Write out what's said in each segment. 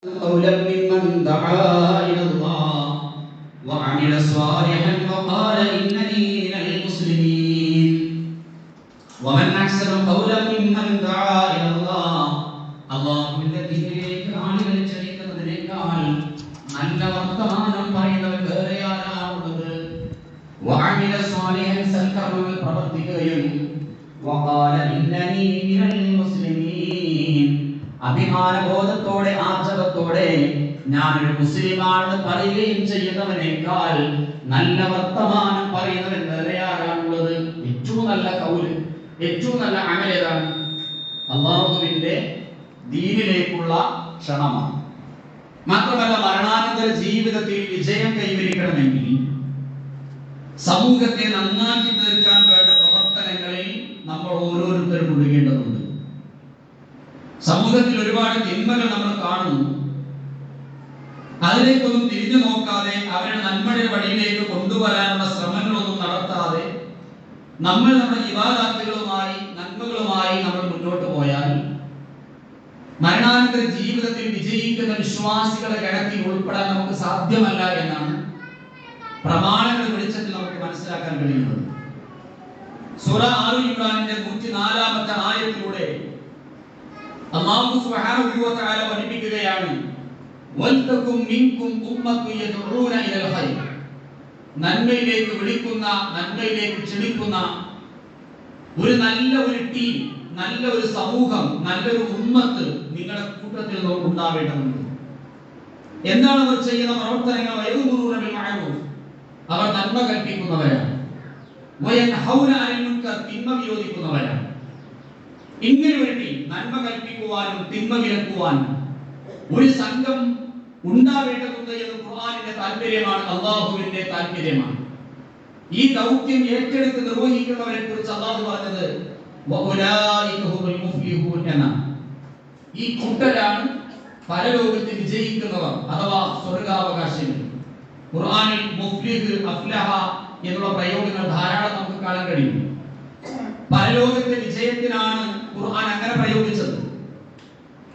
قولا ممن دعا إلى الله وعمل صالحا وقال إنني من المسلمين ومن أحسن قولا ممن دعا إلى الله അല്ലാഹുവിലേക്ക് ആളുകൾ ക്ഷണിക്കുന്നതിനേക്കാൾ നല്ല വർത്തമാനം പറയുന്നവൻ വേറെ ആരാണുള്ളത്? വഅമില സ്വാലിഹൻ സൽക്കർമ്മങ്ങൾ പ്രവർത്തിക്കുകയും വഖാല ഇന്നനി മിനൽ മുസ്ലിമീൻ അഭിമാനബോധത്തോടെ ആർജവത്തോടെ ഞാനൊരു മുസ്ലിമാണെന്ന് പറയുകയും ചെയ്യുന്നവനേക്കാൾ നല്ല വർത്തമാനം പറയുന്നവൻ വേറെ ആരാണുള്ളത്? ഏറ്റവും നല്ല കൗല്, ഏറ്റവും നല്ല അമൽ ഏതാണ്? അല്ലാഹുവിന്റെ ദീനിലേക്കുള്ള ക്ഷണമാണ്. മാത്രമല്ല, മരണാനന്തര ജീവിതത്തിൽ വിജയം കൈവരിക്കണമെങ്കിൽ സമൂഹത്തെ നന്നാക്കി തീർക്കാൻ വേണ്ട പ്രവർത്തനങ്ങളിൽ നമ്മൾ ഓരോരുത്തരും മുഴുകേണ്ടതുണ്ട്. സമൂഹത്തിൽ ഒരുപാട് തിന്മകൾ നമ്മൾ കാണുന്നു. അതിലേക്കൊന്നും തിരിഞ്ഞു നോക്കാതെ അവരുടെ നന്മയുടെ വഴിയിലേക്ക് കൊണ്ടുവരാനുള്ള ശ്രമങ്ങളൊന്നും നടത്താതെ നമ്മൾ നമ്മുടെ ഇബാദത്തുകളുമായി നന്മകളുമായി നമ്മൾ മുന്നോട്ട് പോയാൽ മരണാനന്തര ജീവിതത്തിൽ വിജയിക്കുന്ന വിശ്വാസികളെ ഗണത്തിൽ ഉൾപ്പെടാൻ നമുക്ക് സാധ്യമല്ല എന്നാണ് പ്രമാണങ്ങൾ വെളിച്ചത്തിൽ നമുക്ക് മനസ്സിലാക്കാൻ കഴിയുന്നത്. സൂറ ആലു ഇമ്രാനിന്റെ 104-ാമത്തെ ആയത്തിലൂടെ അല്ലാഹു സുബ്ഹാനഹു വ തആല പഠിപ്പിക്കുകയാണ്, വൽതകും മിൻകും ഉമ്മത്തുൻ യദ്ഊന ഇലൽ ഖൈർ, നന്മയിലേക്ക് വിളിക്കുന്ന, നന്മയിലേക്ക് ക്ഷണിക്കുന്ന ഒരു ടീം, നല്ലൊരു സമൂഹം, നല്ലൊരു ഉമ്മത്ത് നിങ്ങളുടെ കൂട്ടത്തിൽ ഉണ്ടാവേണ്ടതുണ്ട്. എന്താണ് അവർ ചെയ്യുന്ന പ്രവർത്തനങ്ങൾ? വയദുറൂന ബിൽ മഅറൂഫ്, അവർ നന്മ കൽപ്പിക്കുന്നവരാണ്. വയൻഹൗന അനിൽ മുൻകർ, തിന്മ വിരോധിക്കുന്നവരാണ്. ഇങ്ങനെ ഒരു ടീം, നന്മ കൽപ്പിക്കുവാനും തിന്മ വിലക്കുവാനും ഒരു സംഘം ഉണ്ടാവേണ്ടതുണ്ട് എന്ന് ഖുർആനിന്റെ താല്പര്യമാണ്, അല്ലാഹുവിന്റെ താല്പര്യമാണ്. ഈ ദൗത്യം ഏറ്റെടുത്ത് നിർവഹിക്കുന്നവരെ കുറിച്ച് അല്ലാഹു പറഞ്ഞത് വഉലൈക ഹുമുൽ മുഫ്ലിഹൂൻ എന്ന ഈ കൂട്ടരാണ് പരലോകത്ത് വിജയിക്കുന്നവർ അഥവാ സ്വർഗ്ഗാവകാശികൾ. ഖുർആനിൽ മുഫ്ലിഹ്, അഫ്ലഹ എന്നുള്ള പ്രയോഗങ്ങൾ ധാരാളം നമുക്ക് കാണാൻ കഴിയും. പരലോകത്തെ വിജയത്തിനാണ് ഖുർആൻ അങ്ങനെ പ്രയോഗിച്ചത്.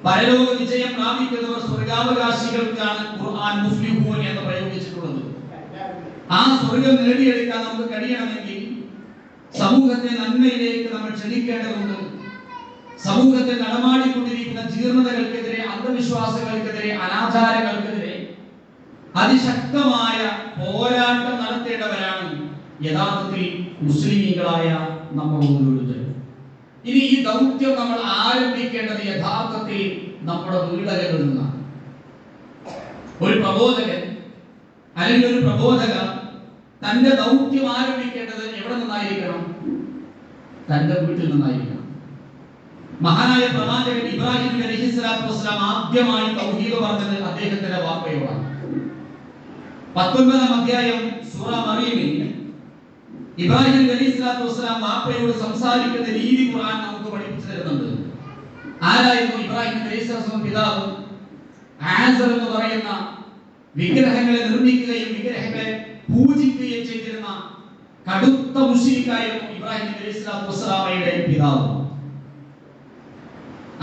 പരലോക വിജയം പ്രാപിക്കുന്നവർ സ്വർഗ്ഗാവകാശികൾക്കാണ് ഖുർആൻ മുഫ്ലിഹൂൻ എന്ന് പ്രയോഗിച്ചിട്ടുള്ളത്. ആ സ്വർഗ്ഗം നേടിയെടുക്കാൻ നമുക്ക് കഴിയണമെങ്കിൽ സമൂഹത്തെ നന്മയിലേക്ക് നമ്മൾ ക്ഷണിക്കേണ്ടതുണ്ട്. സമൂഹത്തെ നടമാടിക്കൊണ്ടിരിക്കുന്ന ജീർണതകൾക്കെതിരെ, അന്ധവിശ്വാസങ്ങൾക്കെതിരെ, അനാചാരങ്ങൾക്കെതിരെ അതിശക്തമായ പോരാട്ടം നടത്തേണ്ടവരാണ് യഥാർത്ഥത്തിൽ മുസ്ലിമീങ്ങളായ നമ്മൾ ഓരോരുത്തരും. ഇനി ഈ ദൗത്യം നമ്മൾ ആരംഭിക്കേണ്ടത് യഥാർത്ഥത്തിൽ നമ്മുടെ വീടുകളിൽ നിന്നാണ്. ഒരു പ്രബോധകൻ അല്ലെങ്കിൽ ഒരു പ്രബോധക തന്റെ ദൗത്യം ആരംഭിക്കേണ്ടത് എവിടെ നിന്നായിരിക്കണം? തന്റെ വീട്ടിൽ നിന്നായിരിക്കണം. മഹാനായ പ്രവാചകൻ ഇബ്രാഹിം നബി അലൈഹിസ്സലാത്തു വസ്സലാം ആദ്യമായി തൗഹീദ് പറഞ്ഞത് അദ്ദേഹത്തിന്റെ വാപ്പയോടാണ്. 19-ാം അധ്യായം സൂറ മറിയമിൽ ഇബ്രാഹിം നബി അലൈഹിസ്സലാത്തു വസ്സലാം വാപ്പയോട് സംസാരിക്കുന്ന രീതി ഖുർആൻ നമുക്ക് പഠിപ്പിച്ചു തരുന്നുണ്ട്. ആരായിരുന്നു ഇബ്രാഹിം നബി അലൈഹിസ്സലാത്തു വസ്സലാം പിതാവ്? ആസർ എന്ന് പറയുന്ന വിഗ്രഹങ്ങളെ നിർമ്മിക്കുകയും വിഗ്രഹങ്ങളെ പൂജിക്കുകയും ചെയ്തിരുന്ന കടുത്ത മുശ്രിക്കായിരുന്നു ഇബ്രാഹിം നബി അലൈഹിസ്സലാത്തു വസ്സലാമയുടെ പിതാവ്.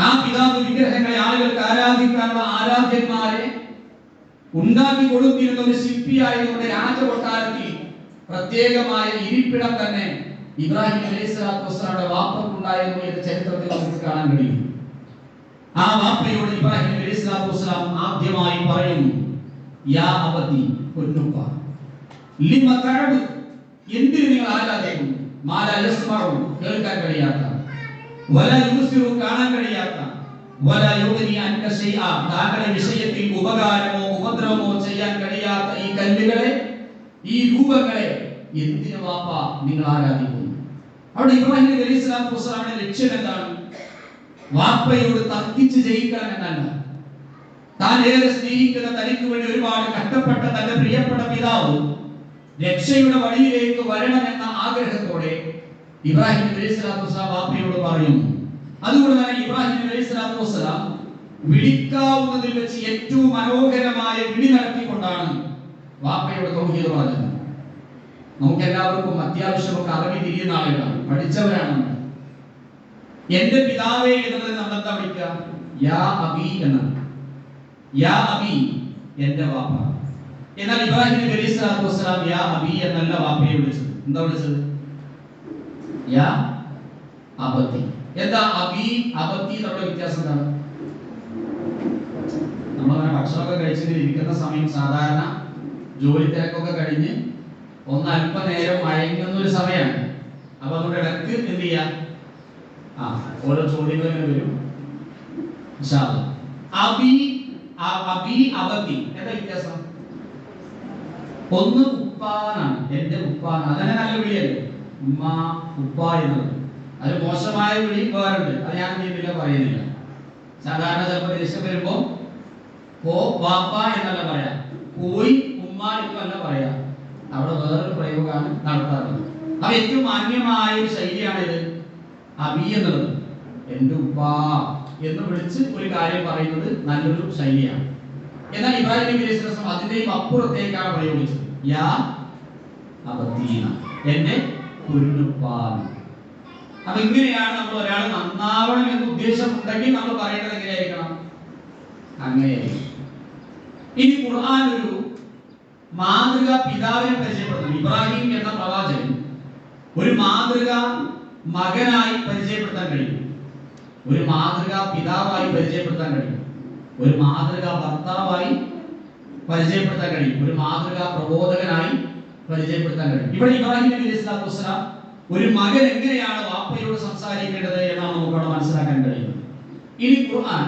ആ പിതാവ് വിഗ്രഹങ്ങളെ ആളുകൾക്ക് ആരാധിക്കാനുള്ള ആരാധ്യന്മാരെ ഉണ്ടാക്കി കൊടുത്തിരുന്ന ഒരു ശില്പിയായതുകൊണ്ട് രാജകൊട്ടാരത്തിൽ പ്രത്യേകമായ ഇരിപ്പിടം തന്നെ ഇബ്രാഹിം നബി അലൈഹിസ്സലാത്തു വസ്സലാമയുടെ വാപ്പക്കുണ്ടായിരുന്നു എന്ന് ചരിത്രത്തിൽ നമുക്ക് കാണാൻ കഴിയും. ആ വാപ്പയോട് ഇബ്രാഹിം നബി അലൈഹിസ്സലാത്തു വസ്സലാം ആദ്യമായി പറയുന്നു, യാ അബതി, പൊന്നുപ്പ, ലിമ തഅബു, എന്തിന് നിങ്ങൾ ആരാധിക്കുന്നു? മാല യസ്മഉ, കേൾക്കാൻ കഴിയാത്ത, വല യുസിറു, കാണാൻ കഴിയാത്ത, വല യുഗ്നി അൻക ശൈഅ, താങ്കളുടെ വിഷയത്തിൽ ഉപകാരമോ ഉപദ്രവമോ ചെയ്യാൻ കഴിയാത്ത ഈ കല്ലുകളെ, ഈ രൂപങ്ങളെ എന്തിനു വാപ്പ നിങ്ങൾ ആരാധിക്കുന്നു? അവിടെ ഇബ്രാഹിം നബി അലൈഹിസ്സലാത്തു വസ്സലാമിന്റെ ലക്ഷ്യം എന്താണ്? വാപ്പയോട് തർക്കിച്ച് ജയിക്കണം എന്നല്ല. താൻ ഏറെ സ്നേഹിക്കുന്ന, തനിക്ക് വേണ്ടി ഒരുപാട് കഷ്ടപ്പെട്ട തന്റെ പ്രിയപ്പെട്ട പിതാവ് രക്ഷയുടെ വഴിയിലേക്ക് വരണമെന്ന ആഗ്രഹത്തോടെ ഇബ്രാഹിം നബി അലൈഹിസ്സലാത്തു വസ്സലാം വാപ്പയോട് പറയുന്നു. അതുകൊണ്ട് തന്നെ ഇബ്രാഹിം നബി അലൈഹിസ്സലാത്തു വസ്സലാം വിളിക്കാവുന്നതിൽ വെച്ച് ഏറ്റവും മനോഹരമായ വിളി നടത്തിക്കൊണ്ടാണ് വാപ്പയോട് തൗഹീദ് പറഞ്ഞത്. നമുക്ക് എല്ലാവർക്കും അത്യാവശ്യമൊക്കെ അറിവ് തിരിയുന്ന ആളുകളാണ്, പഠിച്ചവരാണ്. എന്റെ പിതാവേ എന്നത് നമ്മൾ എന്താ വിളിക്കുക? യാ അബി എന്നാണ്. യാ അബി, എന്റെ വാപ്പ. എന്നാൽ ഇബ്രാഹിം നബി അലൈഹി സ്വലാത്തു വസ്സലാം യാ അബി എന്നല്ല വാപ്പയെ വിളിച്ചത്. എന്താ വിളിച്ചത്? യാ അബത്തി. എന്താ അബി അബത്തി തമ്മിലുള്ള വ്യത്യാസം എന്താണ്? നമ്മളങ്ങനെ ഭക്ഷണമൊക്കെ കഴിച്ചിട്ട് ഇരിക്കുന്ന സമയം സാധാരണ ജോലി തിരക്കൊക്കെ കഴിഞ്ഞ് ഒന്ന് അല്പനേരം മയങ്ങുന്ന ഒരു സമയമാണ്. അപ്പൊ അതുകൊണ്ട് ഇടയ്ക്ക് എന്ത് ചെയ്യാം, ഓരോ ചോദ്യങ്ങൾ ഇങ്ങനെ വരും. അബി അബി അബത്തി എന്താ വ്യത്യാസം? ഒന്ന് ഉപ്പാനാണ്, എന്റെ ഉപ്പാൻ. അതന്നെ നല്ല വിളിയല്ലേ, ഉമ്മ ഉപ്പ എന്നത്. അത് മോശമായ വിളി വേറുണ്ട്, അത് ഞാൻ ചെയ്യുന്നില്ല, പറയുന്നില്ല. സാധാരണ ചിലപ്പോൾ ദേഷ്യം വരുമ്പോ ഓ വാപ്പ എന്നല്ല പറയാ, പോയി ഉമ്മ എന്നല്ല പറയാ. അവിടെ വേറൊരു പ്രയോഗമാണ് നടത്താറുള്ളത്. അപ്പൊ ഏറ്റവും മാന്യമായ ഒരു ശൈലിയാണിത്, അബി എന്നുള്ളത്. എന്റെ ഉപ്പ എന്ന് വിളിച്ച് ഒരു കാര്യം പറയുന്നത് നല്ലൊരു ശൈലിയാണ്. എന്നാൽ ഇബ്രാഹിം നബി അലൈഹി സ്വലാം അതിന്റെയും അപ്പുറത്തേക്കാണ് പ്രയോഗിച്ചത്, യാ അബത്തീന, എന്റെ കുരുന്നുപ്പാൻ. അപ്പൊ ഇങ്ങനെയാണ് നമ്മൾ ഒരാൾ നന്നാവണം എന്ന് ഉദ്ദേശമുണ്ടെങ്കിൽ നമ്മൾ പറയുന്നത് എങ്ങനെയായിരിക്കണം? അങ്ങനെയായിരിക്കും. ഇനി ഖുർആൻ ഒരു മാതൃക പിതാവിനെ പരിചയപ്പെടുത്തുന്നു. ഇബ്രാഹിം എന്ന പ്രവാചകൻ ഒരു മാതൃക മകനായി പരിചയപ്പെടുത്താൻ കഴിയും, ഒരു മാതൃക പിതാവായി പരിചയപ്പെടുത്താൻ കഴിയും, ഒരു മാതൃക ഭർത്താവായി പരിചയപ്പെടുത്താൻ കഴിയും, ഒരു മാതൃക പ്രബോധകനായി പരിചയപ്പെടുത്താൻ കഴിയും. ഇവിടെ ഇബ്രാഹിം നബി അലൈഹി സ്വലാത്തു വസ്സലാം ഒരു മകൻ എങ്ങനെയാണ് വാപ്പയോട് സംസാരിക്കേണ്ടത് എന്നാണ് നമുക്കവിടെ മനസ്സിലാക്കാൻ കഴിയുന്നത്. ഇനി ഖുർആൻ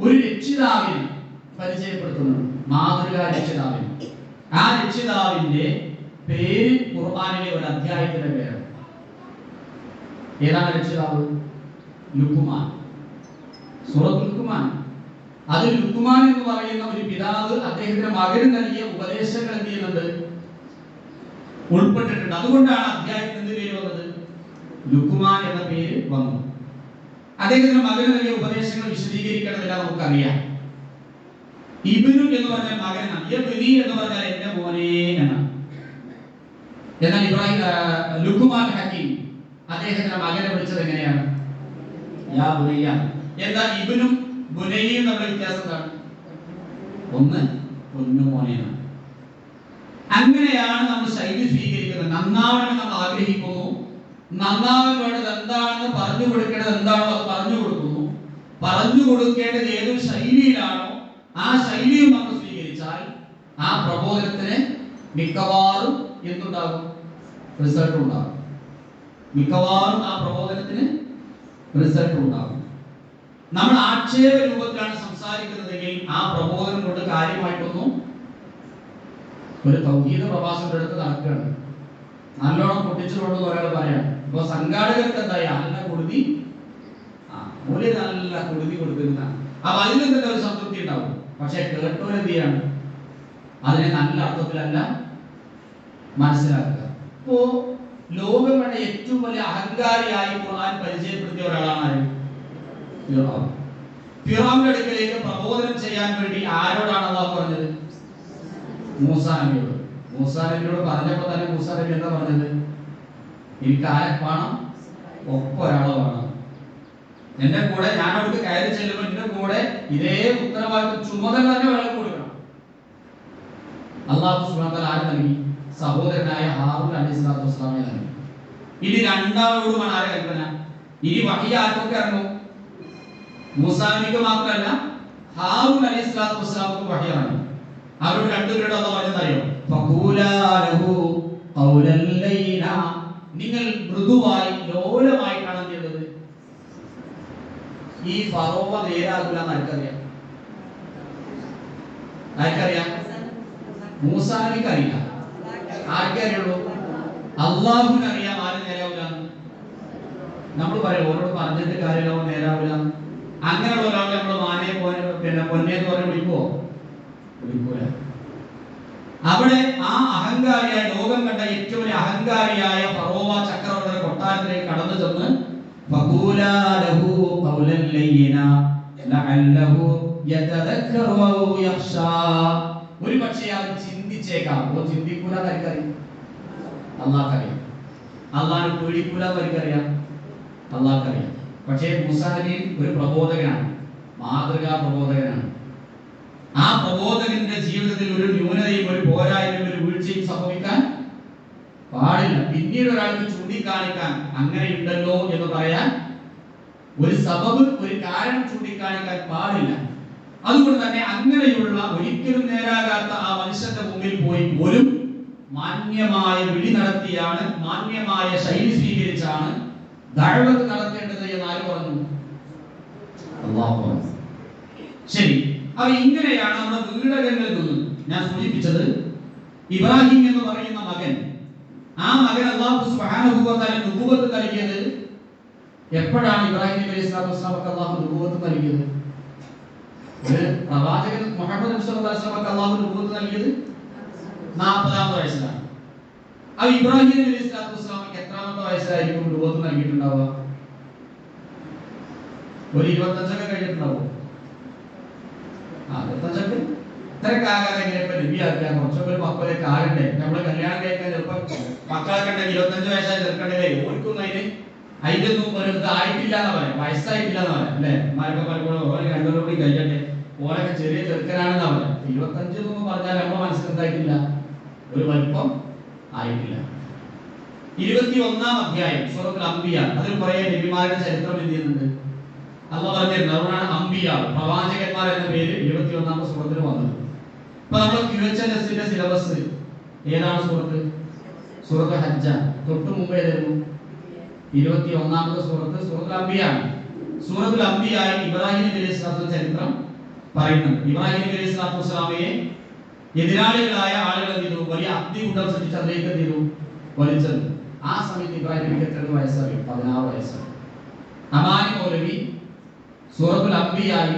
ഒരു രക്ഷിതാവിനെ പരിചയപ്പെടുത്തുന്നുണ്ട്, മാതൃകാ രക്ഷിതാവിനെ. ആ രക്ഷിതാവിന്റെ പേര് ഖുർആനിലെ ഒരു അധ്യായത്തിന്റെ പേരാണ്. ഏതാണ് രക്ഷിതാവ്? ലുക്മാൻ, സൂറത്തുൽ ലുക്മാൻ. അത് ലുക്മാൻ എന്ന് പറയുന്ന ഒരു പിതാവ് അദ്ദേഹത്തിന്റെ മകന് നൽകിയ ഉപദേശങ്ങൾ എന്ത് ചെയ്യുന്നുണ്ട്? ഉൾപ്പെട്ടിട്ടുണ്ട്. അതുകൊണ്ടാണ് അധ്യായത്തിന് എന്ത് പേര് വന്നത്? ലുക്മാൻ എന്ന പേര് വന്നു. അദ്ദേഹത്തിന്റെ മകന് നൽകിയ ഉപദേശങ്ങൾ വിശദീകരിക്കണമെന്നില്ല, നമുക്കറിയാം. ഇബ്നു എന്ന് പറഞ്ഞാൽ മകനാണ്, യബ്നി എന്ന് പറഞ്ഞാൽ എന്റെ മോനെ എന്നാണ്. എന്നാൽ ഇബ്രാഹിം ലുക്മാൻ ഹക്കീം അദ്ദേഹത്തിന്റെ മകനെ വിളിച്ചത് എങ്ങനെയാണ്? യാ ബുനയ്യ. എന്താ ഇബ്നും ബുനയ്യയും തമ്മിലുള്ള വ്യത്യാസം എന്താണ്? ഒന്ന് പൊന്നു മോനെയാണ്. അങ്ങനെയാണ് നമ്മൾ ശൈലി സ്വീകരിക്കുന്നത്. നന്നാവണമെന്ന് നമ്മൾ ആഗ്രഹിക്കുന്നു, നന്നാവാൻ വേണ്ടത് എന്താണെന്ന് പറഞ്ഞു കൊടുക്കേണ്ടത് എന്താണോ അത് പറഞ്ഞു കൊടുക്കുന്നു. പറഞ്ഞു കൊടുക്കേണ്ടത് ഏതൊരു ശൈലിയിലാണോ ആ ശൈലിയും നമ്മൾ സ്വീകരിച്ചാൽ ആ പ്രബോധനത്തിന് മിക്കവാറും എന്തുണ്ടാകും? റിസൾട്ട് ഉണ്ടാകും. മിക്കവാറും ആ പ്രബോധനത്തിന് റിസൾട്ട് ഉണ്ടാകും. നമ്മൾ ആക്ഷേപ രൂപത്തിലാണ് സംസാരിക്കുന്നതെങ്കിൽ ആ പ്രബോധനം കൊണ്ട് കാര്യമായിട്ടൊന്നും. ഒരു തൗഹീദ് പ്രഭാഷകരുടെ അടുത്ത് നടക്കുകയാണ്, നല്ലോണം പൊട്ടിച്ചുകൊണ്ടെന്ന് ഒരാൾ പറയാം. ഇപ്പൊ സംഘാടകർക്ക് എന്തായി? നല്ല കുടുതി, ഒരു നല്ല കുടുതി കൊടുക്കുന്നതാണ്. അപ്പൊ അതിൽ തന്നെ ഒരു സംതൃപ്തി ഉണ്ടാവും. പക്ഷെ കേട്ടോരെന്ത് ചെയ്യാണ്? അതിനെ നല്ല അർത്ഥത്തിലല്ല മനസ്സിലാക്കുക. ഇപ്പോ ലോകം കണ്ട ഏറ്റവും വലിയ അഹങ്കാരിയായി ഖുർആൻ പരിചയപ്പെടുത്തിയ ഒരാളാണ് ആര്? ഫിർഔൻ. ഫിർഔന്റെ അടുക്കലേക്ക് പ്രബോധനം ചെയ്യാൻ വേണ്ടി ആരോടാണ് അല്ലാഹു പറഞ്ഞത്? മൂസാ നബിയോട്. മൂസാ നബിയോട് പറഞ്ഞപ്പോൾ തന്നെ മൂസാ നബി എന്താ പറഞ്ഞത്? എനിക്ക് ആരെ വേണം? ഒരാളെ വേണം. എന്റെ കൂടെ ഞാൻ അവിടേക്ക് കയറി ചെല്ലുമ്പോൾ എന്റെ കൂടെ ഇതേ ഉത്തരവാദിത്വം ചുമതല തന്നെ ഒരാൾ കൊടുക്കണം. അല്ലാഹു സുബ്ഹാനഹു വ തആല ആരെ നൽകി? സഹോദരനായ ഹാറൂൻ അലൈഹിസ്സലാത്തു വസ്സലാമിനെ നൽകി. ഇനി രണ്ടാളോടുമാണ് ആരെ കൽപ്പന? ഇനി വഹി ആർക്കൊക്കെ ഇറങ്ങും? മൂസാ നബിക്ക് മാത്രമല്ല, ഹാറൂൻ അലൈഹിസ്സലാത്തു വസ്സലാമിനും വഹി ഇറങ്ങും. അവരോട് രണ്ടുപേരോട് അല്ലാഹു പറഞ്ഞതറിയോ? ഫഖൂലാ ലഹു ഖൗലൻ ലൈന, നിങ്ങൾ മൃദുവായി ലോലമായിട്ടാണ് ചെയ്തത്. ഈ ഫറോവ നേരാകില്ല എന്ന് ആർക്കറിയാം? ആർക്കറിയാം? മൂസാ നബിക്ക് അറിയില്ല. ആർക്കറിയുള്ളൂ? അള്ളാഹുവിന് അറിയാം ആര് നേരാവില്ല. നമ്മൾ പറയും ഓരോട് പറഞ്ഞിട്ട് കാര്യമില്ല, നേരാവില്ല. അങ്ങനെയുള്ള ഒരാളെ നമ്മൾ മാനയെ പൊന്നേന്ന് പറഞ്ഞ് വിളിക്കുവോ? വിളിക്കൂല. അവിടെ ആ അഹങ്കാരിയായ, ലോകം കണ്ട ഏറ്റവും വലിയ അഹങ്കാരിയായ ഫറോവ ചക്രവർത്തിയുടെ കൊട്ടാരത്തിലേക്ക് കടന്നു ചെന്ന് ഫഖൂലാ ലഹു ഖൗലൻ ലയ്യിന ലഅല്ലഹു യതദക്കറു ഔ യഖ്ശാ, ഒരു പക്ഷേ അവൻ ചിന്തിച്ചേക്കാം. ഓ ചിന്തിക്കൂല എന്നറിയാം, അല്ലാഹുക്കറിയാം. അല്ലാഹുവിനെ പേടിക്കൂല എന്നറിയാം, അല്ലാഹുക്കറിയാം. പക്ഷേ മൂസാ നബി ഒരു പ്രബോധകനാണ്, മാതൃകാ പ്രബോധകനാണ്. ആ പ്രബോധകന്റെ ജീവിതത്തിൽ ഒരു ന്യൂനതയും ഒരു പോരായ്മയും ഒരു വീഴ്ചയും സംഭവിക്കാൻ പാടില്ല. പിന്നീട് ഒരാൾക്ക് ചൂണ്ടിക്കാണിക്കാൻ അങ്ങനെയുണ്ടല്ലോ എന്ന് പറയാൻ ഒരു സബബ്, ഒരു കാരണം ചൂണ്ടിക്കാണിക്കാൻ പാടില്ല. അതുകൊണ്ട് തന്നെ അങ്ങനെയുള്ള ഒരിക്കലും നേരാകാത്ത ആ മനുഷ്യന്റെ മുമ്പിൽ പോയി പോലും മാന്യമായ വിളി നടത്തിയാണ്, മാന്യമായ ശൈലി സ്വീകരിച്ചാണ് ദഅവത്ത് നടത്തേണ്ടത് എന്ന് ആര് പറഞ്ഞു? അല്ലാഹു പറഞ്ഞു. ശരി, അപ്പൊ ഇങ്ങനെയാണ് നമ്മുടെ വീടകങ്ങളിൽ നിന്ന് ഞാൻ സൂചിപ്പിച്ചത്. ഇബ്രാഹിം എന്ന് പറയുന്ന മകൻ, ആ മകൻ അല്ലാഹു സുബ്ഹാനഹു വ തആല നുബുവത്ത് നൽകിയത് എപ്പോഴാണ്? ഇബ്രാഹിം നബി അലൈഹി സ്വലാമക്ക് അല്ലാഹു നുബുവത്ത് നൽകിയത്, ഒരു പ്രവാചകൻ മുഹമ്മദ് നബി സല്ലല്ലാഹു അലൈഹി വസല്ലമക്ക് അല്ലാഹു നുബുവത്ത് നൽകിയത് 40ാമത്തെ വയസ്സിലാണ്. ആ ഇബ്രാഹിം നബി അലൈഹി സ്വലാമക്ക് എത്രാമത്തെ വയസ്സിലായിരിക്കും നുബുവത്ത് നൽകിയിട്ടുണ്ടാവുക? ഒരു 25 കഴിഞ്ഞിട്ടുണ്ടാവോ? 25 ഇത്രയൊക്കെ ആകാതെ എങ്ങനെ നബിയാക്കുക? കുറച്ചൊക്കെ ഒരു പക്വതയൊക്കെ ആകണ്ടേ? നമ്മള് കല്യാണം കഴിക്കാൻ ചിലപ്പോൾ മക്കളൊക്കെ ഉണ്ടെങ്കിൽ 25 വയസ്സായി ചെറുക്കണ്ടേ? ഓർക്കൊന്നും അതിന്റെ ഒന്നും ഒരു ആയിട്ടില്ല എന്ന് പറയാം, വയസ്സായിട്ടില്ല എന്ന് പറയാം അല്ലെ? മരൊക്കെ പലപ്പോഴും ഓരോ രണ്ടുപേരും കൂടി കഴിയട്ടെ, ഓരൊക്കെ ചെറിയ ചെറുക്കനാണെന്ന് പറയാം. 25 എന്ന് പറഞ്ഞാൽ നമ്മുടെ മനസ്സിലെന്തായിട്ടില്ല, ഒരു വലിപ്പം ആയിട്ടില്ല. 21-ാം അധ്യായം സൂറത്തുൽ അംബിയ, അതിൽ കുറെ നബിമാരുടെ ചരിത്രം എന്ത് ചെയ്യുന്നുണ്ട് അല്ലാഹു പറഞ്ഞിരുന്നു. അതുകൊണ്ടാണ് അംബിയ, പ്രവാചകന്മാർ എന്ന പേര് 21-ാമത്തെ സൂറത്തിൽ വന്നത്. ഇപ്പൊ നമ്മൾ QHSന്റെ സിലബസ് ഏതാണ് സൂറത്ത്? സൂറത്തുൽ ഹജ്ജ. തൊട്ട് മുമ്പ് ഏതായിരുന്നു? 21-ാമത്തെ സൂറത്ത് സൂറത്തുൽ അംബിയ. സൂറത്തുൽ അംബിയയിൽ ഇബ്രാഹിം നബി അലൈഹി സ്വലാത്തു ചരിത്രം പറയുന്നുണ്ട്. ഇബ്രാഹിം നബി അലൈഹി സ്വലാത്തു വസ്സലാമയെ എതിരാളികളായ ആളുകൾ എന്ത് ചെയ്തു? വലിയ അഗ്നികുണ്ഡം സൃഷ്ടിച്ച് അതിലേക്ക് എന്ത് ചെയ്തു? വലിച്ചത്. ആ സമയത്ത് ഇബ്രാഹിം നബിക്ക് എത്ര വയസ്സായി? 16 വയസ്സായി. അമാനി മൗലവി സൂറത്തുൽ അംബിയയിൽ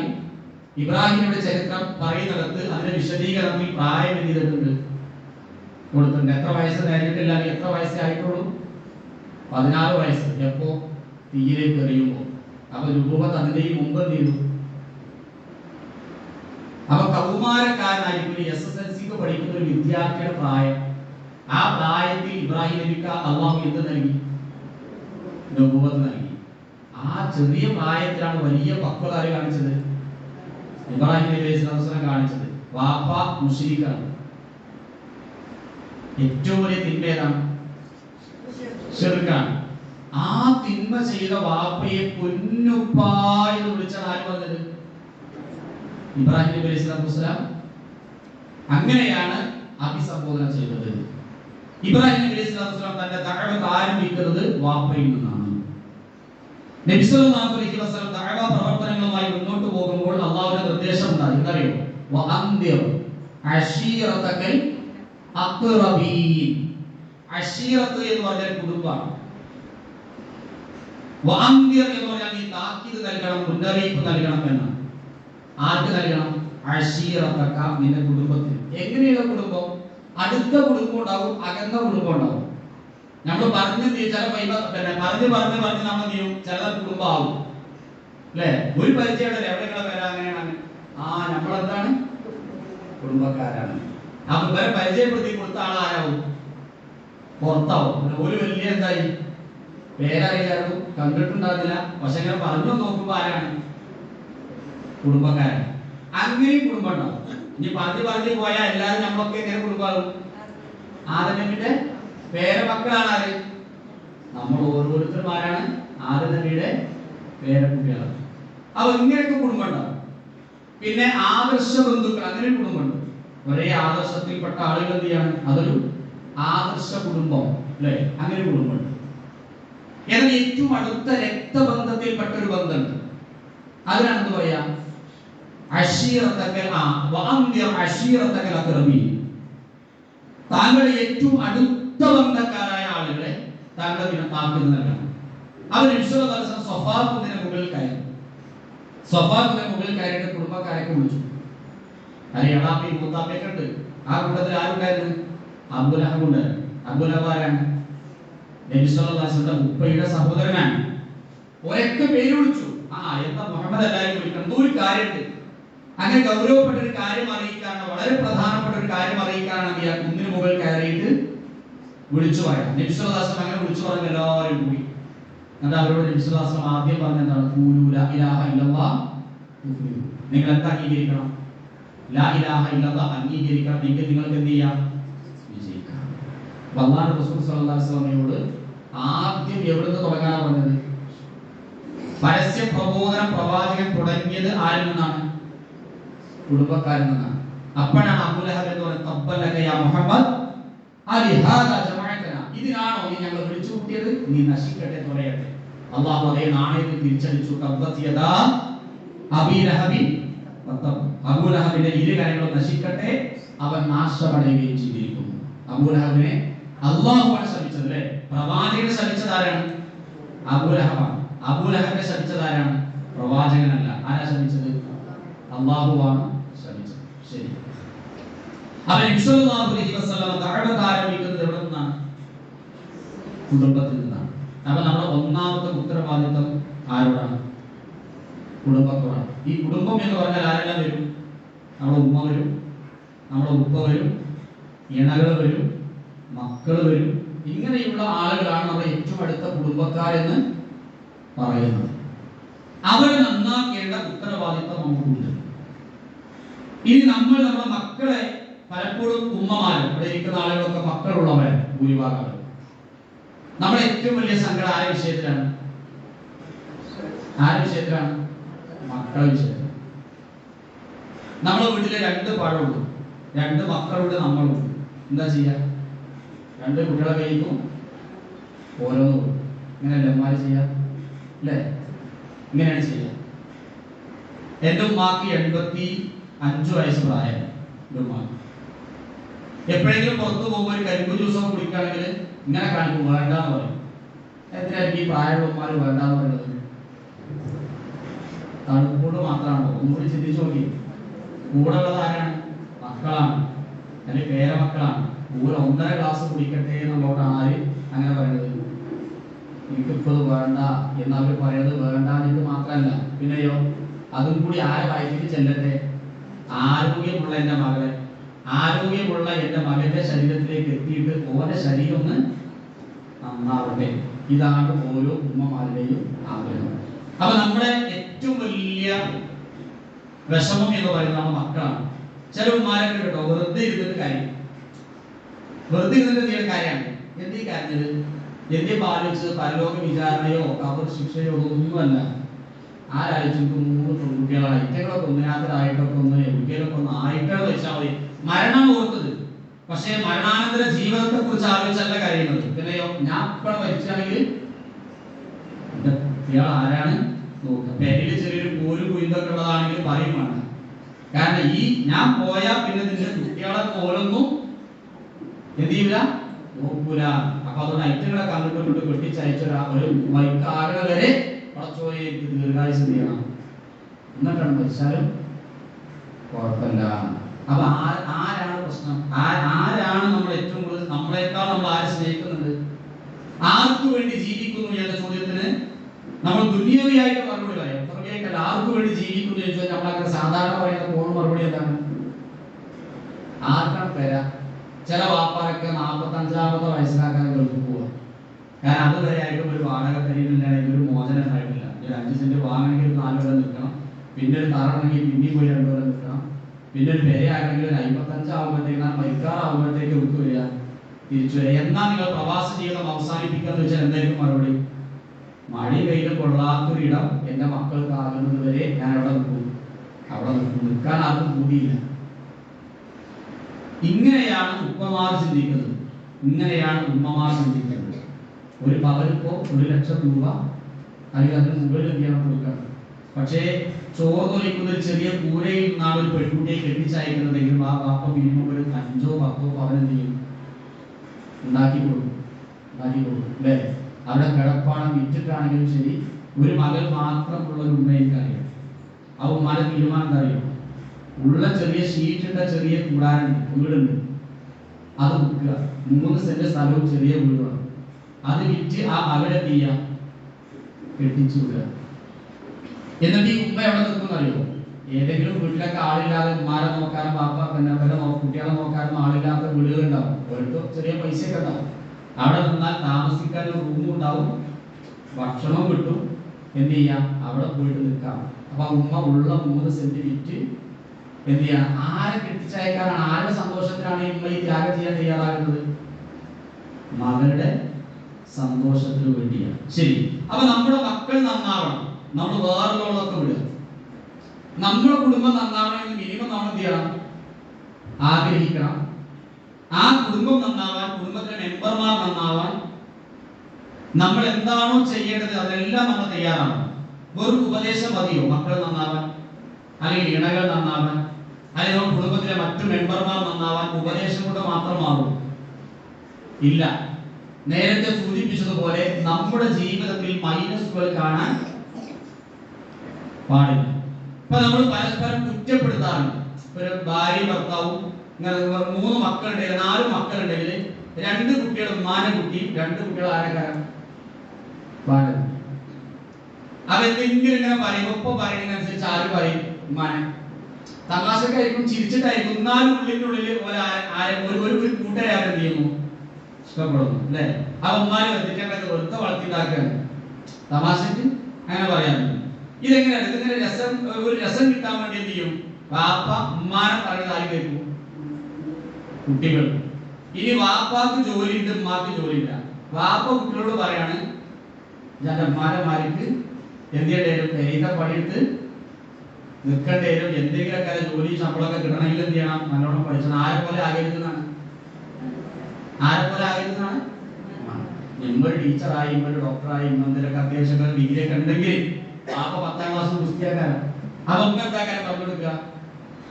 ഇബ്രാഹിമിന്റെ ചരിത്രം പറയുന്നിടത്ത് അതിന്റെ വിശദീകരണത്തിൽ പ്രായം എന്ത് ചെയ്തിട്ടുണ്ട്? കൊടുത്തിട്ടുണ്ട്. എത്ര വയസ്സ് കഴിഞ്ഞിട്ടില്ല, എത്ര വയസ്സേ ആയിട്ടുള്ളൂ? 16 വയസ്സ്. എപ്പോ? തീയിലേക്ക് എറിയുമ്പോ. അപ്പൊ രൂപത്ത് അതിന്റെ മുമ്പ് എന്ത് ചെയ്തു? അപ്പൊ കൗമാരക്കാരനായിരിക്കും, SSLCക്ക് പഠിക്കുന്ന ഒരു വിദ്യാർത്ഥിയുടെ പ്രായം. ആ പ്രായത്തിൽ ഇബ്രാഹിം നബിക്ക് അല്ലാഹു എന്ത് നൽകി? നബുവത്ത് നൽകി. ആ ചെറിയ പ്രായത്തിലാണ് വലിയ പക്വത കാണിച്ചത് ഇബ്രാഹിം നബി അലൈഹി സ്വലാം കാണിച്ചത്. വാപ്പ മുശ്രിക്കാണ്. ഏറ്റവും വലിയ തിന്മ ഏതാണ്? ശിർക്കാണ്. ആ തിന്മ ചെയ്ത വാപ്പയെ പൊന്നുപ്പ എന്ന് വിളിച്ചാൽ ആര് വന്നത്? ഇബ്രാഹിം നബി അലൈഹി സ്വലാം. അങ്ങനെയാണ് അഭിസംബോധന ചെയ്തത്. ഇബ്രാഹിം നബി അലൈഹി സ്വലാം തന്റെ ദഅവത്ത് ആരംഭിക്കുന്നത് വാപ്പയിൽ നിന്നാണ്. നബി സല്ലല്ലാഹു അലൈഹി വസല്ലം ദഅവ പ്രവർത്തനങ്ങളുമായി മുന്നോട്ട് പോകുമ്പോൾ അല്ലാഹുവിന്റെ നിർദ്ദേശം ഉണ്ടായി. എന്തറിയോ? വഅൻദിർ അശീറതകൽ അഖ്റബീൻ. അശീറത്ത് എന്ന് പറഞ്ഞാൽ കുടുംബമാണ്. വഅൻദിർ എന്ന് പറഞ്ഞാൽ നീ താക്കീത് നൽകണം, മുന്നറിയിപ്പ് നൽകണം എന്നാണ്. ആർക്ക് നൽകണം? അശീറതക, നിന്റെ കുടുംബത്തിന്. എങ്ങനെയുള്ള കുടുംബം? അടുത്ത കുടുംബം ഉണ്ടാവും, അകന്ന കുടുംബം ഉണ്ടാവും. നമ്മൾ പറഞ്ഞു പറഞ്ഞ് നമ്മൾ ചെയ്യും, ചില കുടുംബം ആവും അല്ലെ? ഒരു പരിചയമുണ്ടല്ലേ? എവിടെയുള്ള പേര് അങ്ങനെയാണ്. നമ്മളെന്താണ്? കുടുംബക്കാരാണ്. അപ്പൊ ഇവരെ പരിചയപ്പെടുത്തി കൊടുത്ത ആളാരാവും? പുറത്താവും. ഒരു വലിയ എന്തായി പേരറിയാറും കണ്ടിട്ടുണ്ടാകുന്നില്ല, പക്ഷെ ഇങ്ങനെ പറഞ്ഞു നോക്കുമ്പോ ആരാണ്? കുടുംബക്കാരൻ. അങ്ങനെ കുടുംബം ഉണ്ടാവും. ഇനി പറഞ്ഞു പോയാൽ എല്ലാവരും നമ്മളൊക്കെ എങ്ങനെ കുടുംബമാകും? ആദം നബിയുടെ പേരമക്കളാണ് ആര്? നമ്മൾ ഓരോരുത്തരും ആരാണ്? ആദം നബിയുടെ പേരക്കുട്ടികളാണ്. അപ്പൊ ഇങ്ങനെയൊക്കെ കുടുംബം ഉണ്ടാവും. പിന്നെ ആദർശ ബന്ധുക്കൾ, അങ്ങനെ കുടുംബമുണ്ട്. ഒരേ ആദർശത്തിൽപ്പെട്ട ആളുകൾ എന്ത് ചെയ്യാണ്? അതൊരു ആദർശ കുടുംബം അല്ലെ? അങ്ങനെ കുടുംബമുണ്ട്. എന്നാൽ ഏറ്റവും അടുത്ത രക്തബന്ധത്തിൽപ്പെട്ട ഒരു ബന്ധമുണ്ട്. അതിനാണ് എന്ത് പറയാ? താങ്കളുടെ ഏറ്റവും അടുത്ത ബന്ധക്കാരായ ആളുകളെ താങ്കളുടെ താക്കീത് നൽകണം. അവർ സ്വഫാഖിന്റെ മുകളിൽ കയറി. സ്വഫാഖിന്റെ മുകളിൽ കയറിയിട്ട് കുടുംബക്കാരൊക്കെ വിളിച്ചു. അതിൽ എളാപ്പി മൂത്താപ്പയൊക്കെ ഉണ്ട്. ആ കൂട്ടത്തിൽ ആരുണ്ടായിരുന്നു? അബ്ദുലഹബ് ഉണ്ടായിരുന്നു. അബ്ദുലഹബ് ആരാണ്? നബി സല്ലല്ലാഹു അലൈഹി വസല്ലം ഉപ്പയുടെ സഹോദരനാണ്. ഒരൊക്കെ പേര് വിളിച്ചു. എന്താ മുഹമ്മദ് എല്ലാവരും വിളിക്കണം, എന്തോ ഒരു കാര്യമുണ്ട്. അങ്ങനെ ഗൗരവപ്പെട്ട ഒരു കാര്യം അറിയിക്കാനാണ്, വളരെ പ്രധാനപ്പെട്ട ഒരു കാര്യം അറിയിക്കാനാണ് ആ കുന്നിന് മുകളിൽ കയറിയിട്ട് വിളിച്ചു പറയാം. നബി സല്ലല്ലാഹു അലൈഹി വസല്ലം അങ്ങനെ വിളിച്ചു പറഞ്ഞ എല്ലാവരും കൂടി. എന്നിട്ട് അവരോട് നബി സല്ലല്ലാഹു അലൈഹി വസല്ലം ആദ്യം പറഞ്ഞ എന്താണ്? ഖൂലൂ ലാ ഇലാഹ ഇല്ലല്ലാഹ് തുഫ്ലിഹൂ. നിങ്ങൾ എന്താ അംഗീകരിക്കണം? ലാ ഇലാഹ ഇല്ലല്ലാഹ് അംഗീകരിക്കണം എങ്കിൽ നിങ്ങൾക്ക് എന്ത് ചെയ്യാം? വിജയിക്കാം. അല്ലാഹു റസൂൽ സ്വല്ലല്ലാഹു അലൈഹി വസല്ലമയോട് ആദ്യം എവിടുന്ന് തുടങ്ങാനാണ് പറഞ്ഞത്? പരസ്യ പ്രബോധനം പ്രവാചകൻ തുടങ്ങിയത് ആരിൽ നിന്നാണ്? കുടുംബക്കാരിൽ നിന്നാണ്. അപ്പോഴാണ് അബൂലഹബ് എന്ന് പറയുന്നത് തബ്ബലക യാ മുഹമ്മദ് അലിഹാദാ ജമഅതന, ഇതിനാണോ നീ ഞങ്ങളെ വിളിച്ചു കൂട്ടിയത്? നീ നശിക്കട്ടെ, തുലയട്ടെ. അല്ലാഹു അതേ നാണയത്തിൽ തിരിച്ചടിച്ചു. തബ്ബത് യദാ അബീ ലഹബിൻ വതബ്, അബൂലഹബിന്റെ ഇരു കരങ്ങളും നശിക്കട്ടെ, അവൻ നാശമടയുകയും ചെയ്തിരിക്കുന്നു. അബൂലഹബിനെ അല്ലാഹുവാണ് ശപിച്ചത് അല്ലേ? പ്രവാചകനെ ശപിച്ചത് ആരാണ്? അബൂലഹബാണ്. അബൂലഹബിനെ ശപിച്ചത് ആരാണ്? പ്രവാചകനല്ല. ആരാ ശപിച്ചത്? അല്ലാഹുവാണ് ശപിച്ചത്. ശരി. അവൻ സല്ലല്ലാഹു അലൈഹി വസല്ലം ദഅവത്ത് ആരംഭിക്കുന്നത് എവിടെ നിന്നാണ്? കുടുംബത്തിൽ നിന്നാണ്. അപ്പോൾ നമ്മുടെ ഒന്നാമത്തെ ഉത്തരവാദിത്വം ആരോടാണ്? കുടുംബത്തോടാണ്. ഈ കുടുംബം എന്ന് പറഞ്ഞാൽ ആരെല്ലാം വരും? നമ്മുടെ ഉമ്മ വരും, നമ്മുടെ ഉപ്പ വരും, ഇണകൾ വരും, മക്കൾ വരും. ഇങ്ങനെയുള്ള ആളുകളാണ് നമ്മുടെ ഏറ്റവും അടുത്ത കുടുംബക്കാരെന്ന് പറയുന്നത്. അവരെ നന്നാക്കേണ്ട ഉത്തരവാദിത്വം നമുക്കുണ്ട്. ഇനി നമ്മൾ നമ്മുടെ മക്കളെ, പലപ്പോഴും ഉമ്മമാരും ഇവിടെ ഇരിക്കുന്ന ആളുകളൊക്കെ മക്കളുള്ളവരാണ് ഭൂരിഭാഗം. നമ്മുടെ ഏറ്റവും വലിയ സങ്കടം ആരുടെ വിഷയത്തിലാണ്? ആരുടെ വിഷയത്തിലാണ്? മക്കളുടെ വിഷയത്തിൽ. നമ്മുടെ വീട്ടിലെ രണ്ട് പഴമുള്ളൂ, രണ്ട് മക്കളുണ്ട്, നമ്മളുണ്ട്. എന്താ ചെയ്യാ? രണ്ട് കുട്ടികളെ കഴിക്കും, ഓരോന്നും കൊടുക്കും. ഇങ്ങനെയല്ലേ ഉമ്മാര് ചെയ്യാ? അല്ലേ? ഇങ്ങനെയാണ് ചെയ്യുക. എൻ്റെ ഉമ്മാക്ക് 85 വയസ്സ് പ്രായം. എൻ്റെ ഉമ്മാക്ക് എപ്പോഴെങ്കിലും പുറത്തു പോകുമ്പോൾ ഒരു കരിമ്പ് ജ്യൂസൊക്കെ കുടിക്കുകയാണെങ്കിൽ ഇങ്ങനെ കാണിക്കും, വേണ്ടാന്ന് പറയും. എന്തിനായിരിക്കും ഈ പ്രായമുള്ള ഉമ്മാര് വേണ്ടാന്ന് പറയുന്നത്? തണുപ്പോട് മാത്രമാണോ? ഒന്നുകൂടി ചിന്തിച്ചു നോക്കി. കൂടെ ഉള്ളത് ആരാണ്? മക്കളാണ്, അല്ലെങ്കിൽ പേരമക്കളാണ്. കൂടെ 1.5 ഗ്ലാസ് കുടിക്കട്ടെ എന്നുള്ളതാണ് ആര് അങ്ങനെ പറയുന്നത്? എനിക്കിപ്പോൾ വേണ്ട എന്ന് അവർ പറയുന്നത് വേണ്ടാന്നിട്ട് മാത്രമല്ല, പിന്നെയോ അതും കൂടി ആരെ വയറ്റിൽ ചെല്ലട്ടെ? ആരോഗ്യമുള്ള എൻ്റെ മകളെ, ആരോഗ്യമുള്ള എൻ്റെ മകന്റെ ശരീരത്തിലേക്ക് എത്തിയിട്ട് ഓരോ ശരീരം ഒന്ന് നന്നാവട്ടെ. ഇതാണ് ഓരോ ഉമ്മമാരുടെയും ആഗ്രഹം. അപ്പൊ നമ്മുടെ ഏറ്റവും വലിയ വിഷമം എന്ന് പറയുന്നത് മക്കളാണ്. ചില ഉമ്മാരൊക്കെ കേട്ടോ വെറുതെ ഇരുന്നിട്ട് കാര്യം, വെറുതെ ഇരുന്നിട്ട് എന്തെങ്കിലും കാര്യമാണ്. എന്തീ കാര്യത്? എന്തേ പാലിച്ചത്? പരലോക വിചാരണയോ കബർ ശിക്ഷയോ ഒന്നുമല്ല. ആരാഴ്ചക്ക് 3 പെൺകുട്ടികളാണ്. ഇറ്റകളൊക്കെ ഒന്നിനാത്തരായിട്ടൊക്കെ ഒന്ന് എവിടെയൊക്കെ ഒന്ന് ആയിട്ടാണ് വെച്ചാൽ മതി. മരണം ഓർത്തത്, പക്ഷേ മരണാനന്തര ജീവിതത്തെ കുറിച്ച് ആലോചിച്ചല്ല കഴിയുന്നത്. പിന്നെയോ ഞാൻ ഇപ്പോൾ മരിച്ചാണെങ്കിൽ ഇയാൾ ആരാണ് നോക്കുക. പെരിൽ ചെറിയൊരു പോരും കുയിന്തൊക്കെ ഉള്ളതാണെങ്കിൽ പറയും വേണ്ട. കാരണം ഈ ഞാൻ പോയാൽ പിന്നെ നിന്റെ കുട്ടികളെ പോലൊന്നും എന്ത് ചെയ്യില്ല, നോക്കൂല. അപ്പൊ അതുകൊണ്ട് ഐറ്റങ്ങളെ കണ്ടിട്ട് വെട്ടിച്ചയച്ചൊരാ ഒരു വൈകാകണ വരെ പടച്ചോയെ എനിക്ക് ദീർഘായുസ് ചെയ്യണം, എന്നിട്ടാണ് മരിച്ചാലും കുഴപ്പമില്ല. അപ്പൊ ആരാണ് പ്രശ്നം? ആരാണ് നമ്മൾ ഏറ്റവും കൂടുതൽ, നമ്മളെക്കാൾ നമ്മൾ ആരെ സ്നേഹിക്കുന്നുണ്ട്? ആർക്കു വേണ്ടി ജീവിക്കുന്നു എന്ന ചോദ്യത്തിന് നമ്മൾ ദുനിയവിയായിട്ട് മറുപടി പറയാം. പുറമേക്കല്ല, ആർക്കു വേണ്ടി ജീവിക്കുന്നു എന്ന് ചോദിച്ചാൽ നമ്മളങ്ങനെ സാധാരണ പറയുന്ന പോണ മറുപടി എന്താണ്? ആർക്കാണ് തരാ? ചില വാപ്പാരൊക്കെ 45-ാമത്തെ വയസ്സിലാക്കാൻ ഗൾഫിൽ പോവുക. കാരണം അതുവരെ ആയിട്ടും ഒരു വാടക തരീനില്ലെങ്കിൽ ഒരു മോചനം ഉണ്ടായിട്ടില്ല. ഒരു 5 സെന്റ് വാങ്ങണമെങ്കിൽ 4 കൊല്ലം നിൽക്കണം, പിന്നെ ഒരു തറണമെങ്കിൽ പിന്നെയും പോയി 2 കൊല്ലം നിൽക്കണം, പിന്നെ ഒരു പെരയാണെങ്കിൽ ഒരു 55 ആകുമ്പോഴത്തേക്ക് മരിക്കാറാകുമ്പോഴത്തേക്ക് വിട്ടു വരിക, തിരിച്ചു വരിക. എന്നാ നിങ്ങൾ പ്രവാസ ജീവിതം അവസാനിപ്പിക്കാന്ന് വെച്ചാൽ എന്തായിരിക്കും മറുപടി? മഴ വെയിലും കൊള്ളാത്തൊരിടം എൻ്റെ മക്കൾക്ക് ആകുന്നത് വരെ ഞാൻ അവിടെ നിൽക്കും, അവിടെ നിൽക്കും. നിൽക്കാൻ ആർക്കും കൂടിയില്ല. ഇങ്ങനെയാണ് ഉപ്പമാർ ചിന്തിക്കുന്നത്, ഇങ്ങനെയാണ് ഉമ്മമാർ ചിന്തിക്കുന്നത്. ഒരു പവനിപ്പോ 1 ലക്ഷം രൂപ അല്ലെങ്കിൽ അതിന് മുകളിൽ എന്താണ് കൊടുക്കണം. പക്ഷേ ചോറ് തൊലിക്കുന്ന ഒരു ചെറിയ കൂരയിൽ നിന്നാണ് ഒരു പെൺകുട്ടിയെ കെട്ടിച്ചയക്കുന്നതെങ്കിലും ആ വാപ്പ മിനിമം ഒരു 5-10 പവൻ എന്ത് ചെയ്യും? ഉണ്ടാക്കി കൊടുക്കും അല്ലേ? അവിടെ കിടപ്പാടം വിറ്റിട്ടാണെങ്കിലും ശരി. ഒരു മകൾ മാത്രമുള്ള ഒരു ഉമ്മയ്ക്കറിയാം. ആ ഉമ്മാരെ തീരുമാനം എന്താ അറിയോ? ഉള്ള ചെറിയ ഷീറ്റിട്ട ചെറിയ കൂടാനുണ്ട്, വീടുണ്ട്, അത് വിൽക്കുക. 3 സെന്റ് സ്ഥലവും ചെറിയ വീടുമാണ്. അത് വിറ്റ് ആ മകളെ ചെയ്യാം, കെട്ടിച്ചു വിടുക. എന്നിട്ട് ഈ ഉമ്മ എവിടെ നിൽക്കുന്ന അറിയോ? ഏതെങ്കിലും വീട്ടിലൊക്കെ ആളില്ലാതെ ഉമ്മാരെ നോക്കാനും പാപ്പ പിന്നെ കുട്ടികളെ നോക്കാനും ആളില്ലാത്ത വീടുകളുണ്ടാവും. ഓരോ ചെറിയ പൈസയൊക്കെ ഉണ്ടാവും. അവിടെ നിന്നാൽ താമസിക്കാൻ ഒരു റൂമും ഉണ്ടാവും, ഭക്ഷണവും കിട്ടും. എന്ത് ചെയ്യാം? അവിടെ പോയിട്ട് നിൽക്കാം. അപ്പൊ ഉമ്മ ഉള്ള 3 സെന്റ് വിറ്റ് എന്ത് ചെയ്യണം? ആരെ കെട്ടിച്ചയക്കാനാണ്, ആരുടെ സന്തോഷത്തിനാണ് ഇമ്മ ഈ ത്യാഗം ചെയ്യാൻ തയ്യാറാകുന്നത്? മകളുടെ സന്തോഷത്തിന് വേണ്ടിയാണ്. ശരി, അപ്പൊ നമ്മുടെ മക്കൾ നന്നാവണം, നമ്മൾ വേറുള്ളവളൊക്കെ വിടുക. നമ്മുടെ കുടുംബം നന്നാവണമെങ്കിൽ മിനിമം നമ്മൾ എന്ത് ചെയ്യണം? ആഗ്രഹിക്കണം. ആ കുടുംബം നന്നാവാൻ, കുടുംബത്തിലെ മെമ്പർമാർ നന്നാവാൻ നമ്മൾ എന്താണോ ചെയ്യേണ്ടത് അതെല്ലാം നമ്മൾ തയ്യാറാണ്. വെറും ഉപദേശം മതിയോ മക്കൾ നന്നാവാൻ, അല്ലെങ്കിൽ ഇണകൾ നന്നാവാൻ, അല്ലെങ്കിൽ കുടുംബത്തിലെ മറ്റു മെമ്പർമാർ നന്നാവാൻ ഉപദേശം കൊണ്ട് മാത്രമാകും? ഇല്ല. നേരത്തെ സൂചിപ്പിച്ചതുപോലെ നമ്മുടെ ജീവിതത്തിൽ മൈനസുകൾ കാണാൻ പാടില്ല. ഇപ്പൊ നമ്മൾ പരസ്പരം കുറ്റപ്പെടുത്താറുണ്ട്. ഒരു ഭാര്യ ഭർത്താവും 3 മക്കളുണ്ടെങ്കിൽ 4 മക്കളുണ്ടെങ്കിൽ 2 കുട്ടികൾ ഉമ്മാനെ കുട്ടി, 2 കുട്ടികൾ ആരക്കാരാണ്? അവരെന്തെങ്കിലും ഇങ്ങനെ പറയും, ഒപ്പം പറയുന്നതിനനുസരിച്ച് ആര് പറയും? ഉമ്മാനെ. തമാശക്കായിരിക്കും, ചിരിച്ചിട്ടായിരിക്കും, എന്നാലും ഉള്ളിനുള്ളിൽ ഒരു കൂട്ടരെ അവരെന്ത് ചെയ്യുന്നു? ഇഷ്ടപ്പെടുന്നു അല്ലെ? ആ ഉമ്മാനെ വെറുതെ വെറുതെ വളർത്തിണ്ടാക്കാണ്, തമാശക്ക് അങ്ങനെ പറയാറുണ്ട്. ഇതെങ്ങനെയാണ്? ഇതിങ്ങനെ ഒരു രസം കിട്ടാൻ വേണ്ടി എന്ത് ചെയ്യും? വാപ്പ ഉമ്മാനെ പറയുന്നത് ആര് കേൾക്കും? കുട്ടികൾ. ഇനി വാപ്പാക്ക് ജോലി ഉണ്ട്, ഉമ്മാക്ക് ജോലി ഇല്ല. വാപ്പ കുട്ടികളോട് പറയാണ്, ഞാൻ ഉമ്മാരന്മാർക്ക് എന്ത് ചെയ്യേണ്ടേലും പെരീത പണിയെടുത്ത് നിൽക്കേണ്ടേലും എന്തെങ്കിലുമൊക്കെ ജോലി ശമ്പളമൊക്കെ കിട്ടണമെങ്കിൽ എന്ത് ചെയ്യണം? നല്ലോണം പഠിച്ചണം. ആരെ പോലെ ആകരുതെന്നാണ്? ഇമ്മൊരു ടീച്ചറായി, ഇമ്മൊരു ഡോക്ടറായി, ഇന്നെന്തെങ്കിലുമൊക്കെ അത്യാവശ്യം ഡിഗ്രി ഒക്കെ ഉണ്ടെങ്കിൽ വാപ്പ 10ാം ക്ലാസ് പുസ്തകക്കാരൻ. അപ്പൊ ഉമ്മ എന്താക്കാരം പറഞ്ഞു കൊടുക്കുക?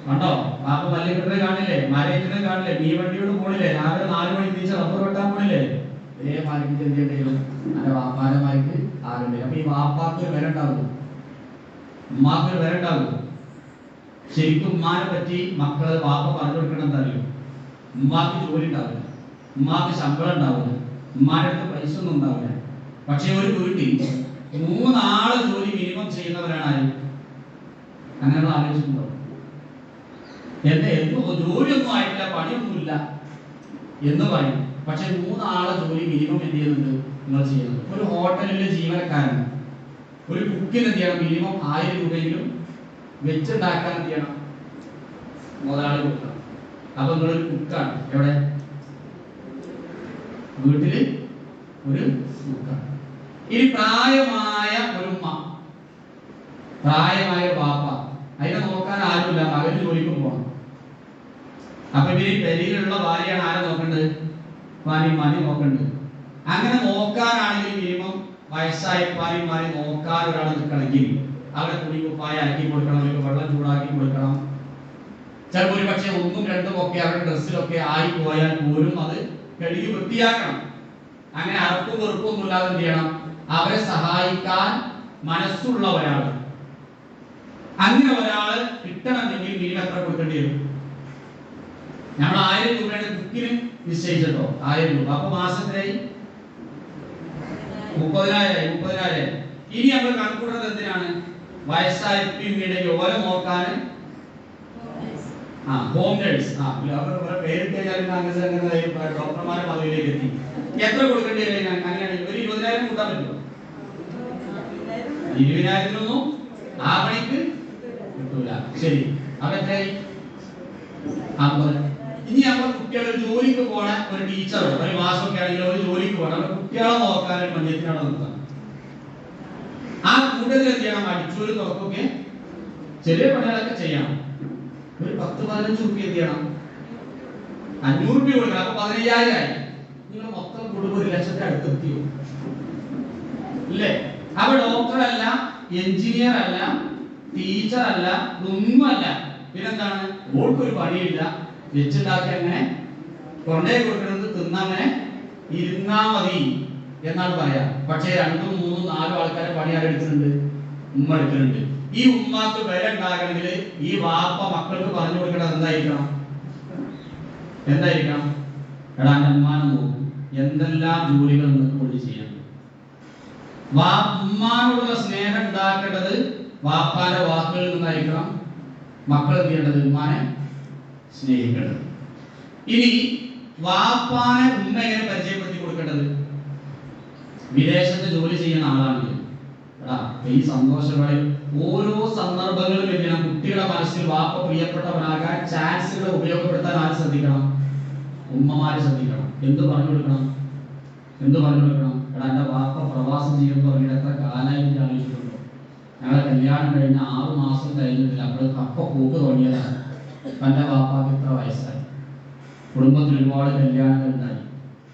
കണ്ടോ, വാപ്പ മല്ലിക്കിട്ടത് കാണില്ലേ, മരയിട്ടത് കാണില്ലേ, മീ വണ്ടിയോട് പോണില്ലേ, രാവിലെ 4 മണി തിരിച്ച് റബ്ബർ വെട്ടാൻ പോണില്ലേ? ഇതേ മാർക്ക് എന്ത് ചെയ്യേണ്ടിവരും? അന്റെ വാപ്പാരമാർക്ക് ആരുണ്ട്. അപ്പൊ ഈ വാപ്പാക്ക് ഒരു വില ഉണ്ടാവും, ഉമ്മാക്ക് ഒരു വില ഉണ്ടാവും. ശരിക്കും ഉമ്മാനെ പറ്റി മക്കള് വാപ്പ പറഞ്ഞു കൊടുക്കണം. എന്താ അറിയോ? ഉമ്മാക്ക് ജോലി ഉണ്ടാവില്ല, ഉമ്മാക്ക് ശമ്പളം ഉണ്ടാവില്ല, ഉമ്മാരുടെ അടുത്ത് പൈസ ഒന്നും ഉണ്ടാവില്ല. പക്ഷെ ഒരു വീട്ടിൽ 3 ആള് ജോലി മിനിമം ചെയ്യുന്നവരാണ് ആര്? അങ്ങനെയുള്ള ആലോചിച്ചിട്ടുണ്ടോ? ജോലിയൊന്നും ആയിട്ടില്ല, പണിയൊന്നുമില്ല എന്ന് പറയും. പക്ഷെ 3 ആളെ ജോലി മിനിമം എന്ത് ചെയ്യുന്നുണ്ട്? നിങ്ങൾ ചെയ്യുന്നത്. ഒരു ഹോട്ടലിലെ ജീവനക്കാരൻ, ഒരു കുക്കിന് എന്ത് ചെയ്യണം? മിനിമം 1000 രൂപയെങ്കിലും വെച്ചുണ്ടാക്കാൻ എന്ത് ചെയ്യണം? മുതലാളി കൊടുക്കണം. അപ്പൊ നിങ്ങളൊരു കുക്കാണ്. എവിടെ? വീട്ടില് ഒരു കുക്കാണ്. ഇനി പ്രായമായ ഒരു ഉമ്മ, പ്രായമായ ഒരു വാപ്പ, അതിനെ നോക്കാൻ ആരുമില്ല, മകന് ജോലിക്കും പോകണം. അപ്പൊ ഇവര് പെരിയിലുള്ള ഭാര്യയാണ് ആരെ നോക്കേണ്ടത്? ഭാര്യമാരെ നോക്കേണ്ടത്. അങ്ങനെ നോക്കാനാണെങ്കിൽ മിനിമം വയസ്സായ ഭാര്യമാരെ നോക്കാൻ ഒരാൾ നിൽക്കണമെങ്കിൽ അവരെ തുണി കുപ്പായ ആക്കി കൊടുക്കണം, അല്ലെങ്കിൽ വെള്ളം ചൂടാക്കി കൊടുക്കണം. ചിലപ്പോൾ ഒരു പക്ഷേ 1ഉം 2ഉം ഒക്കെ അവരുടെ ഡ്രസ്സിലൊക്കെ ആയി പോയാൽ പോലും അത് കഴുകി വൃത്തിയാക്കണം. അങ്ങനെ അറപ്പും വെറുപ്പൊന്നും ഇല്ലാതെ എന്ത് ചെയ്യണം? അവരെ സഹായിക്കാൻ മനസ്സുള്ള ഒരാൾ. അങ്ങനെ ഒരാള് കിട്ടണമെങ്കിൽ മിനിമം എത്ര കൊടുക്കേണ്ടി വരും? നമ്മൾ 1000 രൂപയുടെ കുക്കിന് നിശ്ചയിച്ചിട്ടോ, 1000 രൂപ. അപ്പൊ മാസത്തിലായി 30,000. ഇനി നമ്മൾ കണക്കൂടുന്നത് എന്തിനാണ്? വയസ്സായ പിന്നീട് ഓല നോക്കാൻ ഹോം നേഴ്സ്, പേര് ഡോക്ടർമാരെ പദവിയിലേക്ക് എത്തി. എത്ര കൊടുക്കേണ്ടി വരും? അങ്ങനെയാണെങ്കിൽ ഒരു 20,000 കൂട്ടാൻ പറ്റുമോ? 20,000 ആ പണിക്ക് കിട്ടൂല. ശരി, അപ്പൊ എത്രയായി? 50. ഇനി നമ്മൾ കുട്ടികൾ ജോലിക്ക് പോണ ഒരു ടീച്ചറോ ഒരു മാസമൊക്കെ ആണെങ്കിൽ ഒരു ജോലിക്ക് പോകണം, കുട്ടികളെ നോക്കാൻ ഒരു മഞ്ഞത്തിനാണ് നിർത്താം. ആ കൂട്ടത്തിൽ എന്ത് ചെയ്യണം? അടിച്ചൂര് തുറക്കൊക്കെ ചെറിയ പണികളൊക്കെ ചെയ്യണം. ഒരു 10-15 രൂപ എന്ത് ചെയ്യണം? 500 രൂപ കൊടുക്കണം. അപ്പൊ 15,000 ആയി. നിങ്ങൾ മൊത്തം കുടുംബം 1,00,000 അടുത്തെത്തിയോ? ഇല്ലേ? അപ്പൊ ഡോക്ടർ അല്ല, എഞ്ചിനീയർ അല്ല, ടീച്ചർ അല്ല, ഒന്നുമല്ല. പിന്നെന്താണ്? ഓൾക്കൊരു പണിയില്ല, വെച്ചുണ്ടാക്കി അങ്ങനെ കൊണ്ടേ കൊടുക്കുന്നത്, തിന്നങ്ങനെ ഇരുന്നാ മതി എന്നാണ് പറയാ. പക്ഷേ 2, 3, 4 ആൾക്കാരെ പണി ആരെടുക്കുന്നുണ്ട്? ഉമ്മ എടുക്കുന്നുണ്ട്. ഈ ഉമ്മാക്ക് വില ഉണ്ടാകണമെങ്കിൽ ഈ വാപ്പ മക്കൾക്ക് പറഞ്ഞു കൊടുക്കേണ്ടത് എന്തായിരിക്കണം? എടാ എൻ്റെ ഉമ്മാനെ നോക്കും, എന്തെല്ലാം ജോലികൾ നിങ്ങൾക്ക് കൊണ്ട് ചെയ്യണം. ഉമ്മാനോടുള്ള സ്നേഹം ഉണ്ടാക്കേണ്ടത് വാപ്പാന്റെ വാക്കുകളിൽ നിന്നായിരിക്കണം. മക്കൾ എന്ത് ചെയ്യേണ്ടത്? ഉമ്മാനെ സ്നേഹിക്കേണ്ടത്. ഇനി വാപ്പാനെ ഉമ്മ എങ്ങനെ പരിചയപ്പെടുത്തി കൊടുക്കേണ്ടത്? വിദേശത്ത് ജോലി ചെയ്യുന്ന ആളാണെങ്കിൽ, എടാ ഈ സന്തോഷങ്ങളിൽ ഓരോ സന്ദർഭങ്ങളും എന്തിനാ കുട്ടികളുടെ മനസ്സിൽ വാപ്പ പ്രിയപ്പെട്ടവനാകാൻ ചാൻസുകൾ ഉപയോഗപ്പെടുത്താൻ ആര് ശ്രദ്ധിക്കണം? ഉമ്മമാര് ശ്രദ്ധിക്കണം. എന്ത് പറഞ്ഞു കൊടുക്കണം? എടാ എന്റെ വാപ്പ പ്രവാസം ചെയ്യുമ്പോൾ പറഞ്ഞിട്ട് എത്ര കാലമായിട്ട് ആലോചിച്ചിട്ടുണ്ടോ? ഞങ്ങളെ കല്യാണം കഴിഞ്ഞ 6 മാസം കഴിഞ്ഞിട്ടില്ല, അപ്പൊ പോക്ക് തുടങ്ങിയതാണ്. എന്റെ വാപ്പാക്ക് ഇത്ര വയസ്സായി, കുടുംബത്തിൽ ഒരുപാട് കല്യാണങ്ങൾ ഉണ്ടായി.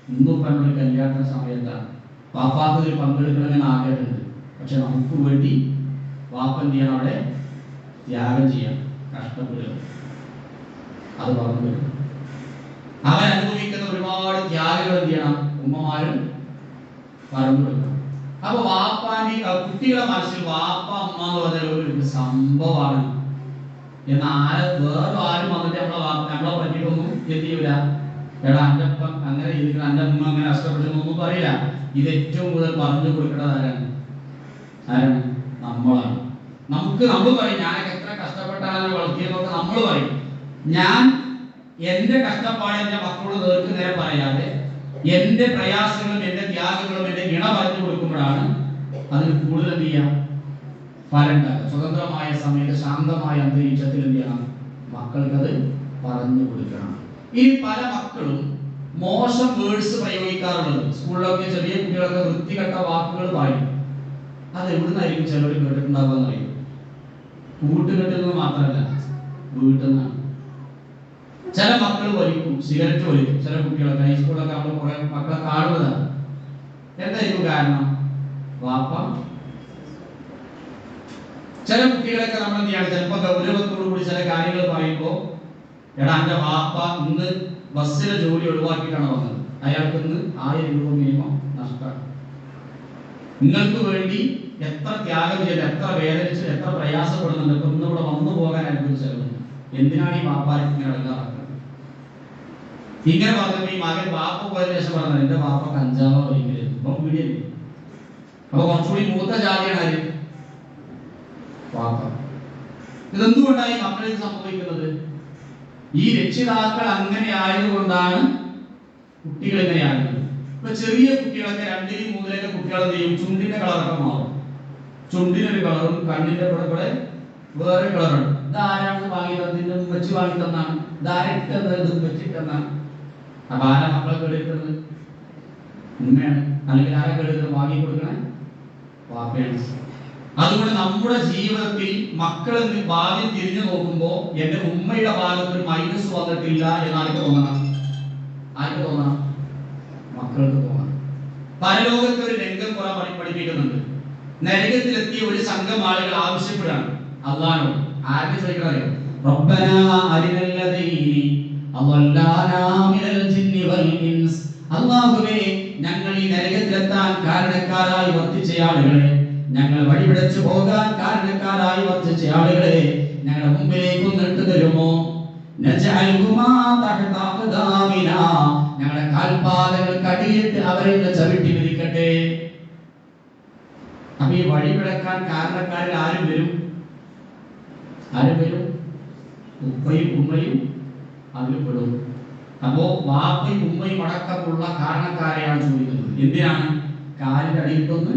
ഇന്നും പറഞ്ഞൊരു കല്യാണ സമയത്താണ് വാപ്പാക്ക് ഇതിൽ പങ്കെടുക്കണമെന്ന് ആഗ്രഹമുണ്ട്. പക്ഷെ നമുക്ക് വേണ്ടി വാപ്പ എന്ത് ചെയ്യണം? അവിടെ ത്യാഗം ചെയ്യാം, കഷ്ടപ്പെടുക. അത് പറഞ്ഞു അവൻ അനുഭവിക്കുന്ന ഒരുപാട് ത്യാഗങ്ങൾ എന്ത് ചെയ്യണം? ഉമ്മമാരും പറഞ്ഞു കൊടുക്കണം. അപ്പൊ വാപ്പാന്റെ കുട്ടികളുടെ മനസ്സിൽ വാപ്പ അമ്മ എന്ന് പറഞ്ഞ ഒരു സംഭവമാണ് എന്ന് വേറെ ആരും വന്നിട്ട് നമ്മളെ പറ്റിയിട്ടൊന്നും എന്ത് ചെയ്യൂല. എടാ എന്റെ അപ്പം അങ്ങനെ ചെയ്തിട്ട് എന്റെ അമ്മ അങ്ങനെ കഷ്ടപ്പെട്ടൊന്നും പറയില്ല. ഇത് ഏറ്റവും കൂടുതൽ പറഞ്ഞു കൊടുക്കേണ്ടത് ആരാണ്? നമ്മളാണ്. നമ്മൾ പറയും ഞാനൊക്കെ എത്ര കഷ്ടപ്പെട്ടാണ് വളർത്തിയതൊക്കെ നമ്മൾ പറയും. ഞാൻ എന്റെ കഷ്ടപ്പാട് എന്റെ മക്കളോട് നേർക്ക് നേരെ പറയാതെ എന്റെ പ്രയാസങ്ങളും എന്റെ ത്യാഗങ്ങളും എന്റെ ഇണ പറഞ്ഞു കൊടുക്കുമ്പോഴാണ് അതിന് കൂടുതൽ എന്ത് ചെയ്യാം? ഫലം ഉണ്ടാകുക. സ്വതന്ത്രമായ സമയത്ത് ശാന്തമായ അന്തരീക്ഷത്തിൽ എന്ത് ചെയ്യണം? മക്കൾക്കത് പറഞ്ഞു കൊടുക്കണം. ഈ പല മക്കളും മോശം വേർഡ്സ് പ്രയോഗിക്കാറുള്ളത്. സ്കൂളിലൊക്കെ ചെറിയ കുട്ടികളൊക്കെ വൃത്തികെട്ട വാക്കുകൾ പറയും. അത് എവിടുന്നായിരിക്കും ചിലർ കേട്ടിട്ടുണ്ടാവുക എന്നറിയും. കൂട്ടുകെട്ടിൽ നിന്ന് മാത്രമല്ല, വീട്ടിൽ നിന്നാണ്. ചില മക്കൾ വലിക്കും, സിഗരറ്റ് വലിക്കും. ചില കുട്ടികളൊക്കെ ഹൈസ്കൂളൊക്കെ നമ്മൾ കുറെ മക്കളെ കാണുന്നതാണ്. എന്തായിരിക്കും കാരണം? വാപ്പ. ചില കുട്ടികളൊക്കെ നമ്മൾ എന്ത് ചെയ്യണം? ചിലപ്പോൾ ഗൗരവത്തോടു കൂടി ചില കാര്യങ്ങൾ പറയുമ്പോൾ എടാ എന്റെ വാപ്പ ഇന്ന് ബസ്സിലെ ജോലി ഒഴിവാക്കിയിട്ടാണ് വന്നത്, അയാൾക്ക് ഇന്ന് 1000 രൂപ മിനിമം നഷ്ടമാണ്. നിങ്ങൾക്ക് വേണ്ടി എത്ര ത്യാഗം ചെയ്ത്, എത്ര വേദനിച്ച്, എത്ര പ്രയാസപ്പെടുന്നുണ്ട്. ഇപ്പൊ ഇന്ന് ഇവിടെ വന്നു പോകാൻ അയാൾക്ക് ചെലവുണ്ട്. എന്തിനാണ് ഈ വാപ്പാർക്ക് ഇങ്ങനെ ഇടങ്ങാറാക്കുന്നത്? ഇങ്ങനെ പറഞ്ഞപ്പോ ഈ മകൻ വാപ്പ പോയതിനു ശേഷം പറഞ്ഞത് എന്റെ വാപ്പ കഞ്ചാവ വൈകരുത്. ഇപ്പൊ വീടിയല്ലേ. അപ്പൊ കുറച്ചുകൂടി മൂത്ത ജാതിയാണ് ആര്? വാപ്പ. ഇതെന്തുകൊണ്ടാണ് ഈ മക്കളിൽ സംഭവിക്കുന്നത്? ഈ രക്ഷിതാക്കൾ അങ്ങനെ ആയതുകൊണ്ടാണ് കുട്ടികൾ ഇങ്ങനെ ആകുന്നത്. ഇപ്പൊ ചെറിയ കുട്ടികളൊക്കെ 2 3 കുട്ടികൾ എന്ത് ചെയ്യും? ചുണ്ടിന്റെ കളറൊക്കെ മാറും. ചുണ്ടിനൊരു കളറും കണ്ണിന്റെ കൂടെ വേറെ കളറാണ്. ഇതാരാണ് വാങ്ങി തന്നത്? വെച്ച് വാങ്ങി തന്നാണ്. ഇതാരിട്ടത്? വെച്ചിട്ടെന്നാണ്. അപ്പൊ ആരാ മക്കളെ കേടുന്നത്? ഉമ്മയാണ്. അല്ലെങ്കിൽ ആരെ കേടുന്നത്? വാങ്ങി കൊടുക്കണേ വാപ്പയാണ്. അതുകൊണ്ട് നമ്മുടെ ജീവിതത്തിൽ മക്കൾ ഭാവി തിരിഞ്ഞു നോക്കുമ്പോൾ എന്റെ ഉമ്മയുടെ ഭാഗത്ത് ഒരു മൈനസ് വന്നിട്ടില്ല എന്നാർക്ക് തോന്നണം? ആർക്ക് തോന്നണം? മക്കൾക്ക് തോന്നണം. പരലോകത്തെ ഒരു രംഗം കുറെ പഠിപ്പിക്കുന്നുണ്ട്. നരകത്തിലെത്തിയ ഒരു സംഘം ആളുകൾ ആവശ്യപ്പെടാണ് അല്ലാഹുവോട്. ആർക്ക് ചോദിക്കണോ? റബ്ബനാ അരിനല്ലദീനി അളല്ലാനാ മിനൽ ജിന്നി വൽ ഇൻസ്. അല്ലാഹുവേ, ഞങ്ങൾ ഈ നരകത്തിലെത്താൻ കാരണക്കാരായി വർത്തിച്ച ആളുകളെ, ഞങ്ങൾ വഴിപിടച്ചു പോകാൻ കാരണക്കാരായി വർത്തിച്ച ആളുകളെ ഞങ്ങളുടെ മുമ്പിലേക്ക് ഒന്നിട്ട് തരുമോ? ഞങ്ങളുടെ കാൽപാദങ്ങൾ കടിയിട്ട് അവരെ ചവിട്ടി വിധിക്കട്ടെ. അപ്പൊ ഈ വഴിപിടക്കാൻ കാരണക്കാരിൽ ആരും വരും? ഉപ്പയും ഉമ്മയും അതിൽ പെടും. അപ്പോ വാപ്പയും ഉമ്മയും അടക്കമുള്ള കാരണക്കാരെയാണ് ചോദിക്കുന്നത്. എന്തിനാണ്? കാലിന്റെ അടിയിട്ടൊന്ന്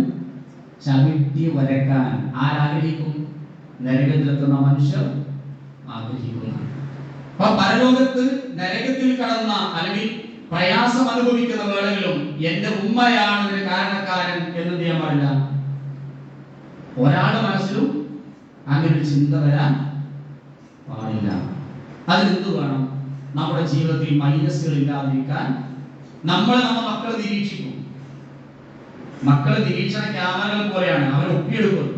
ചവിട്ടി വരക്കാൻ ആരാഗ്രഹിക്കും? നരകത്തിലെത്തുന്ന മനുഷ്യർ ആഗ്രഹിക്കുന്നു. അപ്പൊ പരലോകത്ത് നരകത്തിൽ കടന്ന അല്ലെങ്കിൽ പ്രയാസം അനുഭവിക്കുന്ന വേളകളിലും എന്റെ ഉമ്മയാണ് ഇതിന് കാരണക്കാരൻ എന്ന് ചെയ്യാൻ പാടില്ല. ഒരാളുടെ മനസ്സിലും അങ്ങനെ ഒരു ചിന്ത വരാൻ പാടില്ല. അതിനെന്ത് വേണം? നമ്മുടെ ജീവിതത്തിൽ മൈനസുകൾ ഇല്ലാതിരിക്കാൻ നമ്മുടെ മക്കളെ നിരീക്ഷിക്കും. മക്കളെ നിരീക്ഷണ ക്യാമറകൾ പോലെയാണ്. അവർ ഒപ്പിയെടുക്കും.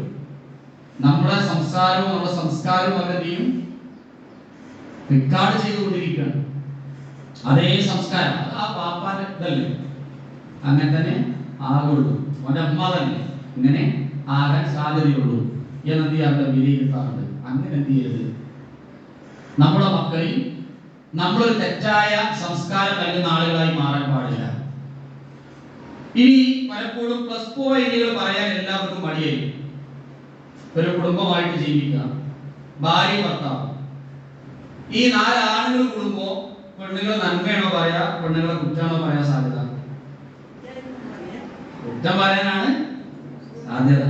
നമ്മുടെ സംസാരവും നമ്മുടെ സംസ്കാരവും അവരെയും റെക്കോർഡ് ചെയ്തുകൊണ്ടിരിക്കുകയാണ്. അതേ സംസ്കാരം ആ പാപ്പാന്റെ ഇതല്ലേ, അങ്ങനെ തന്നെ ആകുള്ളൂ. അവന്റെ അമ്മ തന്നെ ഇങ്ങനെ ആകാൻ സാധ്യതയുള്ളൂ എന്ന് എന്ത് ചെയ്യാറുണ്ട്? വിലയിരുത്താറുണ്ട്. അങ്ങനെ എന്ത് ചെയ്യരുത്. നമ്മുടെ മക്കളിൽ നമ്മളൊരു തെറ്റായ സംസ്കാരം നൽകുന്ന ആളുകളായി മാറാൻ പാടില്ല. ഇനി പലപ്പോഴും പ്ലസ് പോയിന്റുകൾ പറയാൻ എല്ലാവർക്കും മടിയായിരിക്കും. ഒരു കുടുംബമായിട്ട് ജീവിക്കുക, ഭാര്യ ഭർത്താവ്, ഈ 4 ആണുങ്ങൾ കൂടുമ്പോ പെണ്ണുങ്ങളെ നന്മയാണോ പറയാ, പെണ്ണുങ്ങളെ കുറ്റാണോ പറയാൻ സാധ്യത? കുറ്റം പറയാനാണ് സാധ്യത.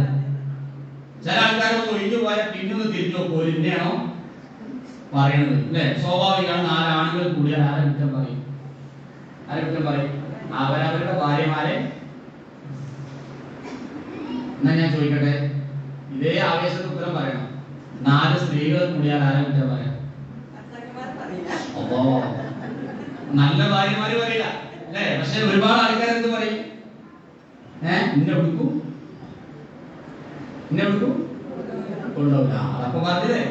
ചില ആൾക്കാരൊന്ന് ഒഴിഞ്ഞു പോയാൽ പിന്നൊന്ന് തിരിഞ്ഞു നോക്കും എന്നെയാണോ പറയണത് അല്ലെ? സ്വാഭാവികമാണ്. 4 ആണുങ്ങൾ കൂടിയാൽ ആരെ കുറ്റം പറയും? ആരെ കുറ്റം പറയും? അവരവരുടെ ഭാര്യമാരെ. എന്നാ ഞാൻ ചോദിക്കട്ടെ, ഇതേ ആവേശത്തിന് ഉത്തരം പറയണം. 4 സ്ത്രീകൾ കൂടിയാൽ ആരെ കുറ്റം പറയാം? അപ്പോ നല്ല ഭാര്യമാര് പറയില്ല അല്ലേ? പക്ഷെ ഒരുപാട് ആൾക്കാർ എന്ത് പറയും? ഇന്നെ വിളിക്കും, ഇന്നെ വിളിക്കും കൊണ്ടുപോകില്ല. അതപ്പൊ പറഞ്ഞില്ലേ,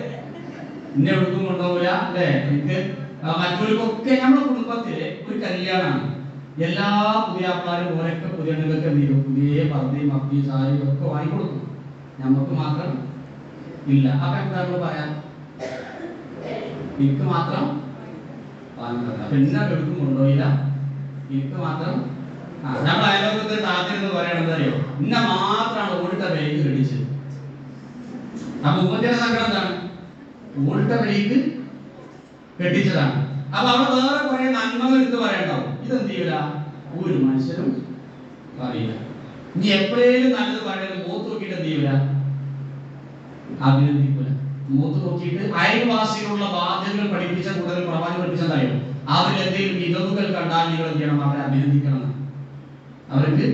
ഇന്നെ വിളിക്കും കൊണ്ടുപോകില്ല അല്ലേ? എനിക്ക് മറ്റൊരുക്കൊക്കെ നമ്മുടെ കുടുംബത്തിലെ ഒരു കല്യാണമാണ്. എല്ലാ പുതിയാപ്പാരും ഓരൊക്കെ പുതിയണ്ണുകൾക്ക് എന്ത് ചെയ്യും? പുതിയ പർദ്ദയും മപ്പിയും സാരിയും ഒക്കെ വാങ്ങിക്കൊടുക്കും. നമുക്ക് മാത്രം ഇല്ല. അപ്പൊ എന്താ നമ്മൾ പറയാം? എനിക്ക് മാത്രം വാങ്ങുന്നത്. അപ്പൊ ഇന്ന എടുക്കും കൊണ്ടുപോയില്ല, എനിക്ക് മാത്രം. നമ്മൾ അയലോകത്ത് താത്തിരുന്ന് പറയണത് അറിയോ? ഇന്ന മാത്രമാണ് ഓടിട്ട വിലയ്ക്ക് കടിച്ചത്. അപ്പൊ ഉമ്മത്തിന്റെ സങ്കടം എന്താണ്? ഓടിട്ട വിലയ്ക്ക് കെട്ടിച്ചതാണ്. അപ്പൊ അവിടെ വേറെ കുറെ നന്മകൾ എടുത്ത് പറയണ്ടാവും. ഇതെന്ത് ചെയ്യൂല, ഒരു മനുഷ്യരും പറയില്ല. ഇനി എപ്പോഴേലും നല്ലത് പറയുന്നത് മൂത്ത് നോക്കിയിട്ട് എന്ത് ചെയ്യൂല, അഭിനന്ദിക്കൂല. മൂത്ത് നോക്കിയിട്ട് അയൽവാസികളുള്ള ബാധ്യതകൾ പഠിപ്പിച്ച കൂടുതൽ പ്രവാചകൻ പഠിപ്പിച്ചതായോ? അവരിൽ എന്തെങ്കിലും മികവുകൾ കണ്ടാൽ നിങ്ങൾ എന്ത് ചെയ്യണം? അവരെ അഭിനന്ദിക്കണം. അവർക്ക്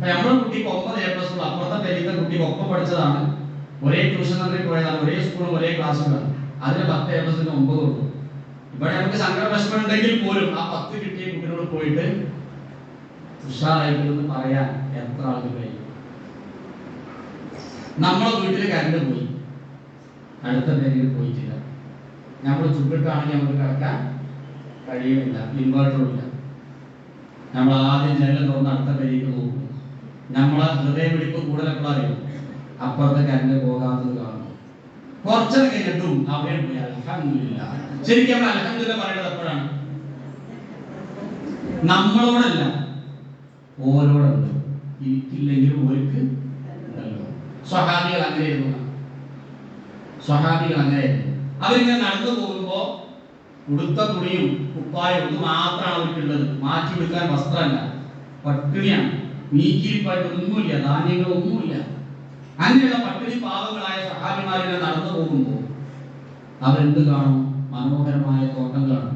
നമ്മുടെ കുട്ടിക്ക് 9 A+, അപ്പുറത്തെ പെരീത്തെ കുട്ടിക്ക് ഒപ്പം പഠിച്ചതാണ്, ഒരേ ട്യൂഷൻ സെന്ററിൽ പോയതാണ്, ഒരേ സ്കൂളും ഒരേ ക്ലാസ്സുകളാണ്. അതിന് 10 A+, 9 ഉള്ളൂ. ഇവിടെ നമുക്ക് സങ്കട പ്രശ്നമുണ്ടെങ്കിൽ പോലും ആ 10 കിട്ടിയ കുട്ടികളോട് പോയിട്ട് ഉഷാറായിട്ടൊന്ന് പറയാൻ എത്ര ആൾക്ക് കഴിയും? നമ്മളെ വീട്ടിൽ കറണ്ട് പോയി, അടുത്ത പേരിൽ പോയിട്ടില്ല. നമ്മൾ ചുട്ടിട്ടാണെങ്കിൽ നമുക്ക് കിടക്കാൻ കഴിയുന്നില്ല, ഇൻവേർട്ടറും ഇല്ല. നമ്മൾ ആദ്യം ജനൽ തുറന്ന് അടുത്ത പേരിലേക്ക് നോക്കും. നമ്മളെ ഹൃദയമിടിപ്പ് കൂടുതലൊക്കെ അറിയും. അപ്പുറത്തെ കറണ്ട് പോകാത്തത് കാണും. കുറച്ചത് കഴിഞ്ഞിട്ടും അവിടെ പോയി അൽഹംദുലില്ലാ. ശരിക്കും നമ്മൾ അൽഹംദുലില്ലാ പറയുന്നത് എപ്പോഴാണ്? നമ്മളോടല്ല, ഓരോടുണ്ട്. എനിക്കില്ലെങ്കിലും ഓർക്ക് ഉണ്ടല്ലോ. സ്വഹാബികൾ അങ്ങനെയായിരുന്നു. സ്വഹാബികൾ അങ്ങനെയായിരുന്നു. അവരിങ്ങനെ നടന്നു പോകുമ്പോ ഉടുത്ത തുണിയും കുപ്പായും ഒന്നും മാത്രമാണ് അവർക്കുള്ളത്. മാറ്റി എടുക്കാൻ വസ്ത്രമല്ല, പട്ടിണിയാണ്. നീക്കിരിപ്പായിട്ടൊന്നുമില്ല, ധാന്യങ്ങളൊന്നുമില്ല. അങ്ങനെയുള്ള പട്ടിണി പാവങ്ങളായ സഹാബിമാരിങ്ങനെ നടന്നു പോകുമ്പോൾ അവരെന്ത് കാണും? മനോഹരമായ തോട്ടം കാണും.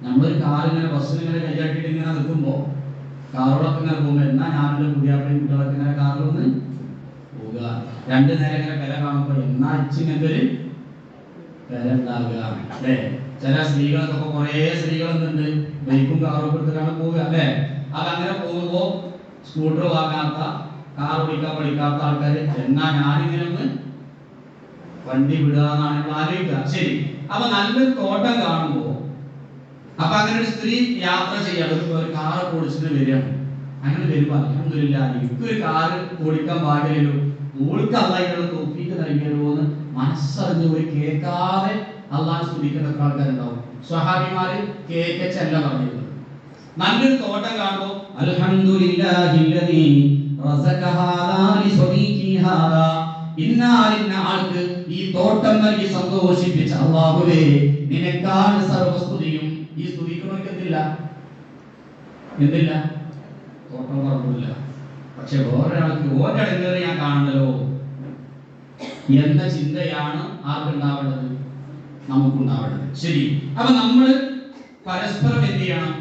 നമ്മളൊരു കാറിങ്ങനെ ബസ്സിലിങ്ങനെ കൈയാട്ടിട്ട് ഇങ്ങനെ നിൽക്കുമ്പോൾ കാറോടൊക്കെ ഇങ്ങനെ പോകുമ്പോൾ എന്നാ ഞാനെൻ്റെ പുതിയാപ്പിളയും കുട്ടികളൊക്കെ ഇങ്ങനെ കാറിലൊന്ന് പോവുക. 2 നേരം ഇങ്ങനെ വില കാണുമ്പോൾ എന്നാ ഇച്ചിങ്ങനത്തെ ഒരു വില ഉണ്ടാവുക അല്ലേ? ചില സ്ത്രീകൾക്കൊക്കെ കുറേ സ്ത്രീകളെന്നുണ്ട് ബൈക്കും കാറും എടുത്തിട്ടാണ് പോവുക അല്ലേ? അതങ്ങനെ പോകുമ്പോൾ സ്കൂട്ടർ വാങ്ങാത്ത, കാർ ഓടിക്കാൻ പഠിക്കാത്ത ആൾക്കാർ എന്നാ ഞാനിങ്ങനെ ഒന്ന് വണ്ടി വിടുക എന്നാണ് നമ്മൾ ആലോചിക്കുക. ശരി, അപ്പൊ നല്ലൊരു തോട്ടം കാണുമ്പോൾ അപ്പൊ അങ്ങനെ ഒരു സ്ത്രീ യാത്ര ചെയ്യാൻ ഒരു കാറ് ഓടിച്ചിട്ട് വരികയാണ്. അങ്ങനെ വരുമ്പോൾ അൽഹംദുലില്ലാ എനിക്കൊരു കാറ് ഓടിക്കാൻ പാടില്ലല്ലോ, ഓൾക്ക് അള്ളാഹ് തോഫീക്ക് നൽകിയല്ലോ എന്ന് മനസ്സറിഞ്ഞ് പോയി കേൾക്കാതെ അള്ളാഹ് സ്തുതിക്കുന്ന എത്ര ആൾക്കാരുണ്ടാവും? സ്വഹാബിമാര് കേൾക്കച്ചല്ല പറഞ്ഞിരുന്നത്. നല്ലൊരു തോട്ടം കാണുമ്പോൾ അൽഹംദുലില്ലാഹില്ലദീ റസഖഹാദാ ലിസ്വദീഖി ഹാദാ, ഇന്ന ആൾക്ക് ഈ തോട്ടം നൽകി സന്തോഷിപ്പിച്ച അല്ലാഹുവേ നിനക്കാണ് സർവസ്തുതിയും. ഈ സ്തുതിക്കുന്നവർക്ക് എന്തില്ല? തോട്ടം പറഞ്ഞില്ല. പക്ഷെ വേറൊരാൾക്ക് ഓരടങ്ങേറി ഞാൻ കാണണ്ടല്ലോ എന്ന ചിന്തയാണ് ആർക്കുണ്ടാവേണ്ടത്? നമുക്കുണ്ടാവേണ്ടത്. ശരി, അപ്പൊ നമ്മൾ പരസ്പരം എന്ത് ചെയ്യണം?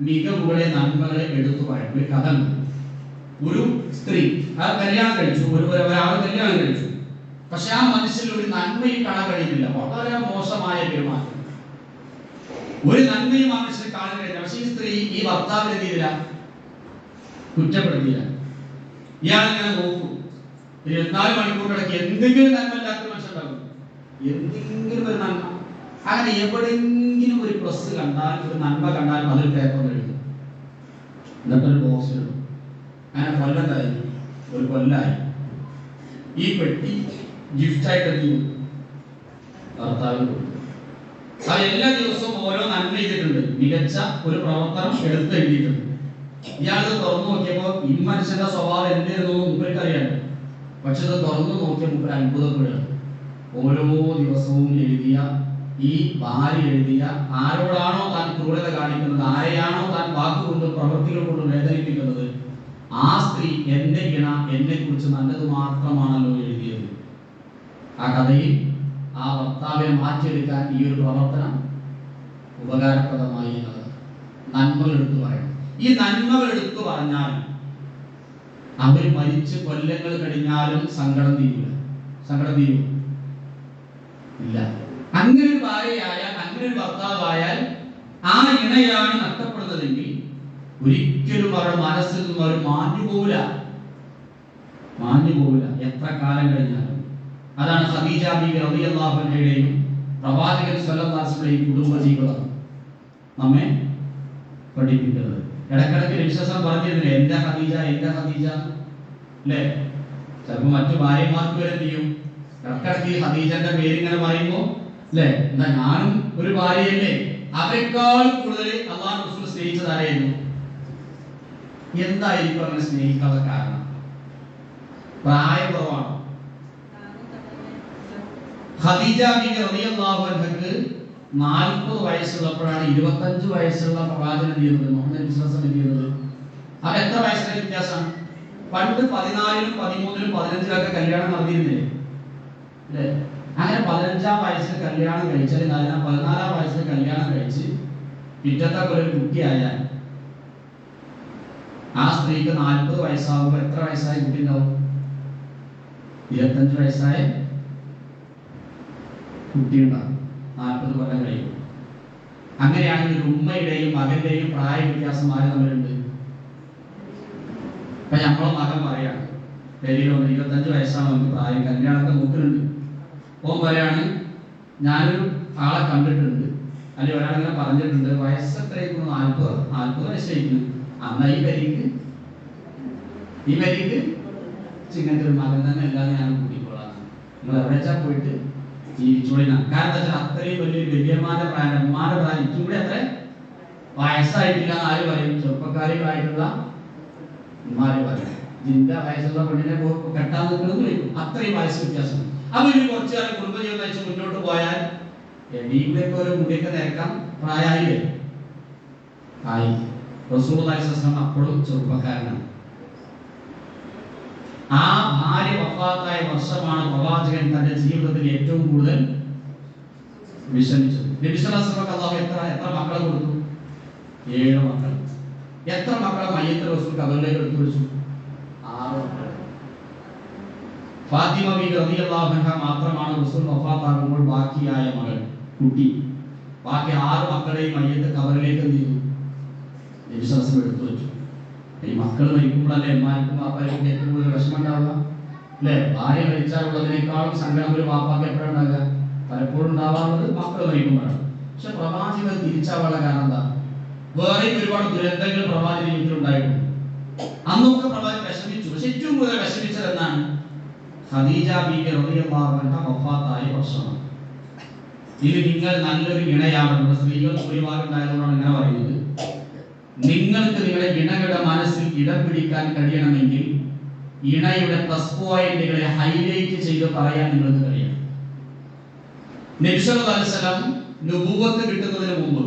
മികവുകളെ, നന്മകളെ എടുത്തു പറയണം. ഒരു കഥ ഉണ്ട്. ഒരു സ്ത്രീ കല്യാണം കഴിച്ചു, ഒരാൾ കല്യാണം കഴിച്ചു. പക്ഷെ ആ മനുഷ്യൽ ഒരു നന്മയും കാണാൻ കഴിയുന്നില്ല. വളരെ മോശമായ പെരുമാറ്റം, ഒരു നന്മയും ആ മനുഷ്യന് കാണാൻ കഴിയില്ല. പക്ഷെ ഈ സ്ത്രീ ഈ ഭർത്താവിനെ എന്തില്ല? കുറ്റപ്പെടുത്തിയില്ല. ഇയാളിങ്ങനെ നോക്കും. 24 മണിക്കൂറിടയ്ക്ക് എന്തെങ്കിലും നന്മ ഇല്ലാത്ത മനുഷ്യണ്ടാകും, എന്തെങ്കിലും ഒരു നന്മ. അങ്ങനെ എവിടെയെങ്കിലും ഒരു പ്ലസ് കണ്ടാൽ, ഒരു നന്മ കണ്ടാൽ അതൊരു പേപ്പർ എഴുതും, എന്നിട്ടൊരു ബോക്സ് ഇടും. അങ്ങനെ കൊല്ലം കഴിഞ്ഞു, ഒരു കൊല്ലായി. ഈ പെട്ടി ഗിഫ്റ്റായിട്ട് എന്ത് ചെയ്യും? ഭർത്താവിന് കൊടുക്കും. ആ എല്ലാ ദിവസവും ഓരോ നന്മ ചെയ്തിട്ടുണ്ട്, മികച്ച ഒരു പ്രവർത്തനം എടുത്ത് എഴുതിയിട്ടുണ്ട്. ഇയാൾ തുറന്നു നോക്കിയപ്പോ ഈ മനുഷ്യന്റെ സ്വഭാവം എന്തായിരുന്നു മുമ്പേക്ക് അറിയാണ്ട്. പക്ഷെ ഇത് തുറന്നു നോക്കിയ മുമ്പ് അത്ഭുതപ്പെടുകയാണ്. ഓരോ ദിവസവും എഴുതിയ ഈ ഭാര്യ എഴുതിയ, ആരോടാണോ താൻ ക്രൂരത കാണിക്കുന്നത്, ആരെയാണോ താൻ വാക്കുകൊണ്ടും പ്രവൃത്തികൾ കൊണ്ടും വേദനിപ്പിക്കുന്നത്, ആ സ്ത്രീ എന്റെ ഇണ എന്നെ കുറിച്ച് നല്ലത് മാത്രമാണല്ലോ എഴുതിയത്. ആ കഥയിൽ ആ ഭർത്താവിനെ മാറ്റിയെടുക്കാൻ ഈ ഒരു പ്രവർത്തനം ഉപകാരപ്രദമായി എന്നത്. നന്മകൾ എടുത്തു പറയണം. ഈ നന്മകൾ എടുത്തു പറഞ്ഞാൽ അവർ മരിച്ച് കൊല്ലങ്ങൾ കഴിഞ്ഞാലും സങ്കടം തീരില്ല. സങ്കടം തീരും ഇല്ല. അങ്ങനെ ഒരു ഭാര്യയായാൽ, അങ്ങനെ ഒരു ഭർത്താവായാൽ ആ ഇണയാണ് നഷ്ടപ്പെടുന്നതെങ്കിൽ ഒരിക്കലും അവരുടെ മനസ്സിൽ നിന്നും അവർ മാഞ്ഞു പോവില്ല. എത്ര കാലം കഴിഞ്ഞാലും. അതാണ് ഖദീജ ബീവി റളിയല്ലാഹു അൻഹയുടെയും പ്രവാചകൻ സ്വല്ലല്ലാഹു അലൈഹി വസല്ലം കുടുംബ ജീവിതം നമ്മെ പഠിപ്പിക്കുന്നത്. ഇടക്കിടക്ക് വിശ്വാസം പറഞ്ഞിരുന്നില്ല, എന്റെ ഖദീജ അല്ലേ? ചിലപ്പോൾ മറ്റു ഭാര്യമാർക്ക് വരെ ചെയ്യും ഇടക്കിടക്ക് ഈ ഖദീജന്റെ പേരിങ്ങനെ പറയുമ്പോ അല്ലേ, എന്താ ഞാനും ഒരു ഭാര്യയല്ലേ? അവരെക്കാൾ കൂടുതൽ അല്ലാഹു റസൂൽ സ്നേഹിച്ചത് ആരെയായിരുന്നു? എന്തായിരിക്കും അങ്ങനെ സ്നേഹിക്കാനുള്ള കാരണം? പ്രായക്കുറവാണ്. ഖദീജ ബിബി റളിയല്ലാഹു അൻഹക്ക് 40 വയസ്സുള്ളപ്പോഴാണ് 25 വയസ്സുള്ള പ്രവാചകൻ ചെയ്യുന്നത്, മുഹമ്മദ് വിശ്വാസം ചെയ്യുന്നത്. അത് എത്ര വയസ്സിന്റെ വ്യത്യാസമാണ്? പണ്ട് 14-ലും 13-ലും 15-ലൊക്കെ കല്യാണം നടന്നിരുന്നില്ലേ അല്ലേ? അങ്ങനെ 15-ാം വയസ്സിൽ കല്യാണം കഴിച്ചാൽ 14-ാം വയസ്സിൽ കല്യാണം കഴിച്ച് പിറ്റത്തെ ഒരു കുട്ടിയായാൽ ആ സ്ത്രീക്ക് 40 വയസ്സാകുമ്പോൾ എത്ര വയസ്സായ കുട്ടി ഉണ്ടാവും? 25 വയസ്സായ കുട്ടിയുണ്ടാകും. 40 കൊല്ലം കഴിയും. അങ്ങനെയാണെങ്കിൽ ഒരു ഉമ്മയുടെയും മകന്റെയും പ്രായ വ്യത്യാസം ആര് തമ്മിലുണ്ട്? ഇപ്പൊ നമ്മളെ മകൻ പറയാണ്, പെരിയിലൊന്ന് 25 വയസ്സാണ് നമുക്ക് പ്രായം, കല്യാണത്തെ നോക്കുന്നുണ്ട്. ഓൻ പറയാണ്, ഞാനൊരു ആളെ കണ്ടിട്ടുണ്ട്, അല്ലെങ്കിൽ ഒരാളിങ്ങനെ പറഞ്ഞിട്ടുണ്ട്, വയസ്സ് എത്രയായിരിക്കുന്നു? 40 വയസ്സായിരിക്കുന്നു. അന്ന് ഈ വരിക്ക് ചിങ്ങന്റെ ഒരു മകൻ തന്നെ അല്ലാതെ ഞാൻ കൂട്ടിക്കോളാം, നിങ്ങൾ എവിടെ വെച്ചാൽ പോയിട്ട് ജീവിച്ചോളിനാ. കാരണം എന്താ വെച്ചാൽ അത്രയും വലിയൊരു വലിയമാന്റെ പ്രായം, ഉമ്മാന്റെ പ്രായം ഇച്ചും കൂടി അത്ര വയസ്സായിട്ടില്ല എന്ന് ആര് പറയും? ചെറുപ്പക്കാരികളായിട്ടുള്ള ഉമ്മാര് പറയും. ജിന്റെ വയസ്സുള്ള പെണ്ണിനെ കെട്ടാൻ നിൽക്കുന്നത് ചോദിക്കും. അത്രയും വയസ്സ് വ്യത്യാസം. അപ്പൊ ഇനി കുറച്ചു കാലം കുടുംബജീവിതം നയിച്ച് മുന്നോട്ട് പോയാൽ വീട്ടിലേക്ക് ഒരു മുടിയൊക്കെ നിരക്കാൻ പ്രായമായില്ലേ? ആയി. റസൂലുള്ളാഹി സ്വല്ലല്ലാഹു അലൈഹി വസല്ലം അപ്പോഴും ചെറുപ്പക്കാരനാണ്. ആ ഭാര്യ വഫാത്തായ വർഷമാണ് പ്രവാചകൻ തന്റെ ജീവിതത്തിൽ ഏറ്റവും കൂടുതൽ വിഷമിച്ചത്. നബി സല്ലല്ലാഹു അലൈഹി വസല്ലം അല്ലാഹു എത്ര മക്കളെ കൊടുത്തു? 7 മക്കൾ. എത്ര മക്കളെ മയ്യത്ത് റസൂൽ ഖബറിലേക്ക് എടുത്തു വെച്ചു? 6 മക്കൾ. ഫാത്തിമ ബിബി റളിയല്ലാഹു അൻഹ മാത്രമാണ് റസൂൽ വഫാത്താകുമ്പോൾ ബാക്കിയായ മകൾ, കുട്ടി. ബാക്കി 6 മക്കളെയും മയ്യത്ത് ഖബറിലേക്ക് എന്ത് ചെയ്തു? നബി സല്ലല്ലാഹു അലൈഹി വസല്ലം എടുത്തു വെച്ചു. ഈ മക്കൾ മരിക്കുമ്പോഴല്ലേ അമ്മാർക്കും വാപ്പാർക്കും ഏറ്റവും കൂടുതൽ വിഷമം ഉണ്ടാവുക അല്ലേ? ഭാര്യ മരിച്ചാലുള്ളതിനേക്കാളും സങ്കടം ഒരു വാപ്പാക്ക് എപ്പോഴാണ് ഉണ്ടാകുക? പലപ്പോഴും ഉണ്ടാവാറുള്ളത് മക്കൾ മരിക്കുമ്പോഴാണ്. പക്ഷെ പ്രവാചകൻ തിരിച്ചാവാനുള്ള കാരണം എന്താ? വേറെ ഒരുപാട് ദുരന്തങ്ങൾ പ്രവാചക ജീവിതത്തിൽ ഉണ്ടായിട്ടുണ്ട്. അന്നൊക്കെ പ്രവാചകൻ വിഷമിച്ചു. പക്ഷെ ഏറ്റവും കൂടുതൽ വിഷമിച്ചത് എന്നാണ്? ഖദീജ ബീബി റളിയല്ലാഹു അൻഹ വഫാത്തായ വർഷമാണ്. ഇത് നിങ്ങൾ നല്ലൊരു ഇണയാവണം. സ്ത്രീകൾ ഭൂരിഭാഗം ഉണ്ടായതുകൊണ്ടാണ് ഇങ്ങനെ പറയുന്നത്. നിങ്ങൾക്ക് നിങ്ങളുടെ ഇണകളുടെ മനസ്സിൽ ഇടം പിടിക്കാൻ കഴിയണമെങ്കിൽ ഇണയുടെ പ്ലസ് പോയിന്റുകളെ ഹൈലൈറ്റ് ചെയ്ത് പറയാൻ നിങ്ങൾക്ക് കഴിയണം. നബി സല്ലല്ലാഹു അലൈഹി വസല്ലം നുബുവത്ത് കിട്ടുന്നതിന് മുമ്പ്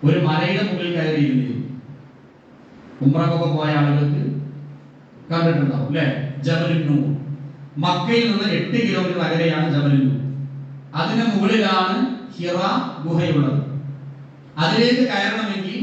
ഒരു മലയുടെ മുകളിൽ കയറിയിരുന്നിരുന്നു. ഉംറക്കൊക്കെ പോയ ആളുകൾക്ക് കണ്ടിട്ടുണ്ടാവും അല്ലെ? ജബലുൻ നൂർ. മക്കയിൽ നിന്ന് 8 കിലോമീറ്റർ അകലെയാണ് ജബലുൻ നൂർ. അതിന് മുകളിലാണ് ഹിറാ ഗുഹയുള്ളത്. അതിലേക്ക് കയറണമെങ്കിൽ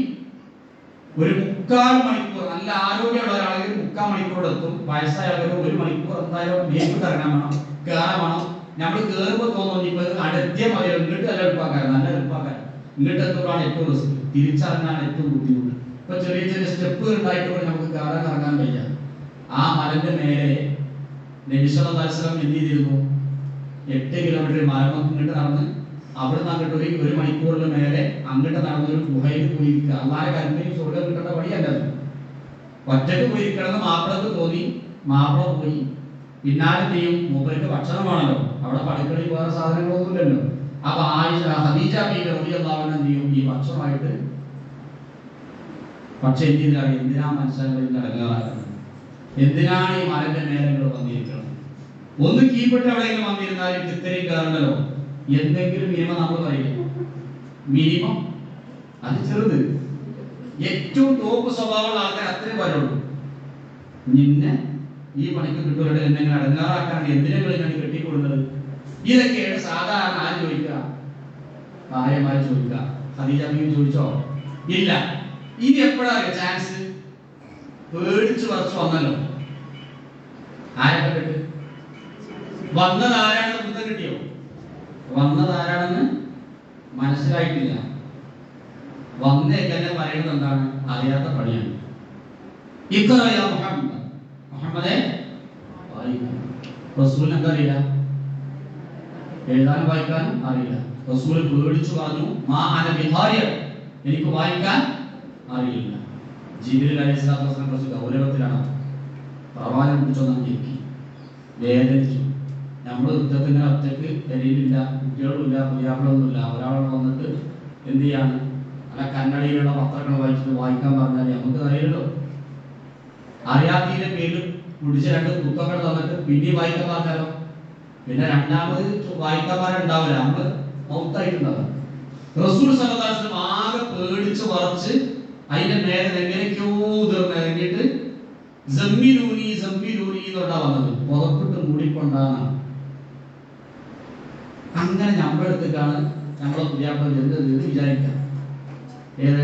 ഒരു 3/4 മണിക്കൂർ, നല്ല ആരോഗ്യമുള്ള ഒരാൾക്ക് 3/4 മണിക്കൂർ എത്തും. വയസ്സായ ആളുകൾ 1 മണിക്കൂർ എന്തായാലും മേലോട്ട് ഇറങ്ങാൻ വേണം, കയറാൻ വേണം. നമ്മൾ കയറുമ്പോൾ തോന്നുന്നു ഇപ്പൊ അടുത്ത മതി, ഇങ്ങോട്ട് നല്ല എളുപ്പക്കാരൻ, നല്ല എളുപ്പക്കാരൻ. ഇങ്ങോട്ട് എത്തുമ്പോഴാണ് ഏറ്റവും റിസ്ക്, തിരിച്ചറിഞ്ഞാൽ ഏറ്റവും ബുദ്ധിമുട്ട്. ഇപ്പൊ ചെറിയ ചെറിയ സ്റ്റെപ്പുകൾ ഉണ്ടായിട്ട് നമുക്ക് കയറാൻ ഇറങ്ങാൻ വയ്യ. ആ മലന്റെ മേലെ നബി സല്ലല്ലാഹു അലൈഹി വസല്ലം എന്ത് ചെയ്തിരുന്നു? 8 കിലോമീറ്റർ മലമൊക്കെ ഇങ്ങോട്ട് നടന്ന് അവിടെ അങ്ങോട്ട് 1 മണിക്കൂറിന് മേലെ അങ്ങോട്ട് നടന്നൊരു ഗുഹയിൽ പോയിരിക്കുക. അള്ളാഹുവിന്റെ കൽപ്പനയും സ്വർഗ്ഗം കിട്ടേണ്ട വഴിയല്ല. ഒറ്റക്ക് പോയിരിക്കണമെന്ന് മാപ്പിളക്ക് തോന്നി, മാപ്പിള പോയി. പിന്നാലെ ചെയ്യും, മൂപ്പർക്ക് ഭക്ഷണമാണല്ലോ, അവിടെ പടുക്കളയിൽ വേറെ സാധനങ്ങളൊന്നും ഇല്ലല്ലോ. അപ്പൊ ഖദീജ ബീവി റളിയല്ലാഹു അൻഹ എന്ത് ചെയ്യും? ഈ ഭക്ഷണമായിട്ട് പക്ഷെ എന്തിനാ മനുഷ്യരെ അടങ്ങാറാക്കുന്നത്? എന്തിനാണ് ഈ മലന്റെ മേലെ വന്നിരിക്കുന്നത്? ഒന്ന് കീഴ്പ്പെട്ട് എവിടെയെങ്കിലും വന്നിരുന്നാലും ഇത്രയും കയറണല്ലോ. എന്തെങ്കിലും മിനിമം നമ്മൾ പറയും. മിനിമം അത് ചെറുത്. ഏറ്റവും ടോപ്പ് സ്വഭാവമുള്ള ആൾക്കാർ അത്രയും വരുള്ളൂ. നിന്നെ ഈ പണിക്ക് കിട്ടുവരുടെ എന്തെങ്കിലും അടങ്ങാറാക്കാൻ എന്തിനെങ്കിലും ഞാൻ കെട്ടി കൊടുക്കുന്നത്. ഇതൊക്കെയാണ് സാധാരണ ആര് ചോദിക്കുക? ഭാര്യമാര് ചോദിക്കുക. ഖദീജ ബീവി ചോദിച്ചോ? ഇല്ല. ഇനി എപ്പോഴാണ് ചാൻസ്? പേടിച്ചു വറച്ചു വന്നല്ലോ. ആരെ കണ്ടിട്ട്? വന്നത് ആരാണെന്ന് വൃത്തം കിട്ടിയോ? വന്നത് ആരാണെന്ന് മനസ്സിലായിട്ടില്ല. വന്നേക്കന്നെ പറയുന്നത് എന്താണ്? അറിയാത്ത പണിയാണ്. ഇഖ്റഅ മുഹമ്മദ്, മുഹമ്മദേ വായിക്കണം. റസൂലിന് എന്താ അറിയില്ല? എഴുതാനും വായിക്കാനും അറിയില്ല. റസൂൽ പേടിച്ചു പറഞ്ഞു, മാ അന ബിഖാരിയ, എനിക്ക് വായിക്കാൻ അറിയില്ല. ജിബ്രീൽ അലൈഹിസ്സലാത്തു വസ്സലാം കുറച്ച് ഗൗരവത്തിലാണ്. പ്രവാചകനെ കുറിച്ചൊന്നും ഞെക്കി വേദനിച്ചു. നമ്മൾ യുദ്ധത്തിന് ഒറ്റയ്ക്ക് പെരയിലില്ല, കുട്ടികളുമില്ല, പുതിയാപ്പിളൊന്നുമില്ല. ഒരാളോട് വന്നിട്ട് എന്ത് ചെയ്യാണ്? അല്ല കന്നഡയിലുള്ള പത്രങ്ങൾ വായിച്ചിട്ട് വായിക്കാൻ പറഞ്ഞാൽ നമുക്ക് അറിയില്ലല്ലോ. അറിയാത്തതിന്റെ പേരിൽ പിടിച്ച് 2 പുസ്തകങ്ങൾ തന്നിട്ട് പിന്നെ വായിക്കാൻ പറഞ്ഞാലോ? പിന്നെ രണ്ടാമത് വായിക്കാന്മാരുണ്ടാവില്ല, നമ്മള് മൗത്തായിട്ടുണ്ടാവും. റസൂൽ സല്ലല്ലാഹു അലൈഹി വസല്ലം ആകെ പേടിച്ച് വറച്ച് അതിന്റെ മേലെ എങ്ങനെയൊക്കെയോ ഇറങ്ങിയിട്ട് സമ്മിലൂനി സമ്മിലൂനി എന്നോടാ വന്നത്. പുറപ്പെട്ട് മൂടിക്കൊണ്ടാണ്. അങ്ങനെ നമ്മളെടുത്തിട്ടാണ് നമ്മളെ പുതിയാപ്പിള എന്ത് വിചാരിക്കാം. ഏത്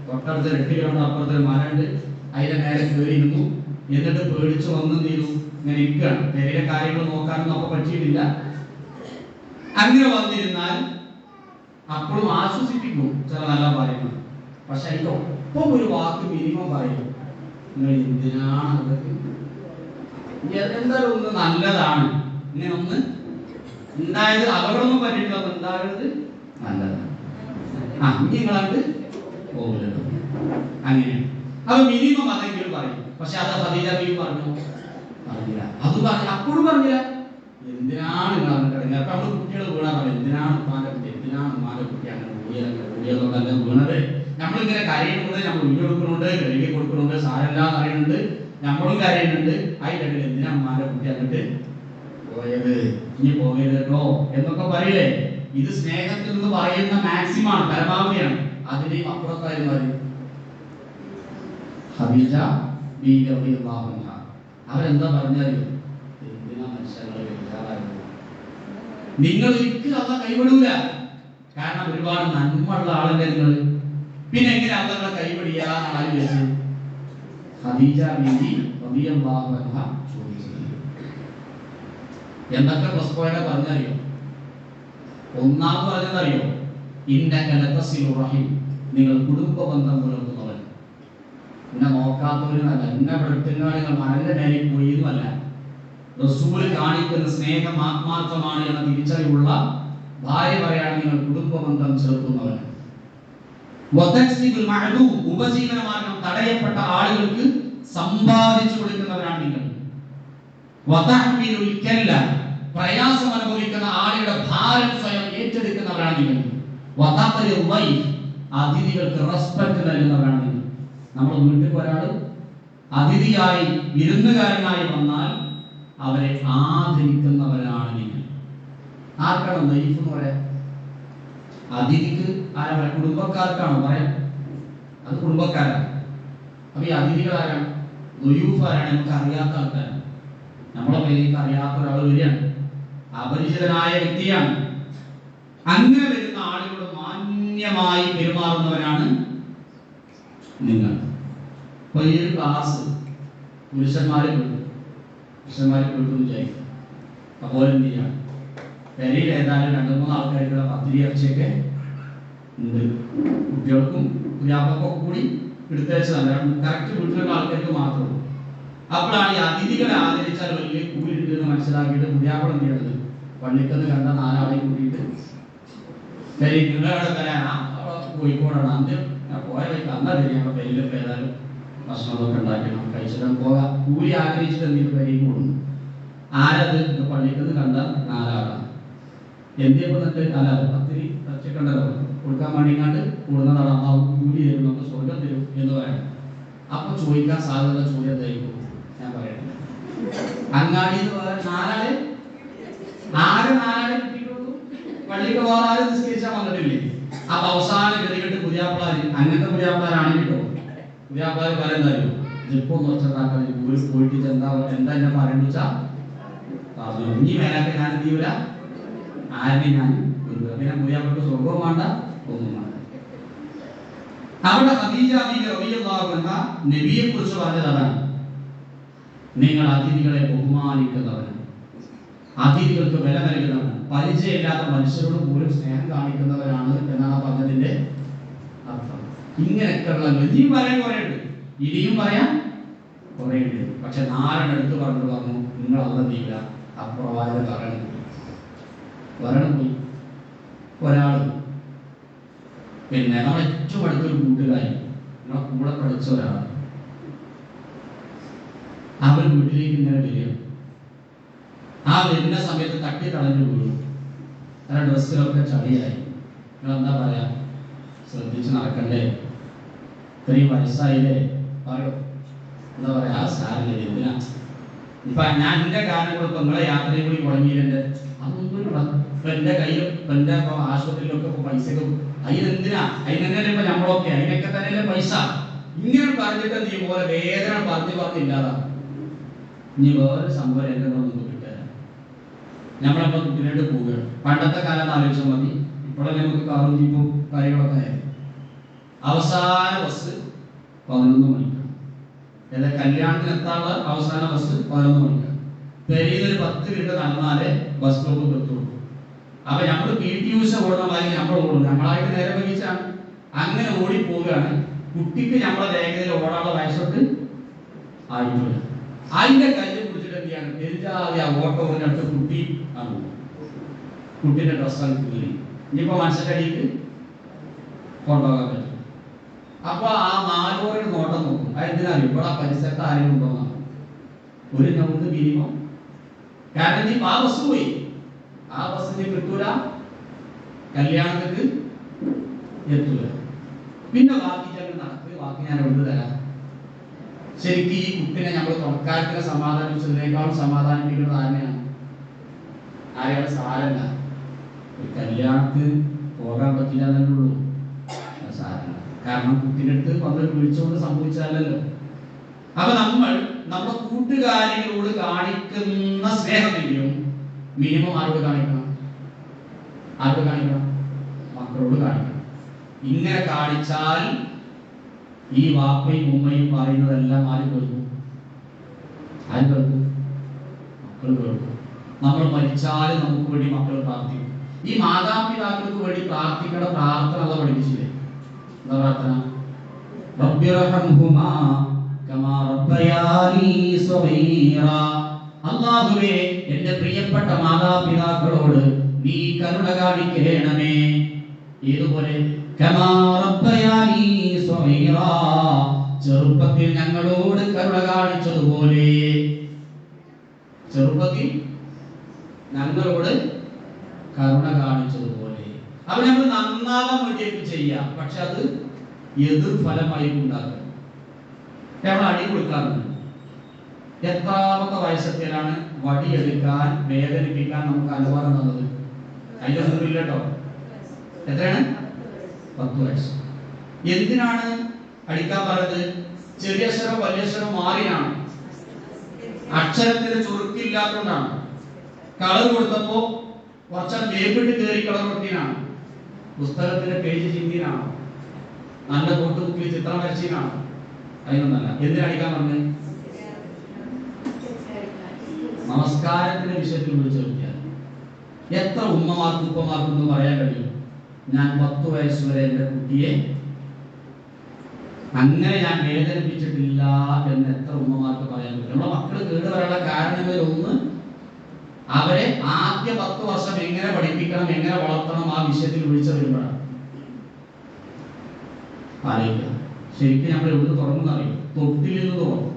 തൊട്ടടുത്ത് 8 കിലോമീറ്റർ അപ്പുറത്തെ മരണ്ട്, അതിന്റെ മേലെ കയറിയിരുന്നു. എന്നിട്ട് പേടിച്ച് വന്നു നീരു ഇങ്ങനെ ഇരിക്കുകയാണ്. പെരയിലെ കാര്യങ്ങൾ നോക്കാനൊന്നും അപ്പൊ പറ്റിയിട്ടില്ല. അങ്ങനെ വന്നിരുന്നാൽ അപ്പോഴും ആശ്വസിപ്പിക്കും ചില നല്ല കാര്യങ്ങൾ. പക്ഷെ അതിന്റെ ഒപ്പം ഒരു വാക്ക് മിനിമം പറയും, നിങ്ങൾ എന്തിനാണ് അതൊക്കെ, എന്തായാലും ഒന്ന് നല്ലതാണ്, ഇങ്ങനെ ഒന്ന് ഉണ്ടായത് അപകടമൊന്നും പറ്റിയിട്ടില്ല, ഒന്ന് ഉണ്ടായത് നല്ലതാണ്, നിങ്ങളത് പോകരുത്. അങ്ങനെ അത് മിനിമം അതെങ്കിലും പറയും. പക്ഷെ അത് ഖദീജ ബീവി പറഞ്ഞു പറഞ്ഞില്ല. അത് പറഞ്ഞു അപ്പോഴും പറഞ്ഞില്ല. എന്തിനാണ് നിങ്ങൾ അങ്ങനെ കിടങ്ങുക? അപ്പൊ നമ്മള് കുട്ടികൾ വീണാ പറയും, എന്തിനാണ് ഉപ്പാന്റെ കുട്ടി, എന്തിനാണ് ഉമ്മാന്റെ കുട്ടി അങ്ങനെ കൂടിയതുകൊണ്ടല്ല വീണത്. നമ്മളിങ്ങനെ കരയുന്നുണ്ട്, നമ്മൾ ഉള്ളി കൊടുക്കുന്നുണ്ട്, കഴുകി കൊടുക്കുന്നുണ്ട്, സാരമില്ലാന്ന് അറിയുന്നുണ്ട്, നമ്മളും കരയുന്നുണ്ട്. അതിൻ്റെ ഇടയിൽ എന്തിനാ ഉമ്മാന്റെ കുട്ടി അങ്ങോട്ട് പോയത്, ഇനി പോകരുത് കേട്ടോ എന്നൊക്കെ പറയില്ലേ? ഇത് സ്നേഹത്തിൽ നിന്ന് പറയുന്ന മാക്സിമാണ്, പരമാവധിയാണ്. അതിനെയും അപ്പുറത്തായിരുന്നു മതി. ഖദീജ ബീവി റളിയല്ലാഹു അൻഹ അവരെന്താ പറഞ്ഞാലും, എന്തിനാ മനുഷ്യങ്ങളെ വിചാരായിരുന്നു? നിങ്ങൾ ഒരിക്കലും അള്ളാഹ് കൈവിടൂല. കാരണം ഒരുപാട് നന്മയുള്ള ആളല്ലേ നിങ്ങൾ. പിന്നെ എങ്ങനെ അള്ളാഹ് കൈവിടിയാന്ന് ആലോചിച്ചു ഖദീജ ബീവി റളിയല്ലാഹു അൻഹ ചോദിച്ചു. എന്തൊക്കെ പ്ലസ് പോയിന്റ് പറഞ്ഞറിയോ? ഒന്നാമത് പറഞ്ഞതറിയോ? ഇന്നക ലതസിലു റഹിം, നിങ്ങൾ കുടുംബ ബന്ധം പുലർത്തുന്നവൻ. എന്നെ നോക്കാത്തവരുമല്ല, എന്നെ വെളുത്തുകാലികൾ മണലിന്റെ മേലെ പോയതുമല്ല. റസൂൽ കാണിക്കുന്ന സ്നേഹം ആത്മാർത്ഥമാണ് എന്ന തിരിച്ചറിവുള്ള ഭാര്യ പറയാണ്, നിങ്ങൾ കുടുംബ ബന്ധം ചേർക്കുന്നവൻ. ഉപജീവനമാർഗം തടയപ്പെട്ട ആളുകൾക്ക് സമ്പാദിച്ചു കൊടുക്കുന്നവരാണ് നിങ്ങൾ. പ്രയാസം അനുഭവിക്കുന്ന ആളുകളുടെ ഭാരം സ്വയം ഏറ്റെടുക്കുന്നവരാണ് നിങ്ങൾ. അതിഥികൾക്ക് റെസ്പെക്ട് നൽകുന്നവരാണ് നിങ്ങൾ. നമ്മുടെ വീട്ടിൽ ഒരാൾ അതിഥിയായി വിരുന്നുകാരനായി വന്നാൽ അവരെ ആദരിക്കുന്നവരാണ് നിങ്ങൾ. ആർക്കാണ് ദൈഫ് എന്ന് പറയാം? അതിഥിക്ക് ആരാ പറയാം? കുടുംബക്കാർക്കാണോ പറയാം? അത് കുടുംബക്കാരാണ്. അപ്പൊ ഈ അതിഥികൾ ആരാണ്? ദുയൂഫ് ആരാണ്? നമുക്ക് അറിയാത്ത ആൾക്കാരാണ്. നമ്മളെ പേരിലേക്ക് അറിയാത്ത ഒരാൾ വരികയാണ്, അപരിചിതനായ വ്യക്തിയാണ്. അങ്ങനെ വരുന്ന ആളുകളോട് മാന്യമായി പെരുമാറുന്നവരാണ് നിങ്ങൾ. അപ്പൊ ഈ ഒരു ക്ലാസ് പുരുഷന്മാരെ കേൾക്കുന്നു വിചാരിക്കും. അപ്പോൾ എന്ത് ചെയ്യാം? പെരയിൽ ഏതായാലും 2-3 ആൾക്കാർക്കുള്ള പത്തിരി ഇറച്ചിയൊക്കെ ഉണ്ട്. കുട്ടികൾക്കും കുഞ്ഞാപ്പക്കും കൂടി എടുത്തയച്ചതല്ല, കറക്റ്റ് വീട്ടിലുള്ള ആൾക്കാർക്ക് മാത്രമേ. അപ്പോഴാണ് ഈ അതിഥികളെ ആദരിച്ചാൽ വലിയ കൂലി ഉണ്ടെന്ന് മനസ്സിലാക്കിയിട്ട് കുഞ്ഞാപ്പളം എന്ത് ചെയ്യണത്? പള്ളിക്കന്ന് കണ്ട 4 ആളെ കൂട്ടിയിട്ട് നിങ്ങളവിടെ തരാനാ കോഴിക്കോടാണ് അന്ന് ഞാൻ പോയ വഴിക്ക് അന്നാ തരും. ഞങ്ങളുടെ പെരയിലൊക്കെ ഏതായാലും ഭക്ഷണമൊക്കെ ഉണ്ടാക്കണം, കഴിച്ചിട്ട് പോകാം. കൂലി ആഗ്രഹിച്ചിട്ട് എന്തെങ്കിലും പെരയും കൊടുന്നു. ആരത്? പള്ളിക്കന്ന് കണ്ട 4 ആളാണ്. എന്തിയപ്പോ അല്ല പത്തിരി ഇറച്ചിക്കണ്ടല്ലോ കൊടുക്കാൻ വേണ്ടിങ്ങാണ്ട് കൂടുന്നതാണ്. അമ്മാവ് കൂലി തരും, നമുക്ക് സ്വർഗം തരും എന്ന് പറയണം. അപ്പൊ ചോദിക്കാൻ സാധ്യത ചോദ്യം എന്തായിരിക്കും? ഞാൻ പറയട്ടെ, അങ്ങാടിയിൽ വേറെ 4 ആളെ കിട്ടിയിട്ടുള്ളൂ, പള്ളിക്ക് വേറെ നിസ്കരിച്ചാൽ വന്നിട്ടില്ലേ? അപ്പൊ അവസാനം ഗതികെട്ട് പുതിയാപ്പിളാര്, അങ്ങനത്തെ പുതിയാപ്പിളാരാണ് കേട്ടോ. പുതിയാപ്പിളാര് പറയുന്നതായോ ജിപ്പൊന്നും വെച്ചുണ്ടാക്കാൻ പോയിട്ട് എന്താ എന്നെ പറയുന്നത് വെച്ചാ പറഞ്ഞു ഇനി മേലാക്കെ ഞാൻ എന്ത് ചെയ്യൂല, ആരുടെ ഞാൻ പിന്നെ മുറിയാൾക്ക് സ്വർഗവും വേണ്ട ഒന്നും വേണ്ട. അവിടെ ഖദീജ ബീവി റളിയല്ലാഹു അൻഹ നബിയെ കുറിച്ച് പറഞ്ഞതാണ്, നിങ്ങൾ അതിഥികളെ ബഹുമാനിക്കുന്നവനാണ്, അതിഥികൾക്ക് വില നൽകുന്നവനാണ്, പരിചയമില്ലാത്ത മനുഷ്യരോട് പോലും സ്നേഹം കാണിക്കുന്നവരാണ് എന്നാണ് പറഞ്ഞതിന്റെ അർത്ഥം. ഇങ്ങനെയൊക്കെയുള്ള ഇനിയും പറയാൻ കുറേയുണ്ട്, ഇനിയും പറയാൻ കുറേയുണ്ട്. പക്ഷെ നാലെണ്ണം എടുത്ത് പറഞ്ഞു നിങ്ങൾ അതൊന്നും ചെയ്യില്ല. അപ്രവാചകൻ വരണം പോയി ഒരാൾ പിന്നെ നമ്മുടെ ഏറ്റവും അടുത്തൊരു കൂട്ടുകാരി നമ്മളെ കൂടെ പഠിച്ച ഒരാൾ അവർ വീട്ടിലേക്ക് ഇങ്ങനെ വരിക. ആ വരുന്ന സമയത്ത് തട്ടി തടഞ്ഞു വീഴും, കാരണം ഡ്രസ്സിലൊക്കെ ചളിയായി. നിങ്ങൾ എന്താ പറയാ, ശ്രദ്ധിച്ച് നടക്കണ്ടേ, ഇത്രയും വയസ്സായില്ലേ പറയും, എന്താ പറയാ, ആ സാരില്ല എന്തിനാ ഇപ്പൊ ഞാൻ എന്റെ കാരണങ്ങൾ ഇപ്പൊ നിങ്ങളെ യാത്രയും കൂടി മുടങ്ങിയിട്ടുണ്ട്, അതൊന്നും ഇപ്പൊ എന്റെ കയ്യിൽ എന്റെ ആശുപത്രിയിലൊക്കെ പൈസയൊക്കെ അതിനെന്തിനാ, അതിനെന്നെ ഇപ്പൊ നമ്മളൊക്കെ അതിനൊക്കെ തന്നെയല്ലേ പൈസ. ഇങ്ങനെ പറഞ്ഞിട്ട് എന്ത് ചെയ്യും പോലെ വേദന പറഞ്ഞില്ലാതാ. ഇനി വേറൊരു സംഭവം എന്റെ കിട്ടുതരാം. നമ്മളിപ്പോ കുട്ടിനായിട്ട് പോവുകയാണ്. പണ്ടത്തെ കാലത്ത് ആലോചിച്ചാൽ മതി, ഇപ്പോഴല്ലേ നമുക്ക് കാറും ജീപ്പും കാര്യങ്ങളൊക്കെ ആയി. അവസാന ബസ് 11 മണിക്ക്, ഏതാ കല്യാണത്തിന് എത്താനുള്ള അവസാന ബസ് 11 മണിക്ക്. പെരിയിൽ ഒരു 10 മിനിറ്റ് നടന്നാലേ ബസ് സ്റ്റോപ്പ് എത്തുള്ളൂ. അപ്പൊ നമ്മൾ PT ഉഷ ഓടണമായി നമ്മൾ ഓടും, നമ്മളായിട്ട് നേരെ വഹിച്ചാണ് അങ്ങനെ ഓടി പോവുകയാണ്. കുട്ടിക്ക് നമ്മളെ വേഗതയിൽ ഓടാനുള്ള വയസ്സോട്ട് ആയിട്ടില്ല. അതിന്റെ കല്ല് പിടിച്ചിട്ട് എന്ത് ചെയ്യാണ്, എഴുതാതെ ആ ഓട്ടോ അടുത്ത് കുട്ടി ആണ്, കുട്ടിന്റെ ഡ്രസ്സാണ് കീറി. ഇനിയിപ്പോ മനസ്സിലടിക്ക് കൊണ്ടുപോകാൻ പറ്റും. അപ്പൊ ആ 4 ഓരോ നോട്ടം നോക്കും. അതെന്തിനാണ്, ഇവിടെ പരിസരത്ത് ആരെങ്കിലും ഉണ്ടോന്നാണ് ഒരു നമുക്ക് മിനിമം. കാരണം നീ ആ ബസ് പോയി, ആ ബസ്സിന് കിട്ടൂല, കല്യാണത്തിന് എത്തൂല. പിന്നെ ബാക്കി നടക്ക്, ബാക്കി ഞാൻ എവിടെ തരാം. ശരിക്കും ഈ കുട്ടിനെ നമ്മൾ തുറക്കാരത്തിനെ സമാധാനിച്ചതിനേക്കാളും സമാധാനിപ്പിക്കുന്നത് ആരെയാണ് സാരല്ല. കല്യാണത്തിന് പോകാൻ പറ്റില്ല എന്നേ ഉള്ളൂ, സാരല്ല. കാരണം കുട്ടിൻ്റെ അടുത്ത് വന്നിട്ട് വിളിച്ചുകൊണ്ട് സംഭവിച്ചാലല്ലോ. അപ്പൊ നമ്മുടെ കൂട്ടുകാരികളോട് കാണിക്കുന്ന സ്നേഹമെങ്കിലും മിനിമം ആരോട് കാണിക്കണം, മക്കളോട് കാണിക്കണം. ഇങ്ങനെ കാണിച്ചാൽ ഈ വാപ്പയും ഉമ്മയും പറയുന്നതെല്ലാം ആര് കേൾക്കും? മക്കൾ കേൾക്കും. നമ്മൾ മരിച്ചാലും നമുക്ക് വേണ്ടി മക്കൾ പ്രാർത്ഥിക്കും. ഈ മാതാപിതാക്കൾക്ക് വേണ്ടി പ്രാർത്ഥിക്കേണ്ട പ്രാർത്ഥന അല്ല പഠിപ്പിച്ചില്ലേ? എന്താ പ്രാർത്ഥന? റബ്ബിർഹംഹുമാ കമാ റബ്ബയാനി സഗീറാ. അല്ലാഹുവേ, എന്റെ പ്രിയപ്പെട്ട മാതാപിതാക്കളോട് നീ കരുണ കാണിക്കണമേ. ഇതുപോലെ കമാ റബ്ബയാനി സഗീറാ, ചെറുപ്പത്തിൽ ഞങ്ങളോട് കരുണ കാണിച്ചതുപോലെ. ചെറുപ്പത്തിൽ ഞങ്ങളോട് കരുണ കാണിച്ചതുപോലെ. അപ്പൊ നമ്മൾ നന്നാവാൻ വേണ്ടിയിട്ട് ചെയ്യാം, പക്ഷെ അത് എതിർ ഫലമായി ഉണ്ടാക്കുക. നമ്മൾ അടി കൊടുക്കാറുണ്ട്. എത്രാമത്തെ വയസ്സത്തിലാണ് വടിയെടുക്കാൻ വേദനിപ്പിക്കാൻ നമുക്ക് അനുവാദം തന്നത്? അതിന്റെ ഒന്നും ഇല്ല കേട്ടോ. എത്രയാണ്? 10 വയസ്സ്. എന്തിനാണ് അടിക്കാൻ പറഞ്ഞത്? ചെറിയ അക്ഷരം വലിയ അക്ഷരം മാറിയാണ്, അക്ഷരത്തിന് ചുരുക്കില്ലാത്തതുകൊണ്ടാണ്. കളർ കൊടുത്തപ്പോ കുറച്ചാൽ വേപ്പിട്ട് കയറി കളർ കൊടുത്തീനാണ്, പുസ്തകത്തിന്റെ പേജ് ചിന്തിനാണോ, നല്ല കോട്ട് ബുക്കിൽ ചിത്രം വരച്ചീനാണോ? അതിനൊന്നല്ല. എന്തിനടിക്കാൻ പറഞ്ഞത്? നമസ്കാരത്തിന്റെ വിഷയത്തിൽ വിളിച്ചു നോക്കിയാൽ എത്ര ഉമ്മമാർക്കും ഉപ്പമാർക്കും ഒന്നും പറയാൻ കഴിയും? ഞാൻ 10 വയസ്സ് വരെ എൻ്റെ കുട്ടിയെ അങ്ങനെ ഞാൻ വേദനിപ്പിച്ചിട്ടില്ല എന്ന് എത്ര ഉമ്മമാർക്ക് പറയാൻ പറ്റും? നമ്മുടെ മക്കൾ കേട് വരാനുള്ള കാരണങ്ങളിലൊന്ന് അവരെ ആദ്യ 10 വർഷം എങ്ങനെ പഠിപ്പിക്കണം, എങ്ങനെ വളർത്തണം, ആ വിഷയത്തിൽ വിളിച്ചു വരുമ്പോഴാണ്. ആലോചിക്കുക. ശരിക്കും നമ്മൾ എവിടെ തുറന്നറിയും? തൊട്ടിൽ നിന്ന് തുറന്നു.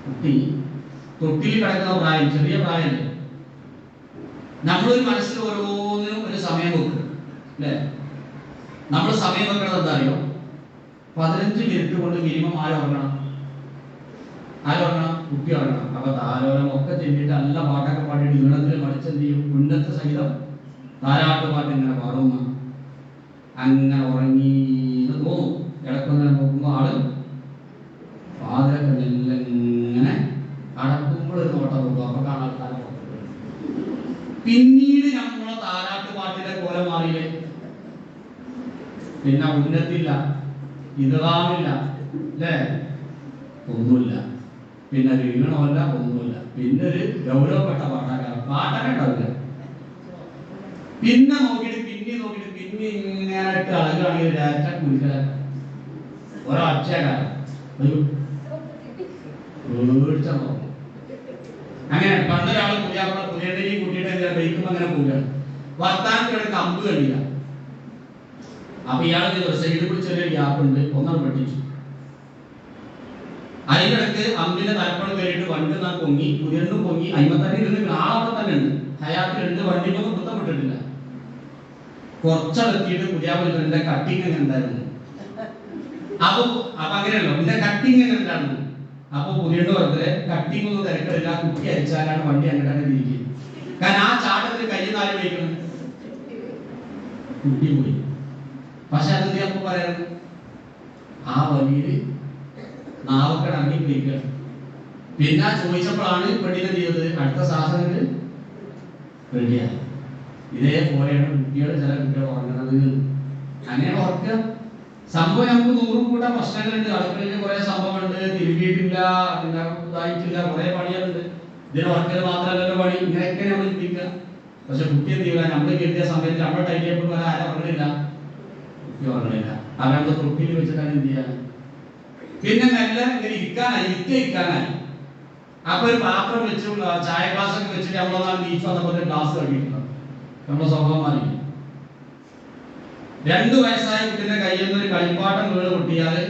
കുട്ടി തൊട്ടിൽ കിടക്കുന്ന പ്രായം, ചെറിയ പ്രായമല്ലേ. നമ്മളൊരു മനസ്സിൽ ഓരോന്നിനും ഒരു സമയം വെക്കും അല്ലേ? നമ്മൾ സമയം വെക്കണത് എന്താ അറിയോ? 15 മിനിറ്റ് കൊണ്ട് മിനിമം ആരുറങ്ങണം? കുട്ടി ഉറങ്ങണം. അപ്പൊ താലോലം ഒക്കെ ചെല്ലിട്ട് നല്ല പാട്ടൊക്കെ പാടിയിട്ട് ഈണത്തിൽ മടിച്ചെന്ത് ചെയ്യും? ഉന്നത്തെ സഹിതം താരാട്ട് പാട്ട് ഇങ്ങനെ പാടുന്ന അങ്ങനെ ഉറങ്ങി തോന്നും. ഇടക്കൊന്നെ നോക്കുമ്പോ ആള് പാതിരൊക്കെ ഇങ്ങനെ അടക്കും പിന്നെ ഉന്നത്തില്ല, ഇതറാമില്ല, അല്ലേ? ഒന്നുമില്ല. പിന്നെ ഒരു ഈണമല്ല, ഒന്നുമില്ല. പിന്നെ ഒരു ഗൗരവപ്പെട്ട പാട്ടാകാരം, പാട്ടൊക്കെ ഉണ്ടാവില്ല. പിന്നെ നോക്കിയിട്ട് പിന്നെ ഇങ്ങനെയായിട്ട് അളകുകയാണെങ്കിൽ ഒരൊറ്റ കുലിക്കല, ഒരൊറ്റക്കാരം പേടിച്ച നോക്കും. അങ്ങനെ പണ്ടൊരാൾ പുതിയണ്ടേരി കൂട്ടിയിട്ട് ബൈക്കും അങ്ങനെ പോവുകയാണ്. വർത്താനത്തിലൊരു കമ്പ് കഴിയില്ല. അപ്പൊ ഇയാൾ സൈഡിൽ കൂടി ചെറിയൊരു ഗ്യാപ്പുണ്ട്, ഒന്നാണ് വെട്ടിച്ചു. അതിനിടക്ക് അമ്പിന്റെ തലപ്പണം കയറിയിട്ട് വണ്ടി നാ പൊങ്ങി, പുതിയണ്ടും പൊങ്ങി, അയിമത്തന്നെ ഇരുന്ന് ആളവിടെ തന്നെ ഉണ്ട്, ഹയാത്തിലുണ്ട്, വണ്ടിക്കൊന്നും കുത്തം വിട്ടിട്ടില്ല. കുറച്ചെത്തിയിട്ട് പുതിയാവിന്റെ എന്റെ കട്ടിങ് എങ്ങനെ ഉണ്ടായിരുന്നു. അപ്പൊ അങ്ങനെയല്ലോ, എന്റെ കട്ടിങ് എങ്ങനെ ഉണ്ടായിരുന്നു. അപ്പൊ പുതിയണ്ട് പറഞ്ഞത് കട്ടിങ് ഒന്നും തിരക്കില്ല, കുട്ടി അരിച്ചാലാണ് വണ്ടി അങ്ങനെ തിരിക്കുന്നത്. കാരണം ആ ചാട്ടത്തിൽ കൈ നാല് വയ്ക്കുന്നത് കുട്ടി പോയി. പക്ഷെ അതെന്ത് അപ്പൊ പറയുന്നത്, ആ വലിയ നാവൊക്കെ ഇറങ്ങിപ്പോയിക്കുക. പിന്നെ ചോദിച്ചപ്പോഴാണ് പെണ്ണിനെ ചെയ്തത്, അടുത്ത സാധനങ്ങൾ റെഡിയായി. ഇതേപോലെയാണ് കുട്ടികൾ, ചില കുട്ടികൾ ഉറങ്ങുന്നത്. അങ്ങനെ ഓർക്കുക. സംഭവം നമുക്ക് 100 കൂട്ടം പ്രശ്നങ്ങളുണ്ട്. അടുക്കളയിൽ കുറെ സംഭവമുണ്ട്, തിരുമ്പിയിട്ടില്ല, പിന്നെ ഇതായിട്ടില്ല, കുറെ പണികളുണ്ട്. ഇതിന് ഉറക്കൽ മാത്രമല്ലല്ലോ പണി. ഇങ്ങനെയൊക്കെ നമ്മൾ ചിന്തിക്കുക. പക്ഷെ കുട്ടി എന്ത് ചെയ്യുക, നമ്മൾ കരുതിയ സമയത്ത് നമ്മുടെ ടൈം ടേബിൾ പോലെ ആരും ഉറങ്ങണില്ല, കുട്ടി ഉറങ്ങണില്ല. അത് നമ്മൾ തൊട്ടിൽ വെച്ചിട്ടാണ് എന്ത് ചെയ്യാൻ. പിന്നെ നല്ല ഇങ്ങനെ ഇരിക്കാനായി. അപ്പൊ ഒരു പാത്രം വെച്ചു, ചായ ഗ്ലാസ് ഒക്കെ വെച്ചിട്ട് നമ്മളൊന്നാണ് ബീച്ച് വന്നപ്പോൾ ഗ്ലാസ് കണ്ടിട്ടുണ്ടോ, നമ്മുടെ സ്വഭാവം മാറി. 2 വയസ്സായ കുട്ടിന്റെ കയ്യിൽ നിന്ന് ഒരു കളിപ്പാട്ടം വീണ് പൊട്ടിയാല്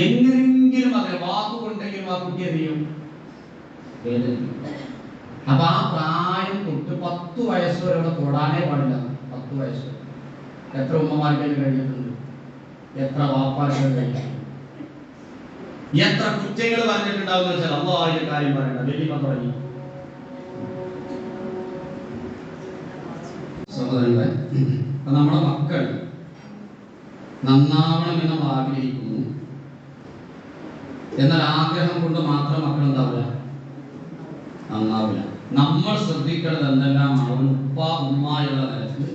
എങ്ങനെങ്കിലും അതിന് വാക്കുകൊണ്ടെങ്കിലും ആ കുട്ടി എന്ത് ചെയ്യും, അപ്പൊ ആ പ്രായം തൊട്ട് 10 വയസ്സ് വരെ അവിടെ തൊടാനേ പാടില്ല. 10 വയസ്സ് എത്ര ഉമ്മമാർക്ക് കഴിഞ്ഞിട്ടുണ്ട്, എത്ര വാപ്പാർക്ക് കഴിഞ്ഞിട്ടുണ്ട്, എത്ര കുറ്റങ്ങൾ പറഞ്ഞിട്ടുണ്ടാവുന്ന വെച്ചാൽ അള്ളാഹുവിന്റെ കാര്യം പറയണ്ട. വലിയ തുടങ്ങി സഹോദരങ്ങളെ, നമ്മുടെ മക്കൾ നന്നാവണമെന്ന് നമ്മൾ ആഗ്രഹിക്കുന്നു. എന്നാൽ ആഗ്രഹം കൊണ്ട് മാത്രം മക്കൾ എന്താവില്ല, നന്നാവില്ല. നമ്മൾ ശ്രദ്ധിക്കേണ്ടത് എന്തെല്ലാമാണ്, ഉപ്പ ഉമ്മായുള്ള നിലക്ക്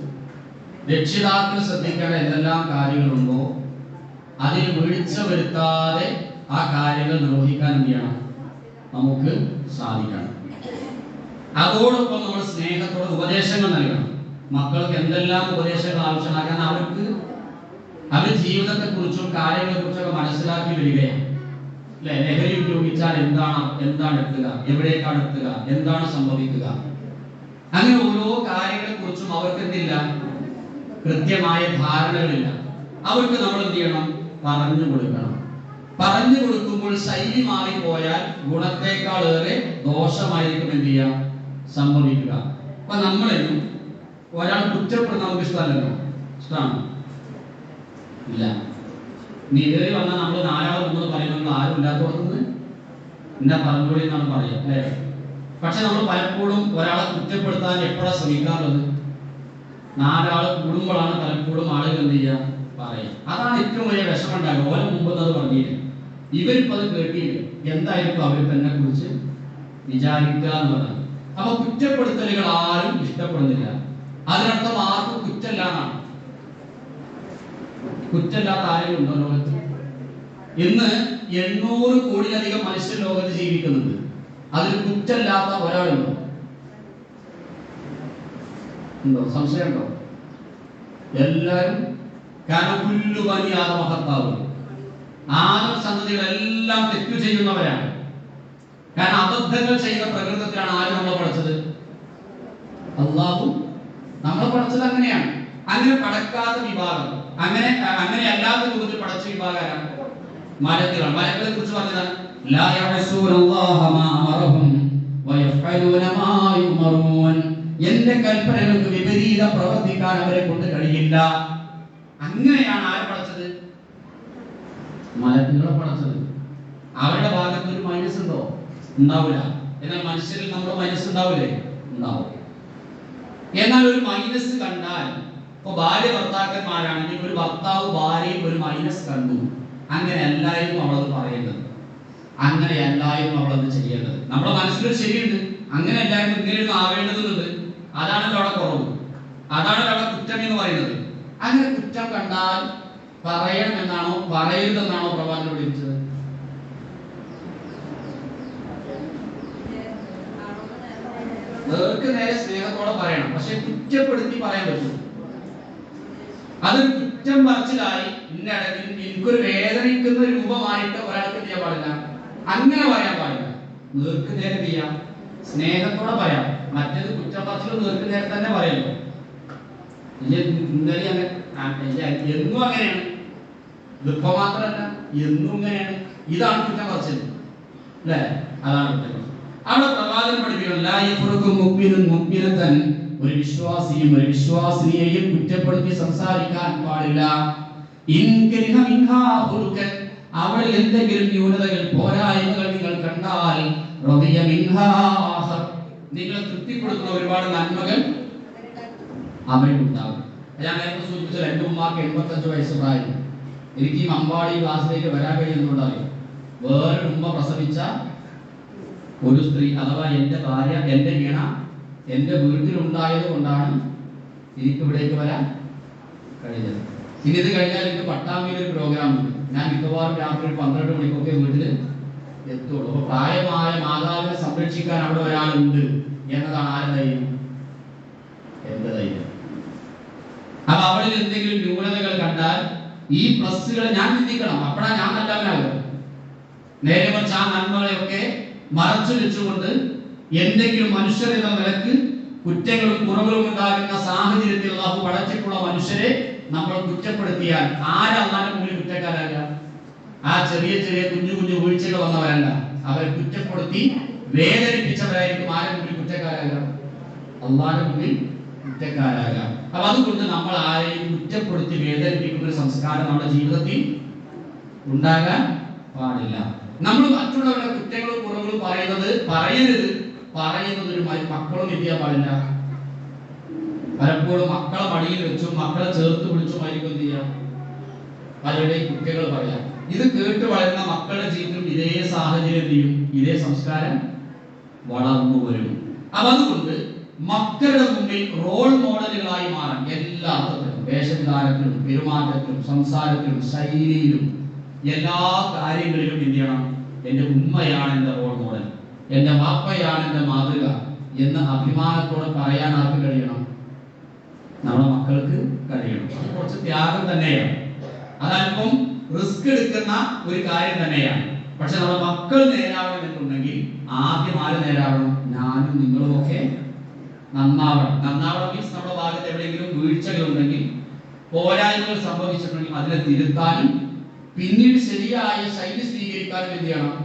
രക്ഷിതാക്കൾ ശ്രദ്ധിക്കേണ്ട എന്തെല്ലാം കാര്യങ്ങളുണ്ടോ അതിൽ വീഴ്ച വരുത്താതെ ആ കാര്യങ്ങൾ നിർവഹിക്കാൻ എന്ത് ചെയ്യണം, നമുക്ക് സാധിക്കണം. അതോടൊപ്പം നമ്മൾ സ്നേഹത്തോടെ ഉപദേശങ്ങൾ നൽകണം. മക്കൾക്ക് എന്തെല്ലാം ഉപദേശങ്ങൾ ആവശ്യമാക്കാൻ അവർ ജീവിതത്തെ കുറിച്ചും കാര്യങ്ങളെ കുറിച്ചൊക്കെ മനസ്സിലാക്കി വരികയാണ്. അല്ലെ, ലഹരി ഉപയോഗിച്ചാൽ എന്താണ് എത്തുക, എവിടേക്കാണ് എത്തുക, എന്താണ് സംഭവിക്കുക, അങ്ങനെ ഓരോ കാര്യങ്ങളെ കുറിച്ചും അവർക്ക് എന്തില്ല, കൃത്യമായ ധാരണകളില്ല. അവർക്ക് നമ്മൾ എന്ത് ചെയ്യണം, പറഞ്ഞു കൊടുക്കണം. പറഞ്ഞു കൊടുക്കുമ്പോൾ ശൈലി മാറിപ്പോയാൽ ഗുണത്തെക്കാളേറെ ദോഷമായിരിക്കും എന്ത് ചെയ്യുക, സംഭവിക്കുക. അപ്പൊ നമ്മളും ഒരാൾ കുറ്റപ്പെടുന്ന നമുക്ക് ഇഷ്ടമല്ലല്ലോ, ഇഷ്ടമാണ് ഇല്ല. നീ കയറി വന്നാൽ നമ്മൾ 4 പറയുന്നത് ആരും ഇല്ലാത്തോടത്തുനിന്ന് എന്നെ പറഞ്ഞോളി എന്നാണ് പറയുക, അല്ലേ? പക്ഷെ നമ്മൾ പലപ്പോഴും ഒരാളെ കുറ്റപ്പെടുത്താൻ എപ്പോഴാണ് ശ്രമിക്കാറുള്ളത്, 4 കൂടുമ്പോഴാണ് പലപ്പോഴും ആളുകൾ എന്ത് ചെയ്യുക, പറയുക. അതാണ് ഏറ്റവും വലിയ വിഷമം ഉണ്ടാകുക. ഓരോ മുമ്പ് അത് പറഞ്ഞില്ല, ഇവരിപ്പോ അത് കേട്ടില്ല, എന്തായിരിക്കും അവർ തന്നെ കുറിച്ച് വിചാരിക്കുക എന്ന് പറഞ്ഞത്. അപ്പൊ കുറ്റപ്പെടുത്തലുകൾ ആരും ഇഷ്ടപ്പെടുന്നില്ല. അതിനർത്ഥം ആർക്കും കുറ്റമില്ല എന്നാണ്. കുറ്റമില്ലാത്ത ആരെങ്കിലും ഉണ്ടോ ലോകത്ത്? ഇന്ന് 800 കോടിയിലധികം മനുഷ്യർ ലോകത്ത് ജീവിക്കുന്നുണ്ട്. അതിൽ കുറ്റമില്ലാത്ത ഒരാളുണ്ടോ? ഉണ്ടോ? സംശയമുണ്ടോ? എല്ലാവരും, കാരണം പുല്ലു പനി ആദമഹത്താവ്, ആദം സന്തതികളെല്ലാം തെറ്റു ചെയ്യുന്നവരാണ്. കാരണം അബദ്ധങ്ങൾ ചെയ്യുന്ന പ്രകൃതത്തിലാണ് ആര് നമ്മളെ പഠിച്ചത്, അള്ളാഹു നമ്മളെ പഠിച്ചത് അങ്ങനെയാണ്. അങ്ങനെ പടക്കാത്ത വിഭാഗം, അങ്ങനെ അല്ലാത്ത രൂപത്തിൽ പഠിച്ച വിഭാഗമാണ് മലക്കുകൾ. മലക്കുകളെ കുറിച്ച് പറഞ്ഞതാണ്, ലാ യഅസൂനല്ലാഹ മാ അമറഹും വയഫഅലൂന മാ യുമറൂൻ. എന്റെ കൽപ്പനകൾക്ക് വിപരീതം പ്രവർത്തിക്കാൻ അവരെ കൊണ്ട് കഴിയില്ല. അങ്ങനെയാണ് ആര് പഠിച്ചത്, മലക്കുകളെ പഠിച്ചത്. അവരുടെ ഭാഗത്ത് ഒരു മൈനസ് ഉണ്ടോ? ഉണ്ടാവില്ല. എന്നാൽ മനുഷ്യരിൽ നമ്മുടെ മൈനസ് ഉണ്ടാവില്ലേ? ഉണ്ടാവും. എന്നാൽ ഒരു മൈനസ് കണ്ടാൽ, ഇപ്പൊ ഭാര്യ ഭർത്താക്കന്മാരാണെങ്കിൽ ഒരു ഭർത്താവ് ഭാര്യയിൽ ഒരു മൈനസ് കണ്ടു, അങ്ങനെ എല്ലാവരും അവളത് പറയേണ്ടത്, അങ്ങനെ എല്ലാവരും അവളത് ചെയ്യേണ്ടത്. നമ്മുടെ മനസ്സിലൊരു ശരിയുണ്ട്, അങ്ങനെ എല്ലാവരും ഇങ്ങനെയൊന്നും ആവേണ്ടതുണ്ട്. അതാണല്ലോ അവിടെ കുറവ്, അതാണല്ലോ അവിടെ കുറ്റം എന്ന് പറയുന്നത്. അങ്ങനെ കുറ്റം കണ്ടാൽ പറയണമെന്നാണോ പറയരുതെന്നാണോ പ്രവാചകൻ വിളിച്ചത്? നേർക്ക് നേരെ സ്നേഹത്തോടെ പറയണം, പക്ഷെ കുറ്റപ്പെടുത്തി പറയാൻ പറ്റും. അതൊരു കുറ്റം പറച്ചിലായി എനിക്കൊരു വേദനിക്കുന്ന രൂപമായിട്ട് ഒരാൾക്ക് ചെയ്യാൻ പാടില്ല, അങ്ങനെ പറയാൻ പാടില്ല. നേർക്ക് നേരെ ചെയ്യാം, സ്നേഹത്തോടെ പറയാം. മറ്റേത് കുറ്റം പറച്ചിലും നേർക്ക് നേരെ തന്നെ പറയല്ലോ. ഇന്നലെ എന്നും അങ്ങനെയാണ്, ഇതിപ്പോ മാത്രല്ല എന്നും ഇങ്ങനെയാണ്. ഇതാണ് കുറ്റം പറച്ചിൽ അല്ലേ? അതാണ് കുറ്റം. അവിടെ പ്രവാചകൻ പഠിപ്പിക്കണം, ഒരു വിശ്വാസിയും ഒരു വിശ്വാസിനിയെയും കുറ്റപ്പെടുത്തി സംസാരിക്കാൻ പാടില്ല. അവളിൽ എന്തെങ്കിലും ന്യൂനതകൾ പോരായ്മകൾ നിങ്ങൾ കണ്ടാൽ നിങ്ങൾ തൃപ്തിപ്പെടുത്തുന്ന ഒരുപാട് നന്മകൾ അവരുണ്ടാകും. ഞാൻ നേരത്തെ സൂചിപ്പിച്ച എൻ്റെ ഉമ്മാക്ക് 85 വയസ്സ് പ്രായം. എനിക്ക് ഈ അമ്പാടി ക്ലാസ്സിലേക്ക് വരാൻ കഴിയുന്നുണ്ടായി. വേറൊരു ഉമ്മ പ്രസവിച്ച ഒരു സ്ത്രീ അഥവാ എൻ്റെ ഭാര്യ, എൻ്റെ വീണ എൻ്റെ വീട്ടിലുണ്ടായത് കൊണ്ടാണ് എനിക്ക് ഇവിടേക്ക് വരാൻ കഴിഞ്ഞത്. ഇനി ഇത് കഴിഞ്ഞാൽ എനിക്ക് പട്ടാമ്പിയിൽ ഒരു പ്രോഗ്രാം ഉണ്ട്. ഞാൻ മിക്കവാറും രാത്രി 12 മണിക്കൊക്കെ വീട്ടിൽ എത്തുള്ളൂ. അപ്പൊ പ്രായമായ മാതാവിനെ സംരക്ഷിക്കാൻ അവിടെ ഒരാളുണ്ട് എന്നതാണ് ആരുടെ ധൈര്യം? എന്റെ ധൈര്യം. അപ്പൊ അവളിൽ എന്തെങ്കിലും ന്യൂനതകൾ കണ്ടാൽ ഈ പ്ലസ്സുകളെ ഞാൻ ചിന്തിക്കണം. അപ്പോഴാ ഞാൻ നല്ലവനാകും. നേരെ മറിച്ച് ആ നന്മകളെയൊക്കെ മറച്ചു വെച്ചുകൊണ്ട് എന്തെങ്കിലും മനുഷ്യരെന്ന നിലക്ക് കുറ്റങ്ങളും കുറവുകളും ഉണ്ടാകുന്ന സാഹചര്യത്തിൽ അള്ളാഹു പടച്ചിട്ടുള്ള മനുഷ്യരെ നമ്മൾ കുറ്റപ്പെടുത്തിയാൽ ആരല്ലാതെ മുന്നിൽ കുറ്റക്കാരല്ല. ആ ചെറിയ ചെറിയ കുഞ്ഞു കുഞ്ഞു വീഴ്ചകൾ വന്നവരല്ല, അവരെ കുറ്റപ്പെടുത്തി വേദനിപ്പിച്ചവരായിരിക്കും ആരെ മുന്നിൽ കുറ്റക്കാരാകാം? അള്ളാഹുവിന്റെ മുന്നിൽ കുറ്റക്കാരാകാം. അപ്പൊ അതുകൊണ്ട് നമ്മൾ ആരെയും കുറ്റപ്പെടുത്തി വേദനിപ്പിക്കുന്ന ഒരു സംസ്കാരം നമ്മുടെ ജീവിതത്തിൽ ഉണ്ടാകാൻ പാടില്ല. നമ്മൾ മറ്റുള്ളവരുടെ കുറ്റങ്ങളും കുറവുകളും പറയരുത്. ഒരു മക്കളും ചെയ്യാൻ പാടില്ല. പലപ്പോഴും മക്കളെ മടിയിൽ വെച്ചും മക്കളെ ചേർത്ത് പിടിച്ചുമായിരിക്കും എന്ത് ചെയ്യാം, പലരുടെയും കുറ്റങ്ങൾ പറയാം. ഇത് കേട്ട് വളരുന്ന മക്കളുടെ ജീവിതം ഇതേ സാഹചര്യം ചെയ്യും, ഇതേ സംസ്കാരം വളർന്നു വരും. അപ്പൊ അതുകൊണ്ട് മക്കളുടെ മുമ്പിൽ റോൾ മോഡലുകളായി മാറാൻ എല്ലാ അർത്ഥത്തിലും, വേഷവിധാനത്തിലും, പെരുമാറ്റത്തിലും, സംസാരത്തിലും, ശൈലിയിലും, എല്ലാ കാര്യങ്ങളിലും എന്ത് ചെയ്യണം? എൻ്റെ ഉമ്മയാണ് എൻ്റെ റോൾ മോഡൽ, എൻ്റെ വാപ്പയാണ് എൻ്റെ മാതൃക എന്ന് അഭിമാനത്തോടെ പറയാൻ ആർക്ക് കഴിയണം? നമ്മുടെ മക്കൾക്ക് കഴിയണം. അത് കുറച്ച് ത്യാഗം തന്നെയാണ്, അതല്പം റിസ്ക് എടുക്കുന്ന ഒരു കാര്യം തന്നെയാണ്. പക്ഷെ നമ്മുടെ മക്കൾ നേരാവണം എന്നുണ്ടെങ്കിൽ ആദ്യം ആര് നേരാവണം? ഞാനും നിങ്ങളും ഒക്കെ നന്നാവണം. മീൻസ് നമ്മുടെ ഭാഗത്ത് എവിടെയെങ്കിലും വീഴ്ചകൾ ഉണ്ടെങ്കിൽ, പോരായ്മകൾ സംഭവിച്ചിട്ടുണ്ടെങ്കിൽ അതിനെ തിരുത്താനും പിന്നീട് ശരിയായ ശൈലി സ്വീകരിക്കാനും എന്ത് ചെയ്യണം?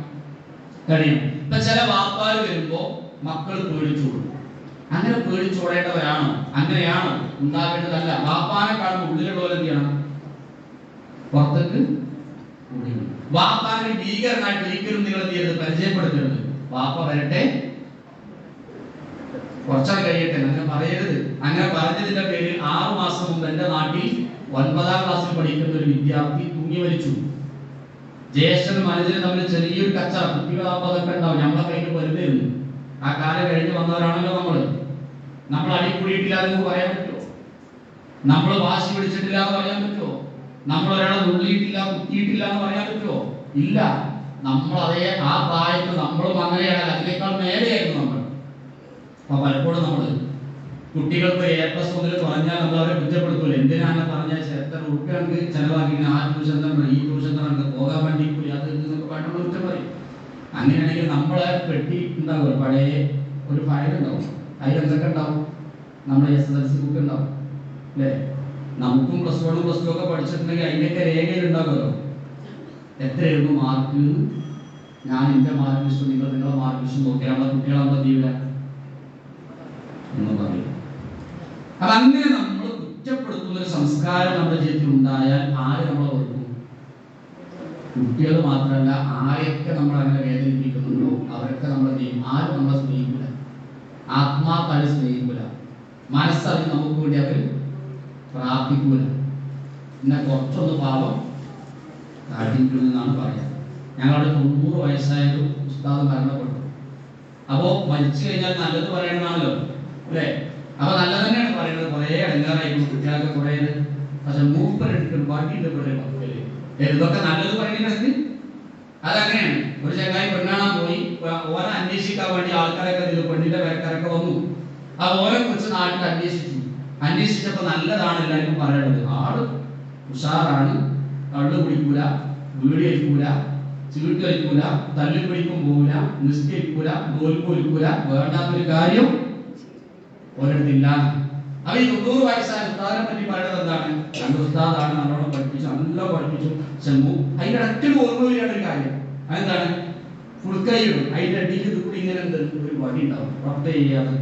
കഴിയണം. ഇപ്പൊ ചില വാപ്പാര് വരുമ്പോ മക്കൾ പേടിച്ചോടും. അങ്ങനെ പേടിച്ചോടേണ്ടവരാണോ? അങ്ങനെയാണോ? ഉണ്ടാകേണ്ടതല്ല. വാപ്പാനെ കാണുമ്പോൾ ഉള്ളിലുള്ളവരെ എന്ത് ചെയ്യണം? പുറത്തേക്ക് വാപ്പാനെ ഭീകരനായിട്ട് ഒരിക്കലും നിങ്ങൾ എന്ത് ചെയ്യരുത്? പരിചയപ്പെടുത്തരുത്. വാപ്പ വരട്ടെ, കുറച്ചാൽ കഴിയട്ടെ, അങ്ങനെ പറയരുത്. അങ്ങനെ പറഞ്ഞതിന്റെ പേരിൽ 6 മാസം മുമ്പ് എന്റെ നാട്ടിൽ 9ാം ക്ലാസ്സിൽ പഠിക്കുന്ന ഒരു വിദ്യാർത്ഥി തൂങ്ങി മരിച്ചു. ജ്യേഷ്ഠനും അനുജനും തമ്മിൽ ചെറിയൊരു കച്ചറ, കുട്ടികളാകുമ്പോൾ അതൊക്കെ ഉണ്ടാവും. നമ്മളെ കയ്യിൽ വരുന്നേരുന്നു. ആ കാലം കഴിഞ്ഞ് വന്നവരാണല്ലോ നമ്മൾ അടിക്കൂടിയിട്ടില്ല എന്ന് പറയാൻ പറ്റുമോ? നമ്മൾ വാശി പിടിച്ചിട്ടില്ല എന്ന് പറയാൻ പറ്റുമോ? നമ്മൾ ഒരാളെ നുള്ളിയിട്ടില്ല, കുത്തിയിട്ടില്ല എന്ന് പറയാൻ പറ്റുമോ? ഇല്ല. നമ്മൾ അതേ ആ പ്രായത്തിൽ നമ്മളും അങ്ങനെയാണ്, അതിനേക്കാൾ നേരെയായിരുന്നു നമ്മൾ. അപ്പൊ പലപ്പോഴും നമ്മൾ കുട്ടികൾക്ക് A+ മുതൽ പറഞ്ഞാൽ നമ്മൾ അവരെ കുറ്റപ്പെടുത്തൂല. എന്തിനാണ് പറഞ്ഞാൽ എത്ര ഉറുപ്പികൾക്ക് ചെലവാക്കി, ആ ട്യൂഷൻ തന്നെ, ഈ ട്യൂഷൻ തന്നെ, പോകാൻ വേണ്ടി കൂടി അത് ഇതൊക്കെ പണ്ടുള്ള കുറ്റം പറയും. അങ്ങനെയാണെങ്കിൽ നമ്മളെ പെട്ടി ഉണ്ടാവും, പഴയ ഒരു ഫയൽ ഉണ്ടാവും. അതിലെന്തൊക്കെ ഉണ്ടാവും? നമ്മുടെ SSLC ബുക്ക് ഉണ്ടാവും അല്ലേ? നമുക്കും +1 +2 ഒക്കെ പഠിച്ചിട്ടുണ്ടെങ്കിൽ അതിൻ്റെയൊക്കെ രേഖയിൽ ഉണ്ടാകുമല്ലോ. എത്രയായിരുന്നു മാർക്ക്, ഞാൻ എൻ്റെ മാർക്ക് ലിസ്റ്റ്, നിങ്ങളുടെ മാർക്ക് ലിസ്റ്റ് നോക്കിയാൽ നമ്മളെ കുട്ടികളാകുമ്പോൾ ജീവില്ല എന്ന് പറയും. അപ്പൊ അങ്ങനെ നമ്മൾ കുറ്റപ്പെടുത്തുന്ന ഒരു സംസ്കാരം നമ്മുടെ ജീവിതത്തിൽ ഉണ്ടായാൽ ആര് നമ്മളെ ഓർക്കും? കുട്ടികൾ മാത്രമല്ല, ആരൊക്കെ നമ്മൾ അങ്ങനെ വേദനിപ്പിക്കുന്നുണ്ടോ അവരൊക്കെ നമ്മളെ ചെയ്യും. ആരും നമ്മളെ സ്നേഹിക്കില്ല, ആത്മാർത്ഥമായി സ്നേഹിക്കില്ല, മനസ്സറിഞ്ഞ് നമുക്ക് വേണ്ടി അവർ പ്രാർത്ഥിക്കൂല. പിന്നെ കുറച്ചൊന്ന് പാപം കാട്ടിക്കുമെന്നാണ് പറയാം. ഞങ്ങളുടെ 90 വയസ്സായൊരു ഉസ്താദ് മരണപ്പെട്ടു. അപ്പോ മരിച്ചു കഴിഞ്ഞാൽ നല്ലത് പറയണമെന്നാണല്ലോ അല്ലേ? അപ്പൊ നല്ല തന്നെയാണ് പറയുന്നത്. കുറെ അടങ്ങാറായിരിക്കും കുട്ടികളൊക്കെ, കുറെ പക്ഷെ മൂപ്പരെടുക്കും വണ്ടിയുടെ പോലെ മക്കള് ഇതൊക്കെ നല്ലത് പറയുന്നത് അതങ്ങനെയാണ്. ഒരു ചങ്ങായി പെണ്ണാണാൻ പോയി, ഓനെ അന്വേഷിക്കാൻ വേണ്ടി ആൾക്കാരൊക്കെ ഇതിൽ പെണ്ണിന്റെ പേരക്കാരൊക്കെ വന്നു. ആ ഓനെ കുറിച്ച് നാട്ടിൽ അന്വേഷിച്ചപ്പോ നല്ലതാണ് എല്ലാവർക്കും പറയണത്. ആള് ഉഷാറാണ്, കള്ളു കുടിക്കൂല, വീടി കഴിക്കൂല, ചീട്ട് കഴിക്കൂല, തല്ലു പിടിക്കും പോകൂല, നിസ്കരിക്കൂല, നോൽപ്പ് ഒലിക്കൂല, വേണ്ടാത്തൊരു കാര്യം ഒരിടത്തില്ല. അവ ഈ 90 വയസ്സായ ഉസ്താദിനെ പറ്റി പറയുന്നത് എന്താണ്? രണ്ട് ഉസ്താദാണ്, നല്ലോണം പഠിപ്പിച്ചു, നല്ല പഠിപ്പിച്ചു. അതിന്റെ ഇടയ്ക്ക് ഓർമ്മ വരികയാണ് ഒരു കാര്യം. അതെന്താണ്? ഫുൾ കൈയിടും, അതിന്റെ അടിക്ക് കൂടി ഇങ്ങനെ ഒരു വടി ഉണ്ടാവും, റബ്ബ് ചെയ്യാതെ.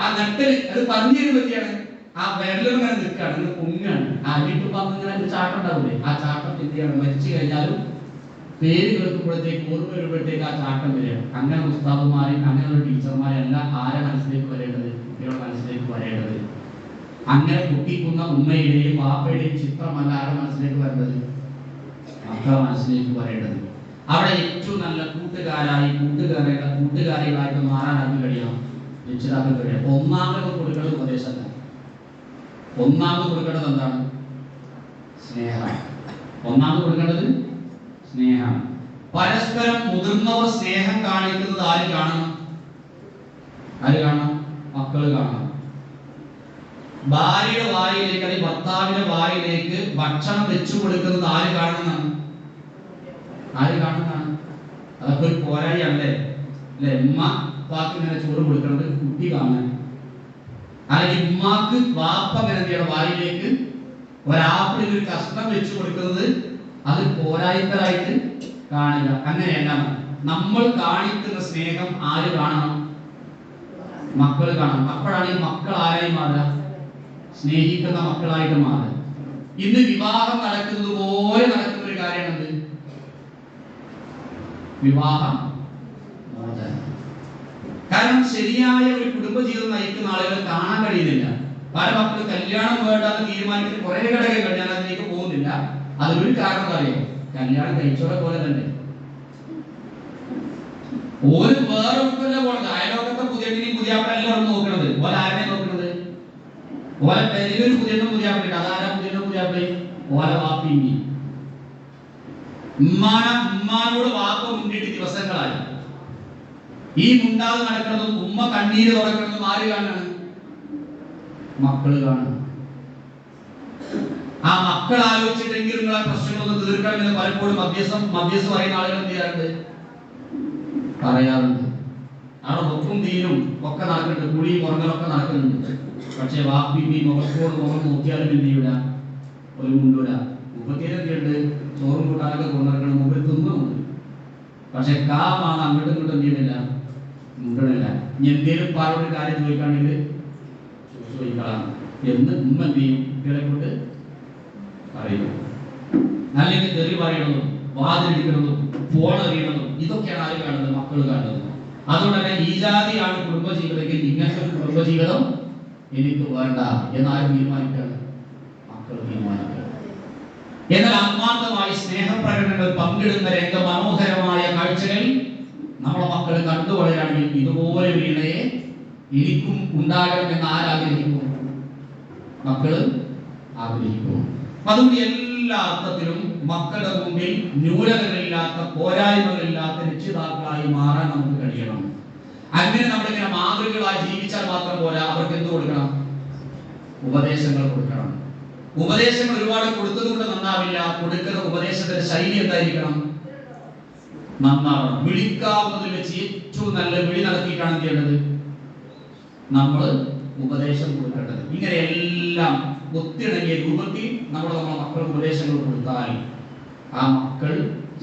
ആ നട്ടല് അത് പറഞ്ഞതിന് പറ്റിയാണ്. ആ വിരലിങ്ങനെ നിൽക്കുകയാണ്, പൊങ്ങാണ്. അടിയിട്ട് ഇങ്ങനെ ചാട്ടം ഉണ്ടാവില്ലേ? ആ ചാട്ടം എന്തിയാണ്? മരിച്ചു കഴിഞ്ഞാലും പേര് കേൾക്കുമ്പോഴത്തേക്ക് ഓർമ്മ വരുമ്പോഴത്തേക്ക് ആ ചാട്ടം വരികയാണ്. അങ്ങനെ ഉസ്താദുമാരെ, അങ്ങനെയുള്ള ടീച്ചർമാരെ എല്ലാം ആരെ മനസ്സിലേക്ക് വരേണ്ടത്? കുട്ടികളുടെ മനസ്സിലേക്ക് വരേണ്ടത്. അങ്ങനെ കുട്ടിക്കുന്ന ഉമ്മയുടെയും വാപ്പയുടെയും ചിത്രമല്ല ആരുടെ മനസ്സിലേക്ക് വരേണ്ടത്? മക്കളുടെ മനസ്സിലേക്ക് വരേണ്ടത്. അവിടെ ഏറ്റവും നല്ല കൂട്ടുകാരികളായിട്ട് മാറാനായിട്ട് കഴിയണം, രക്ഷിതാക്കൾ കഴിയണം. ഒന്നാമത് കൊടുക്കേണ്ടത് ഉപദേശമല്ല. ഒന്നാമത് കൊടുക്കേണ്ടത് എന്താണ്? സ്നേഹമാണ്. ഒന്നാമത് കൊടുക്കേണ്ടത് സ്നേഹമാണ്. പരസ്പരം മുതിർന്നവർ സ്നേഹം കാണിക്കുന്നത് ആര് കാണണം? മക്കൾ കാണണം. ഭാര്യയുടെ വായിലേക്ക് അല്ലെങ്കിൽ ഭർത്താവിന്റെ വായിലേക്ക് ഭക്ഷണം വെച്ചു കൊടുക്കുന്നത് ആര് കാണുന്നതാണ്? അതൊക്കെ ഒരു പോരാളിയാണല്ലേ? അല്ലെ? ഉമ്മ വാക്ക് ഇങ്ങനെ ചോറ് കൊടുക്കുന്നത് കുട്ടി കാണാൻ, അല്ലെങ്കിൽ ഉമ്മാക്ക് വാപ്പ ഇങ്ങനെ ചെയ്യണം, വായിലേക്ക് ഒരാപ്പിളിൽ ഒരു കഷ്ണം വെച്ചു കൊടുക്കുന്നത് അത് പോരായിട്ടരായിട്ട് കാണുക. അങ്ങനെയല്ല. നമ്മൾ കാണിക്കുന്ന സ്നേഹം ആര് കാണണം? മക്കൾ കാണണം. അപ്പോഴാണ് ഈ മക്കൾ ആരായി മാറുക? സ്നേഹിക്കുന്ന മക്കളായിട്ട് മാറുക. ഇന്ന് വിവാഹം നടക്കുന്നത് പോലെ നടക്കുന്ന ഒരു കാര്യമാണ് വിവാഹം. കാരണം ശരിയായ ഒരു കുടുംബജീവിതം നയിക്കുന്ന ആളുകളെ കാണാൻ കഴിയുന്നില്ല. പല മക്കൾ കല്യാണം വേണ്ടെന്ന് തീരുമാനിക്കുന്ന കുറെ ഘടകങ്ങൾ, ഞാൻ അതിലേക്ക് പോകുന്നില്ല. അതിനൊരു കാരണം അറിയാം, കല്യാണം കഴിച്ചോടെ പോലെ തന്നെ ഒരു വേറെ പോണത്. അയലോകത്തെ പുതിയപ്പനെല്ലാം നോക്കണത് ഓല ആരനെ നോക്കണത്? ഓല പെരിയൊരു പുതിയപ്പൻ. അതാരാ പുതിയപ്പൻ? ഓല വാപ്പിങ്ങി. ഉമ്മാനോട് വാപ്പ മുന്നിട്ട് ദിവസങ്ങളായി. ഈ മുണ്ടാതെ നടക്കുന്നതും ഉമ്മ കണ്ണീര് തുറക്കുന്നതും ആര് കാണാണ്? മക്കള് കാണും. ആ മക്കൾ ആലോചിച്ചിട്ടെങ്കിലും നിങ്ങളെ പ്രശ്നങ്ങളൊന്നും തീർക്കണമെന്ന് പലപ്പോഴും മധ്യസ്ഥ പറയുന്ന ആളുകൾ എന്ത് പറയാറുണ്ട്. അവിടെ ഒപ്പം തീരും ഒക്കെ നടക്കുന്നുണ്ട്, കുളിയും ഉറങ്ങലൊക്കെ നടക്കുന്നുണ്ട്. പക്ഷെ വാപ്പിന്റെ മുഖത്തോട് മുഖം നോക്കിയാലും എന്ത് ചെയ്യൂല, ഒരു മുണ്ടൂല. മുപ്പത്തിയേഴൊക്കെയുണ്ട്, ചോറും കൂട്ടാനൊക്കെ കൊണ്ടുനടക്കണം, മുമ്പിൽ തിന്നുമുണ്ട്. പക്ഷെ കാമാണ് അങ്ങോട്ടും ഇങ്ങോട്ടും എന്ത് ചെയ്യുന്നില്ല, മുണ്ടണില്ല. ഇനി എന്തേലും പാടൊരു കാര്യം ചോദിക്കുകയാണെങ്കിൽ ചോദിക്കണം എന്ന് ഉമ്മ എന്ത് ചെയ്യും? കുട്ടികളെ കൊണ്ട് പറയും. അല്ലെങ്കിൽ തെറി പറയണതും വാതിലിടിക്കുന്നതും ഫോണെറിയണതും ഇതൊക്കെയാണ് ആര് കാണുന്നത്? മക്കൾ കാണുന്നത്. അതുകൊണ്ട് തന്നെ ഈ ജാതിയാണ് കുടുംബജീവിതമെങ്കിൽ ഇങ്ങനത്തെ ഒരു കുടുംബജീവിതം എനിക്ക് വേണ്ട എന്നാരും തീരുമാനിക്കുകയാണ്? മക്കൾ തീരുമാനിക്കുക. എന്നാൽ ആത്മാർത്ഥമായി സ്നേഹപ്രകടനങ്ങൾ പങ്കിടുന്ന മനോഹരമായ കാഴ്ചകൾ നമ്മളെ മക്കൾ കണ്ടു വളരാണെങ്കിൽ ഇതുപോലെ ഒരു ഇണയെ എനിക്കും ഉണ്ടാകണമെന്ന് ആരാഗ്രഹിക്കും? മക്കള് ആഗ്രഹിക്കും. അതുകൊണ്ട് എല്ലാ അർത്ഥത്തിലും മക്കളുടെ മുമ്പിൽ ന്യൂനതകളില്ലാത്ത, പോരായ്മകളില്ലാത്ത രക്ഷിതാക്കളായി മാറാൻ നമുക്ക് കഴിയണം. അങ്ങനെ നമ്മളിങ്ങനെ മാതൃകളായി ജീവിച്ചാൽ മാത്രം പോരാ, അവർക്ക് എന്ത് കൊടുക്കണം? ഉപദേശങ്ങൾ കൊടുക്കണം. ഉപദേശങ്ങൾ ഒരുപാട് കൊടുത്തതുകൊണ്ട് നന്നാവില്ല. കൊടുക്കുന്ന ഉപദേശത്തിന്റെ ശൈലി എന്തായിരിക്കണം? നന്നാവണം. വിളിക്കാവുന്നതിൽ വെച്ച് ഏറ്റവും നല്ല വിളി നടത്തിയിട്ടാണ് എന്ത് ചെയ്യേണ്ടത്? നമ്മൾ ഉപദേശം കൊടുക്കേണ്ടത്. ഇങ്ങനെ എല്ലാം ഒത്തിണങ്ങിയ രൂപത്തിൽ നമ്മളെ മക്കൾക്ക് ഉപദേശങ്ങൾ കൊടുത്താൽ ആ മക്കൾ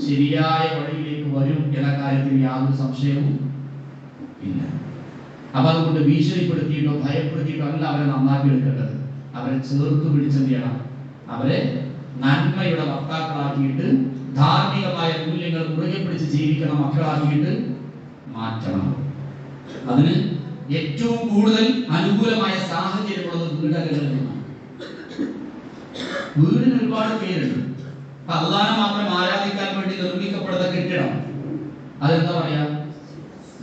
ശരിയായ വഴിയിലേക്ക് വരും എന്ന കാര്യത്തിൽ യാതൊരു സംശയവും ഇല്ല. അപ്പൊ അതുകൊണ്ട് ഭീഷണിപ്പെടുത്തിയിട്ടോ ഭയപ്പെടുത്തിയിട്ടോ അല്ല അവരെ നന്നാക്കി എടുക്കേണ്ടത്. അവരെ ചേർത്ത് പിടിച്ചെന്ത് ചെയ്യണം? അവരെ നന്മയുടെ വക്താക്കളാക്കിയിട്ട് ധാർമ്മികമായ മൂല്യങ്ങൾ മുറുകെ പിടിച്ച് ജീവിക്കുന്ന മക്കളാക്കിയിട്ട് മാറ്റണം. അതിന് ഏറ്റവും കൂടുതൽ അനുകൂലമായ സാഹചര്യമുള്ളത് വീടുകളിൽ നിന്നാണ്. വീടിന് ഒരുപാട് പേരുണ്ട്. അല്ലാഹനെ മാത്രം ആരാധിക്കാൻ വേണ്ടി നിർമ്മിക്കപ്പെടുന്ന കെട്ടിടം, അതെന്താ പറയാ?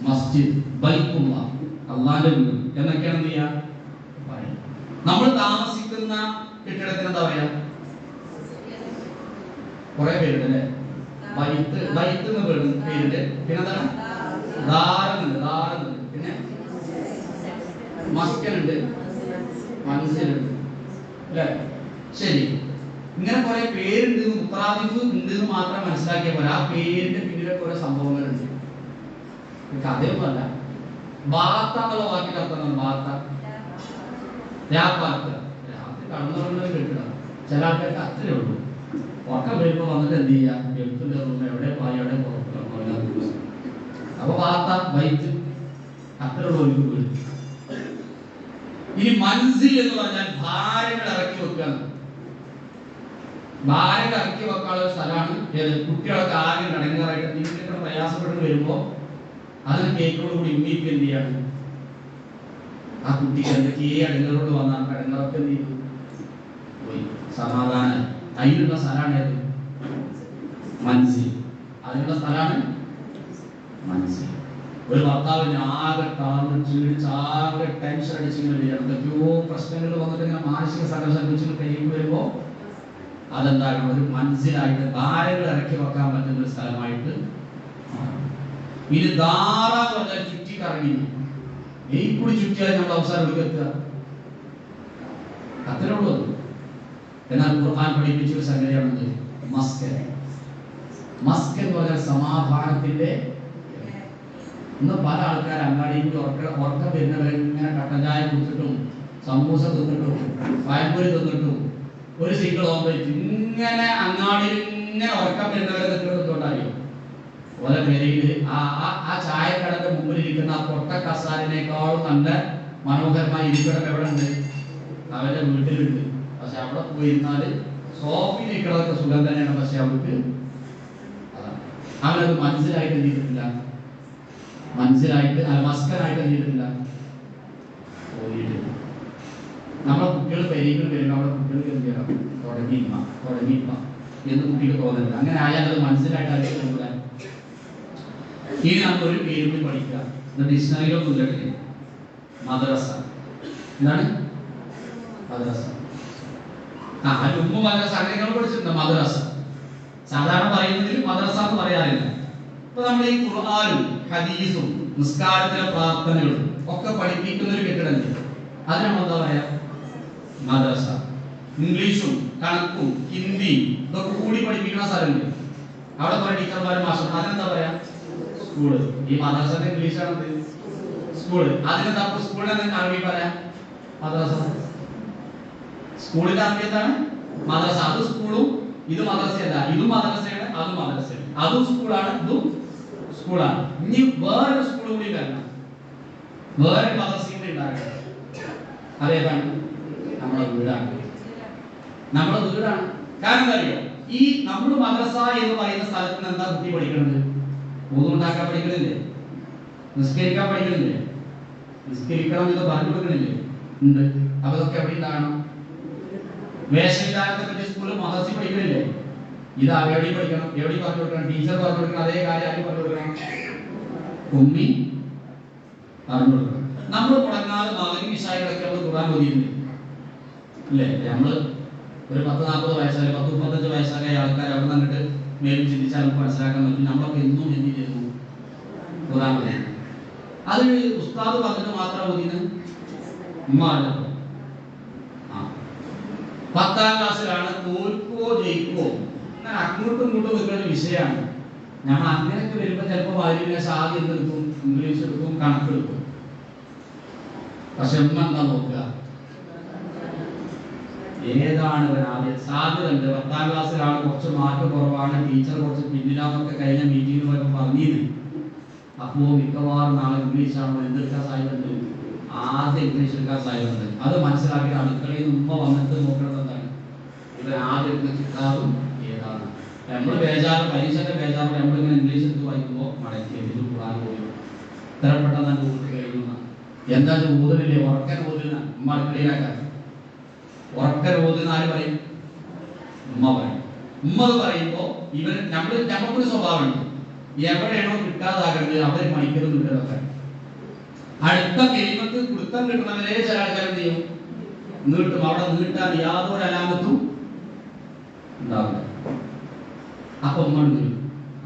മസ്ജിദ്, ബൈത്തുല്ലാഹ്, അല്ലാഹുവിന്റെ വീട് എന്നൊക്കെയാണ് എന്ത് ചെയ്യാ പറയാ. നമ്മൾ താമസിക്കുന്ന കെട്ടിടത്തിന് എന്താ പറയാ? കുറെ പേരുണ്ട് അല്ലേ? ബൈത്ത് എന്ന് പേരുണ്ട്. പിന്നെ എന്താണ്? ദാറുണ്ട്. പിന്നെ മസ്കനുണ്ട്, മൻസിലുണ്ട് അല്ലേ? ശരി. ഇങ്ങനെ കുറെ പേരുണ്ട്, മുത്രാദിഫ് ഉണ്ട് എന്ന് മാത്രം മനസ്സിലാക്കിയ പോലെ ആ പേരിന്റെ പിന്നിലെ കുറെ സംഭവങ്ങളുണ്ട്. കഥയൊന്നുമല്ല. ബാത്ത എന്നുള്ള വാക്കിന്റെ അർത്ഥം ബാത്ത രാത്രി കടന്നുറങ്ങുന്നത് കെട്ടിടം. ചില ആൾക്കാർക്ക് അത്രേ ഉള്ളൂ. ഉറക്കം വരുമ്പോൾ വന്നിട്ട് എന്ത് ചെയ്യാം? എഴുത്തിന്റെ റൂം എവിടെ പോയി എവിടെ പുറത്തില്ല. അപ്പൊ ബാത്ത ബൈത്ത് അത്ര ഉള്ള ഒരു വീട്. ഇനി മൻസിൽ എന്ന് പറഞ്ഞാൽ ഭാരങ്ങൾ ഇറക്കി വെക്കാൻ. ഭാരങ്ങൾ ഇറക്കി വെക്കാനുള്ള സ്ഥലമാണ് ഏത്? കുട്ടികളൊക്കെ ആകെ അടങ്ങാറായിട്ട് നിങ്ങൾക്ക് പ്രയാസപ്പെട്ട് വരുമ്പോ അതിന് കേക്കോട് കൂടി ഉമ്മീക്ക് എന്ത് ചെയ്യാണ്? ആ കുട്ടിക്ക് എന്തൊക്കെയേ അടങ്ങറോട് വന്നാൽ അടങ്ങറൊക്കെ എന്ത് ചെയ്തു പോയി. സമാധാനം അതിനുള്ള സ്ഥലമാണ് ഏത്? മനസ്സിൽ. അതിനുള്ള സ്ഥലമാണ് മനസ്സിൽ. ഒരു ഭർത്താവിന് ആകെ താഴ്ന്ന് ക്ഷീണിച്ച് ആകെ ടെൻഷൻ അടിച്ചിങ്ങനെ വരിക, എന്തൊക്കെയോ പ്രശ്നങ്ങൾ വന്നിട്ട് ഇങ്ങനെ മാനസിക സംഘർഷം വെച്ചിട്ട് കഴിയുമ്പോൾ വരുമ്പോ അതെന്താകണം? ഒരു മനസ്സിലായിട്ട് ഭാരങ്ങൾ ഇറക്കി വെക്കാൻ പറ്റുന്ന ഒരു സ്ഥലമായിട്ട്. ഇനി ധാരാളം പറഞ്ഞാൽ ചുറ്റി കറങ്ങി ഈ കൂടി ചുറ്റിയാൽ നമ്മൾ അവസാനം എത്തുക. അത്രേ ഉള്ളൂ. എന്നാൽ ഖുർആൻ പഠിപ്പിച്ച ഒരു സംഗതിയാണെന്ന് മസ്കൻ. മസ്കൻ എന്ന് പറഞ്ഞാൽ സമാധാനത്തിന്റെ. ഇന്ന് പല ആൾക്കാർ അങ്ങാടിയിൽ ഉറക്കം വരുന്നവരെ ഇങ്ങനെ കട്ടൻ ചായ കുടിച്ചിട്ടും സമൂസ തിന്നിട്ടും പഴംപൊരി തിന്നിട്ടും ഒരു സീക്കിൾ ഓംപ്ലേറ്റ് ഇങ്ങനെ അങ്ങാടിയിൽ ഇങ്ങനെ ഉറക്കം വരുന്നവരെ നിൽക്കുന്നതുകൊണ്ടായി ഓരോ പേരയിൽ ആ ചായക്കടന്റെ മുമ്പിലിരിക്കുന്ന ആ പൊട്ട കസാലിനേക്കാളും നല്ല മനോഹരമായ ഇരിപ്പിടം എവിടെ ഉണ്ട്? അവരുടെ വീട്ടിലുണ്ട്. പക്ഷെ അവിടെ പോയിരുന്നാല് സോഫയിൽ ഇരിക്കണതൊക്കെ സുഖം തന്നെയാണ്. പക്ഷെ അവർക്ക് അതാണ് അവരത് മനസ്സിലായിട്ട് എന്ത് ചെയ്തിട്ടില്ല? മനസ്സിലായിട്ട് മസ്കനായിട്ട് എന്ത് ചെയ്തിട്ടില്ല? പോയിട്ടില്ല. നമ്മളെ കുട്ടികൾ പെരീകൾ വരുമ്പോൾ നമ്മുടെ കുട്ടികൾക്ക് എന്ത് ചെയ്യണം? തുടങ്ങിയിപ്പ എന്ന് കുട്ടിക്ക് തോന്നുന്നില്ല. അങ്ങനെ ആയാൽ അത് മനസ്സിലായിട്ട് അറിയില്ല. ഇനി നമ്മൾ ഒരു പേര് കൂടി പഠിക്കുക. ഡിക്ഷണറിയിലൊന്നും ഇല്ലേ? മദ്രസ. എന്താണ് മദ്രസ? ഉമ്മ മദ്രസ അങ്ങനെ പഠിച്ചിട്ടുണ്ട്. മദ്രസ സാധാരണ പറയുന്നതിൽ മദ്രസ എന്ന് പറയാറില്ല. ഇപ്പൊ നമ്മൾ ഈ ഖുർആനും ഹദീസും നിസ്കാരത്തിലെ പ്രാർത്ഥനകളും ഒക്കെ പഠിപ്പിക്കുന്ന ഒരു കെട്ടിടമില്ല. അതിന് നമ്മൾ എന്താ പറയാ? മദ്രസ. ഇംഗ്ലീഷും കണക്കും ഹിന്ദിയും ഇതൊക്കെ കൂടി പഠിപ്പിക്കുന്ന സ്ഥലമില്ല. അവിടെ കുറെ ടീച്ചർമാരും മാസ്റ്റർ. അതിനെന്താ പറയാ? സ്കൂള്. ഈ മദ്രസയുടെ ഇംഗ്ലീഷാണ് സ്കൂള്. അതിനെന്താ സ്കൂളിനെ അറബി പറയാം? മദ്രസ. സ്കൂളിന്റെ അറബി എന്താണ്? മദ്രസ. അത് സ്കൂളും ഇത് മദ്രസയല്ല. ഇതും മദ്രസയാണ്, അതും മദ്രസയാണ്. അതും സ്കൂളാണ്, ഇതും സ്കൂളാണ്. ഇനി വേറൊരു സ്കൂൾ കൂടി വരണം, വേറെ മദ്രസയും കൂടി ഉണ്ടാക്കണം. അതേതാണ്? നമ്മുടെ വീടാണ്. നമ്മുടെ വീടാണ്. കാരണം എന്താ അറിയോ? ഈ നമ്മൾ മദ്രസ എന്ന് പറയുന്ന സ്ഥലത്ത് നിന്ന് എന്താ കുട്ടി പഠിക്കുന്നത്? വുളൂണ്ടാക്കാൻ പഠിക്കണില്ലേ? നിസ്കരിക്കാൻ പഠിക്കണില്ലേ? നിസ്കരിക്കണം എന്ന് പറഞ്ഞു കൊടുക്കണില്ലേ? ഉണ്ട്. അപ്പൊ ഇതൊക്കെ എവിടെ ഉണ്ടാകണം? വേഷവിധാനത്തെ പറ്റി സ്കൂളിൽ മദ്രസയിൽ പഠിക്കണില്ലേ? ഇത് എവിടെ പഠിക്കണം? എവിടെ പറഞ്ഞു കൊടുക്കണം? ടീച്ചർ പറഞ്ഞു കൊടുക്കണം. അതേ കാര്യം ആരും പറഞ്ഞു കൊടുക്കണം? ഉമ്മി പറഞ്ഞു കൊടുക്കണം. നമ്മൾ മുടങ്ങാതെ മകനും വിഷയങ്ങളൊക്കെ നമ്മൾ ഖുർആൻ ഓതിയിട്ടുണ്ട് അല്ലേ? നമ്മള് ഒരു 10-40 വയസ്സായ 10-35 വയസ്സായ ആൾക്കാർ അവിടെ നിന്നിട്ട് മേലും ചിന്തിച്ചാൽ നമുക്ക് മനസ്സിലാക്കാൻ പറ്റും. നമ്മളൊക്കെ എന്നും എന്ത് ചെയ്യുന്നു? ഖുർആൻ ഓതി. അത് ഉസ്താദ് പറഞ്ഞിട്ട് മാത്രം ഓതിന് ഉമ്മ പറഞ്ഞപ്പോ 10ാം ക്ലാസ്സിലാണ് തോൽക്കോ ജയിക്കോ അങ്ങനെ അങ്ങോട്ടും ഇങ്ങോട്ടും നിൽക്കുന്ന വിഷയമാണ്. ഞങ്ങൾ അങ്ങനെയൊക്കെ വരുമ്പോൾ ചിലപ്പോൾ വായിലില്ല സാധ്യത എന്തെടുക്കും? ഇംഗ്ലീഷ് എടുക്കും, കണക്കെടുക്കും. പക്ഷെ ഉമ്മ എന്താ നോക്കുക? ഏതാണ് ആദ്യം സാധ്യത ഉണ്ട്? 10ാം ക്ലാസ്സിലാണ്, കുറച്ച് മാർക്ക് കുറവാണ്, ടീച്ചർ കുറച്ച് പിന്നിലാന്നൊക്കെ കഴിഞ്ഞ മീറ്റിംഗിൽ പോയപ്പോൾ പറഞ്ഞിരുന്നു. അപ്പോ മിക്കവാറും നാളെ ഇംഗ്ലീഷാണോ എന്തെടുക്കാൻ സാധ്യതയുണ്ട്? ആദ്യം ഇംഗ്ലീഷ് എടുക്കാൻ സാധ്യതയുണ്ട്. അത് മനസ്സിലാക്കി അടുക്കളയിൽ ഉമ്മ വന്നിട്ട് നോക്കുന്നത് എന്താണ്? ഇവർ ആദ്യം എടുക്കുന്ന കിതാബും ഏതാണ്? നമ്മൾ ബേജാറ്, പരീക്ഷന്റെ ബേജാറ് നമ്മളിങ്ങനെ ഇംഗ്ലീഷ് എടുത്ത് വായിക്കുമ്പോൾ മടക്കി ഇത് കൂടാൻ പോയി ഇത്ര പെട്ടെന്ന് ഊട്ടി കഴിയുന്ന എന്താ ഊതലില്ലേ? ഉറക്കൻ ഊതുന്ന ഉമ്മ അടുക്കളയിലാക്കാൻ. ഉറക്കൻ ഊതുന്ന ആര് പറയും? ഉമ്മ പറയും. ഉമ്മ പറയുമ്പോ ഇവർ നമുക്കൊരു സ്വഭാവമുണ്ട്. എവിടെയാണോ കിട്ടാതാകേണ്ടത് അവർ മണിക്കലും കിട്ടുന്നതൊക്കെ അടുത്ത കെലിമത്ത് കുടുത്തം കിട്ടുന്നവരെ ചില ആൾക്കാർ എന്ത് ചെയ്യും? നീട്ടും. അവിടെ നീട്ടാൻ യാതൊരു അലാമത്തും ഉണ്ടാവില്ല. അപ്പൊ ഉമ്മ നീട്ടും.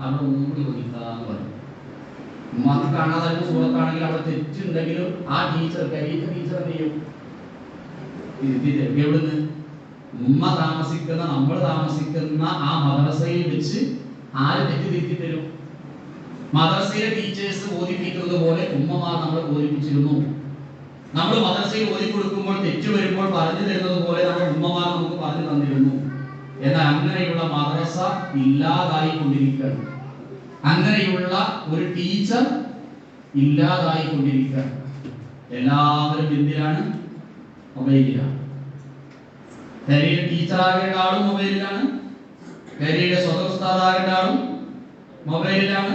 അവിടെ ഒന്നുകൂടി ഒതുക്കാന്ന് പറയും. ഉമ്മക്ക് കാണാതായിട്ട് സൂറത്താണെങ്കിൽ അവിടെ തെറ്റുണ്ടെങ്കിലും ആ ടീച്ചർ കരിയിച്ച ടീച്ചർ എന്ത് ചെയ്യും? എവിടുന്ന്? ഉമ്മ താമസിക്കുന്ന, നമ്മൾ താമസിക്കുന്ന ആ മദ്രസയിൽ വെച്ച് ആര് തെറ്റ് തിരുത്തി തരും? മദ്രസയിലെ ടീച്ചേഴ്സ് ബോധിപ്പിക്കുന്നത് പോലെ ഉമ്മമാർ നമ്മളെ ബോധിപ്പിച്ചിരുന്നു. നമ്മൾ മദ്രസയിൽ ഓതി കൊടുക്കുമ്പോൾ തെറ്റ് വരുമ്പോൾ പറഞ്ഞു തരുന്നത് പോലെ നമ്മുടെ ഉമ്മമാർ നമുക്ക് പറഞ്ഞു തന്നിരുന്നു. എന്നാൽ അങ്ങനെയുള്ള മദ്രസ ഇല്ലാതായിക്കൊണ്ടിരിക്കുകയാണ്. അങ്ങനെയുള്ള ഒരു ടീച്ചർ ഇല്ലാതായിക്കൊണ്ടിരിക്കുകയാണ്. എല്ലാവരും എന്തിനാണ്? മൊബൈലിലാണ്. കരിയുടെ ടീച്ചറാകേണ്ട ആളും മൊബൈലിലാണ്. കരിയുടെ സ്വതന്ത്ര ഉസ്താദാകേണ്ട ആളും മൊബൈലിലാണ്.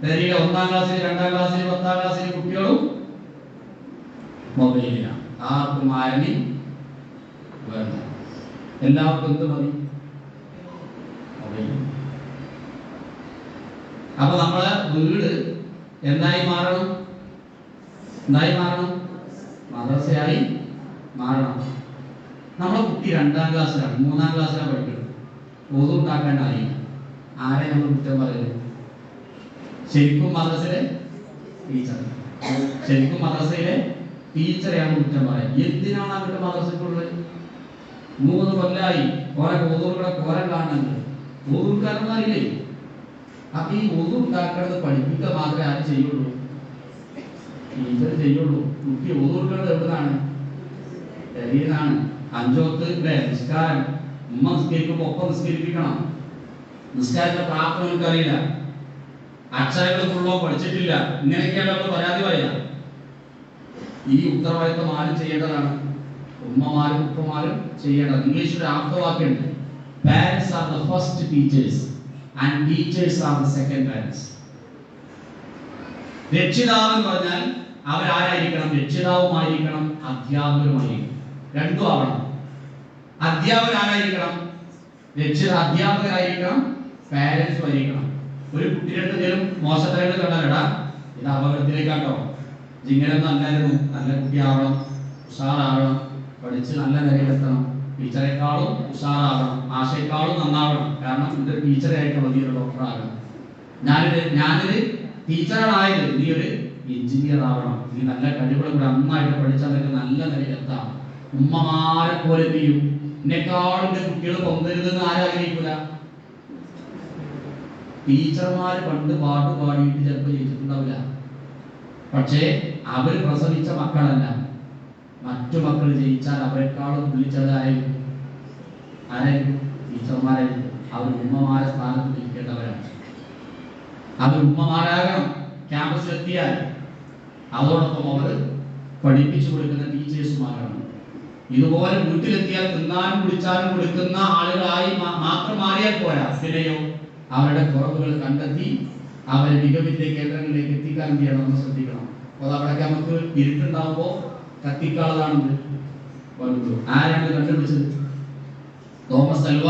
കരിയുടെ 1ാം ക്ലാസ്സിൽ 2ാം ക്ലാസ്സിൽ 10ാം ക്ലാസ്സിലെ കുട്ടികളും മൊബൈലിലാണ്. ആർക്കും ആരെയും വേണ്ട. എല്ലാവർക്കും എന്ത് മതി? മൊബൈൽ. അപ്പൊ നമ്മളെ വീട് എന്തായി മാറണം? എന്തായി മാറണം? മദ്രസയായി മാറണം. നമ്മളെ കുട്ടി 2ാം ക്ലാസ്സിലാണ് 3ാം ക്ലാസ്സിലാണ് പഠിക്കുന്നത്. ഒന്നും ഉണ്ടാക്കാൻ അറിയില്ല. ആരെ നമ്മൾ കുറ്റം പറയുന്നത്? ശരിക്കും മദ്രസയിലെ ടീച്ചർ, ശരിക്കും മദ്രസയിലെ ടീച്ചറെയാണ് കുറ്റം പറയുന്നത്. എന്തിനാണ് അവരുടെ മദ്രസയ്ക്കുള്ളത്? 3 കൊല്ലമായി ഓരോ ഓതൂറുകളെ കോരം കാണുന്നുണ്ട്. ഓതൂർക്കാരൊന്നും അറിയില്ലേ? അപ്പൊ ഈ ഒതു ഉണ്ടാക്കേണ്ടത് പഠിപ്പിക്കുക മാത്രമേ ആരും ചെയ്യുള്ളൂ? ടീച്ചർ ചെയ്യുള്ളൂ. കുട്ടി ഒതുക്കുന്നത് എവിടുന്നാണ്? ശരീരനാണ്. 5 വക്ത് നിസ്കാരം ഉമ്മ നിസ്കരിക്കുമ്പോൾ ഒപ്പം നിസ്കരിപ്പിക്കണം. നിസ്കാരത്തിന്റെ പ്രാപ്തം എനിക്കറിയില്ല, അക്ഷരങ്ങൾ ഫുള്ളോ പഠിച്ചിട്ടില്ല, ഇങ്ങനെയൊക്കെയാണ് നമ്മൾ പരാതി പറയാം. ഈ ഉത്തരവാദിത്വം ആരും ചെയ്യേണ്ടതാണ്? ഉമ്മമാരും ഉപ്പമാരും ചെയ്യേണ്ടത്. ഇംഗ്ലീഷിൽ ഒരു ആപ്തവാക്യമുണ്ട്, parents are the first teachers and teachers are the second parents. രക്ഷിതാവ് എന്ന് പറഞ്ഞാൽ അവരാരായിരിക്കണം? രക്ഷിതാവുമായിരിക്കണം, അധ്യാപകരുമായിരിക്കണം. രണ്ടും ആവണം. അധ്യാപകരായിരിക്കണം, അധ്യാപകരായിരിക്കണം, പാരന്റ്സും ആയിരിക്കണം. ഒരു കുട്ടിയുടെ എന്തെങ്കിലും മോശത്തരങ്ങൾ കണ്ടാലടാ ഇത് അപകടത്തിലേക്കാട്ടോ, ഇങ്ങനെയൊന്നും അല്ലായിരുന്നു, നല്ല കുട്ടിയാവണം, ഉഷാറാവണം, പഠിച്ച് നല്ല നിലയിലെത്തണം, ടീച്ചറെക്കാളും ഉഷാറാവണം, ആശയെക്കാളും നന്നാവണം. കാരണം ഇതൊരു ടീച്ചറായിട്ട് വലിയൊരു ഡോക്ടറാകണം. ഞാനൊരു ടീച്ചറായത്, നീ ഒരു എഞ്ചിനീയർ ആവണം, നീ നല്ല കഴിവുകൾ കൂടെ നന്നായിട്ട് പഠിച്ചാൽ നിനക്ക് നല്ല നിലയിലെത്താം. ഉമ്മമാരെ പോലെ ചെയ്യും. എന്നെക്കാളും എന്റെ കുട്ടികൾ പൊന്തരുതെന്ന് ആരാഗ്രഹിക്കൂല? ടീച്ചർമാര് പണ്ട് പാട്ട് പാടിയിട്ട് ചിലപ്പോൾ ജയിച്ചിട്ടുണ്ടാവില്ല. പക്ഷേ അവർ പ്രസവിച്ച മക്കളല്ല, മറ്റു മക്കൾ ജയിച്ചാൽ അവരെക്കാളും വിളിച്ചത് ആരായിരിക്കും? ടീച്ചർമാരായിരിക്കും. അവർ ഉമ്മമാരെ സ്ഥാനത്ത് നിൽക്കേണ്ടവരാണ്. അവർ ഉമ്മമാരാകണം. ക്യാമ്പസിലെത്തിയാൽ അതോടൊപ്പം അവർ പഠിപ്പിച്ചു കൊടുക്കുന്ന ടീച്ചേഴ്സുമാകണം. ഇതുപോലെ വീട്ടിലെത്തിയാൽ തിന്നാനും കുടിച്ചാലും കൊടുക്കുന്ന ആളുകളായി മാത്രം മാറിയാൽ പോരാ. പിന്നെയോ അവരുടെ കുറവുകൾ കണ്ടെത്തി അവരെ മികവിന്റെ കേന്ദ്രങ്ങളിലേക്ക് എത്തിക്കാൻ ചെയ്യണം. നമ്മൾ ശ്രദ്ധിക്കണം. അപ്പോൾ അവിടെയൊക്കെ നമുക്ക് ഇരുട്ടുണ്ടാവുമ്പോ കത്തിക്കാളതാണെന്ന് പറഞ്ഞു. ആരാണ് കണ്ടുപിടിച്ചത്? തോമസ് അൽവ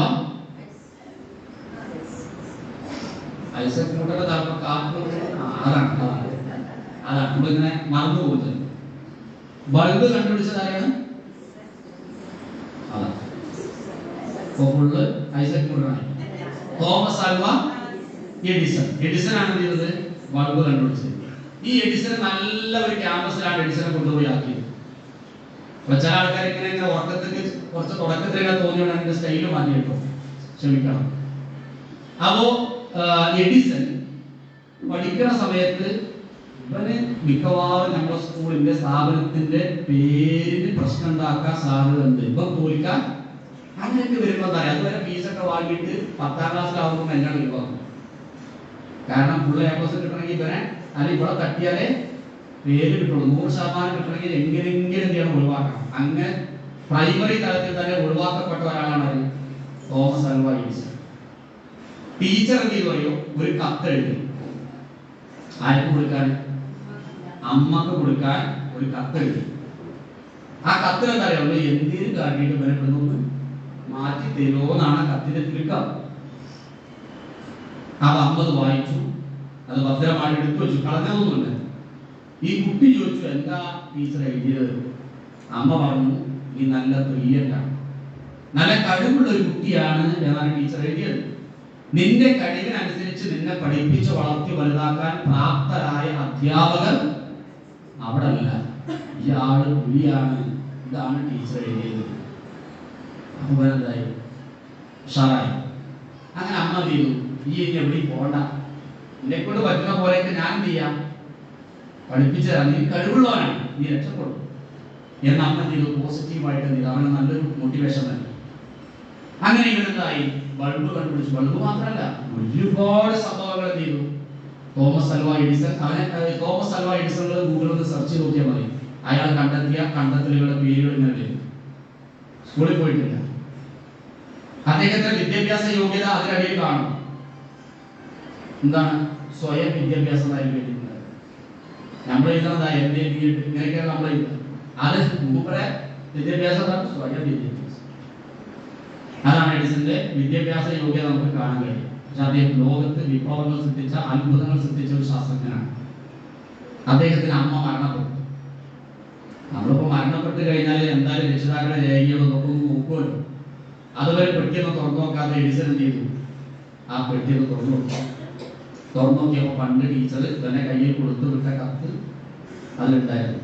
ഐസക് ന്യൂട്ടന്റെ അതാണ് നമ്മളിങ്ങനെ മറന്നു പോകുന്നത്. ബൾബ് കണ്ടുപിടിച്ചത് ആരാണ്? അതാണ് ഫുള്ള് ഐസക് ന്യൂട്ടനാണ്. തോമസ് അൽവ എഡിസൺ ആണ് ചെയ്തത്, ബൾബ് കണ്ടുപിടിച്ചത്. ഈ എഡിസൺ നല്ല ഒരു ക്യാമ്പസിലാണ് എഡിസനെ കൊണ്ടുപോയി ആക്കിയത്. അപ്പൊ ചില ആൾക്കാർ ഇങ്ങനെ ഉറക്കത്തിൽ കുറച്ച് തുടക്കത്തിലൊക്കെ തോന്നിയോണ്ട് അതിന്റെ സ്റ്റൈല് മാറ്റിയിട്ടോ, ക്ഷമിക്കണം. അപ്പോ എഡിസൺ പഠിക്കുന്ന സമയത്ത് ഇവന് മിക്കവാറും നമ്മുടെ സ്കൂളിന്റെ സ്ഥാപനത്തിന്റെ പേരിന് പ്രശ്നം ഉണ്ടാക്കാൻ സാധ്യതയുണ്ട്. ഇപ്പം തോൽക്കാൻ അങ്ങനെയൊക്കെ വരുമ്പോ എന്താ പറയുക, അതുവരെ ഫീസൊക്കെ വാങ്ങിയിട്ട് 10ാം ക്ലാസ്സിലാവുമ്പോൾ എന്നാണ് ഒഴിവാക്കും. കാരണം ഫുള്ള് എ+ കിട്ടണമെങ്കിൽ ഇവനെ അല്ലെങ്കിൽ ഇവിടെ തട്ടിയാലേ പേര് കിട്ടുള്ളൂ. 100% കിട്ടണമെങ്കിൽ എങ്ങനെയെങ്കിലും എന്ത് ചെയ്യണം? ഒഴിവാക്കണം. അങ്ങനെ പ്രൈമറി തലത്തിൽ തന്നെ ഒഴിവാക്കപ്പെട്ട ഒരാളാണ് അത് തോമസ് അൽവ എഡിസൺ. ടീച്ചർ എന്ത് ചെയ്തു പറയോ? ഒരു കത്ത് എഴുതി. ആർക്ക് കൊടുക്കാൻ? അമ്മക്ക് കൊടുക്കാൻ ഒരു കത്ത് എഴുതി. ആ കത്തിൽ എന്താ അറിയാം? എന്തിനും കാട്ടിയിട്ട് ബലപ്പെടുന്നു മാറ്റി തരുമോന്നാണ് കത്തിന്റെ ചുരുക്കം. അത് അമ്മ വായിച്ചു, അത് ഭദ്രമായി എടുത്തു വെച്ചു, കളഞ്ഞതൊന്നുമില്ല. ഈ കുട്ടി ചോദിച്ചു, എന്താ ടീച്ചർ എഴുതിയത്? അമ്മ പറഞ്ഞു, നീ നല്ല ബ്രില്യൻ്റാണ്, നല്ല കഴിവുള്ള ഒരു കുട്ടിയാണ് എന്നാണ് ടീച്ചർ എഴുതിയത്. നിന്റെ കഴിവിനനുസരിച്ച് നിന്നെ പഠിപ്പിച്ച് വളർത്തി വലുതാക്കാൻ പ്രാപ്തരായ അധ്യാപകർ അവിടെ അല്ല, ഇയാള് പുലിയാണ്. ഇതാണ് ടീച്ചർ എഴുതിയത്. അപ്പൊ എന്തായി? ഉഷാറായി. അങ്ങനെ അമ്മ ചെയ്തു, ഈ എവിടെയും പോകണ്ട, എന്നെ കൊണ്ട് പറ്റുന്ന പോലെയൊക്കെ ഞാൻ എന്ത് ചെയ്യാം, പഠിപ്പിച്ചു തരാം, നീ കഴിവുള്ളവനാണ്, നീ രക്ഷപ്പെടും എന്ന് അമ്മ ചെയ്തു. പോസിറ്റീവായിട്ട് ചെയ്തു. അവന് നല്ലൊരു മോട്ടിവേഷൻ തന്നെ. അങ്ങനെ ഇവനെന്തായി? ബൾബ് കണ്ടുപിടിച്ചു. ബൾബ് മാത്രമല്ല, ഒരുപാട് സംഭവങ്ങൾ ചെയ്തു. Thomas halwa Edison, Thomas halwa Edison ഗൂഗിളിൽ ഒന്ന് സെർച്ച് ചെയ്ത് നോക്കിയാൽ മതി. അയാൾ കണ്ടെത്തിയ കണ്ടെത്തലുകളുടെ പേരുകൾ ഇങ്ങനെ. സ്കൂളിൽ പോയിട്ടില്ല, അദ്ദേഹത്തിന്റെ വിദ്യാഭ്യാസ യോഗ്യത അതിനടിയിൽ കാണും. എന്താണ്? സ്വയം വിദ്യാഭ്യാസമായിരിക്കും. നമ്മൾ എഴുതുന്നതായി ഇങ്ങനെയൊക്കെയാണ് നമ്മൾ എഴുതുന്നത്. അത് മൂപ്പറെ വിദ്യാഭ്യാസം, സ്വയം വിദ്യാഭ്യാസം. അതാണ് എഡിസന്റെ വിദ്യാഭ്യാസ യോഗ്യത നമുക്ക് കാണാൻ കഴിയും. പക്ഷെ അദ്ദേഹം ലോകത്ത് വിപ്ലവങ്ങൾ സൃഷ്ടിച്ച, അത്ഭുതങ്ങൾ സൃഷ്ടിച്ച ഒരു ശാസ്ത്രജ്ഞനാണ്. അദ്ദേഹത്തിന് അമ്മ മരണപ്പെട്ടു. നമ്മളിപ്പോ മരണപ്പെട്ട് കഴിഞ്ഞാൽ എന്തായാലും രക്ഷിതാക്കളെ രേഖകളോ നോക്കുമെന്ന് നോക്കുമല്ലോ. അതുവരെ പെട്ടിയൊന്നും തുറന്നു നോക്കാതെ എഡിസൺ എന്ത് ചെയ്തു? ആ പെട്ടിയൊന്ന് തുറന്നു നോക്കി. തുറന്നു നോക്കിയപ്പോൾ പണ്ട് ടീച്ചർ തന്നെ കയ്യിൽ കൊടുത്തു വിട്ട കത്ത് അതിലുണ്ടായിരുന്നു.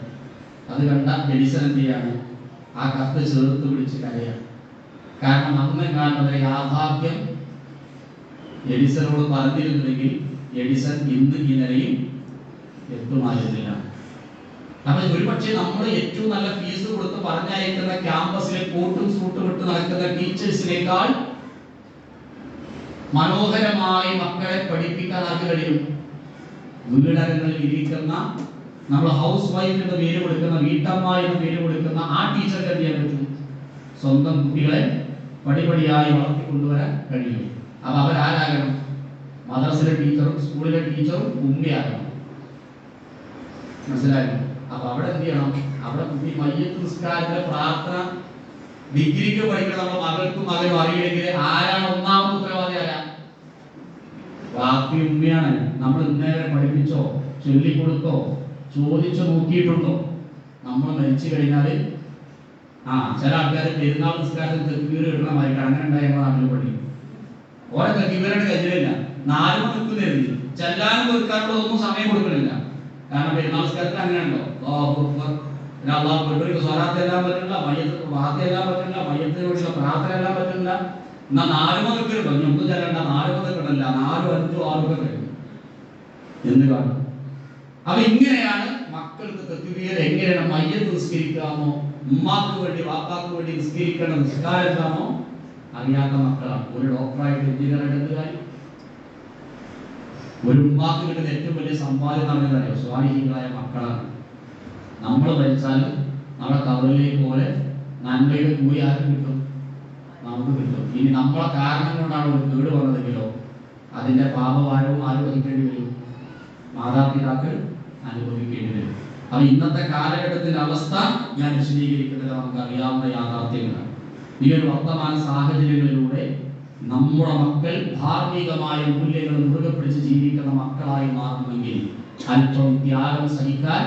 അത് കണ്ട എഡിസൺ എന്ത് ചെയ്യാണ്? ആ കത്ത് ചേർത്ത് പിടിച്ച് കരയാണ്. കാരണം അന്ന് കാണുന്ന യാഥാർത്ഥ്യം എഡിസനോട് പറഞ്ഞിരുന്നുവെങ്കിൽ എഡിസൺ ഇന്ന് ഈ നിലയിൽ എത്തുമായിരുന്നില്ല. അപ്പൊ ഒരുപക്ഷെ നമ്മൾ ഏറ്റവും നല്ല ഫീസ് കൊടുത്ത് പറഞ്ഞയക്കുന്ന ക്യാമ്പസിലെ കോട്ടും സൂട്ടും ഇട്ട് നടക്കുന്ന ടീച്ചേഴ്സിനേക്കാൾ മനോഹരമായി മക്കളെ പഠിപ്പിക്കാൻ ആർക്ക് കഴിയും? വീടകങ്ങളിൽ ഇരിക്കുന്ന, നമ്മൾ ഹൗസ് വൈഫ് എന്ന് പേര് കൊടുക്കുന്ന, വീട്ടമ്മ എന്ന് പേര് കൊടുക്കുന്ന ആ ടീച്ചർക്ക് എന്ത് ചെയ്യാൻ പറ്റും? സ്വന്തം കുട്ടികളെ പടിപടിയായി വളർത്തിക്കൊണ്ടുവരാൻ കഴിയും. അപ്പൊ അവരാരാകണം? മദ്രസയിലെ ടീച്ചറും സ്കൂളിലെ ടീച്ചറും ഉമ്മയാകണം. മനസ്സിലായോ? അപ്പൊ അവിടെ എന്ത് ചെയ്യണം? അവിടെ കുട്ടി മയ്യത്ത് നിസ്കാരത്തിലെ പ്രാർത്ഥന ഡിഗ്രിക്ക് പഠിക്കണം. നമ്മുടെ മകൾക്കും മകനും അറിയില്ലെങ്കിൽ ആരാണ് ഒന്നാമത് ഉത്തരവാദി? ആരാ? വാപ്പി ഉമ്മയാണ്. നമ്മൾ ഇന്നേവരെ പഠിപ്പിച്ചോ, ചൊല്ലിക്കൊടുത്തോ, ചോദിച്ചു നോക്കിയിട്ടുണ്ടോ? നമ്മൾ മരിച്ചു കഴിഞ്ഞാല് ചില ആൾക്കാർ പെരുന്നാൾ നിസ്കാരത്തിൽ തെക്കീറ് കിട്ടണമായിരിക്കും. അങ്ങനെ ഉണ്ടായ നാട്ടിൽ പഠിക്കും. ഓരോ തെക്കീവരുടെ കയ്യിലില്ല, 4 മണി നിൽക്കുന്നില്ല, ചെല്ലാനും കൊടുക്കാനുള്ള ഒന്നും സമയം കൊടുക്കണില്ല. കാരണം പെരുന്നാൾ നിസ്കാരത്തിൽ അങ്ങനെ ഉണ്ടോ? സ്വരാത്ത് എല്ലാം പറ്റില്ല, മയ്യത്ത് വാർത്ത എല്ലാം പറ്റില്ല, മയ്യത്തിന് വേണ്ടിയുള്ള പ്രാർത്ഥന എല്ലാം പറ്റില്ല. എന്നാൽ 4 മണി നിൽക്കരുണ്ടോ? ഇനി ഒന്നും ചെല്ലണ്ട, 4 മണി നിൽക്കണില്ല, 4, 5, 6 കഴിയും എന്ന് കാണും. അപ്പൊ ഇങ്ങനെയാണ് മക്കൾക്ക് തെക്കുവീർ എങ്ങനെയാണ് മയ്യത്ത് നിസ്കരിക്കാമോ, ഉമ്മാക്ക് വേണ്ടി വാപ്പാക്ക് വേണ്ടി നിസ്കരിക്കേണ്ട നിസ്കാരത്താമോ അറിയാത്ത മക്കളാണ്. ഒരു ഡോക്ടറായിട്ട് എഞ്ചിനീയറായിട്ട് കാര്യം. ഒരു ഉമ്മാക്ക് കിട്ടുന്ന ഏറ്റവും വലിയ സമ്പാദ്യം നടന്നതറിയോ? സ്വാലിഹീങ്ങളായ മക്കളാണ്. നമ്മൾ മരിച്ചാലും നമ്മളെ കബറിലേക്ക് പോലെ നന്മയുടെ കൂലി ആർക്കും കിട്ടും? നമുക്ക് കിട്ടും. ഇനി നമ്മളെ കാരണം കൊണ്ടാണ് ഒരു കേട് വന്നതെങ്കിലോ അതിന്റെ പാപഭാരവും ആര് വഹിക്കേണ്ടി വരും? മാതാപിതാക്കൾ അനുഭവിക്കേണ്ടി വരും. അപ്പൊ ഇന്നത്തെ കാലഘട്ടത്തിന്റെ അവസ്ഥ ഞാൻ വിശദീകരിക്കുന്നത് നമുക്ക് അറിയാവുന്ന യാഥാർത്ഥ്യങ്ങളാണ്. ഈ ഒരു വർത്തമാന സാഹചര്യങ്ങളിലൂടെ നമ്മുടെ മക്കൾ ധാർമ്മികമായ മൂല്യങ്ങൾ മുറുകെ പിടിച്ച് ജീവിക്കുന്ന മക്കളായി മാറണമെങ്കിൽ അല്പം ത്യാഗം സഹിക്കാൻ,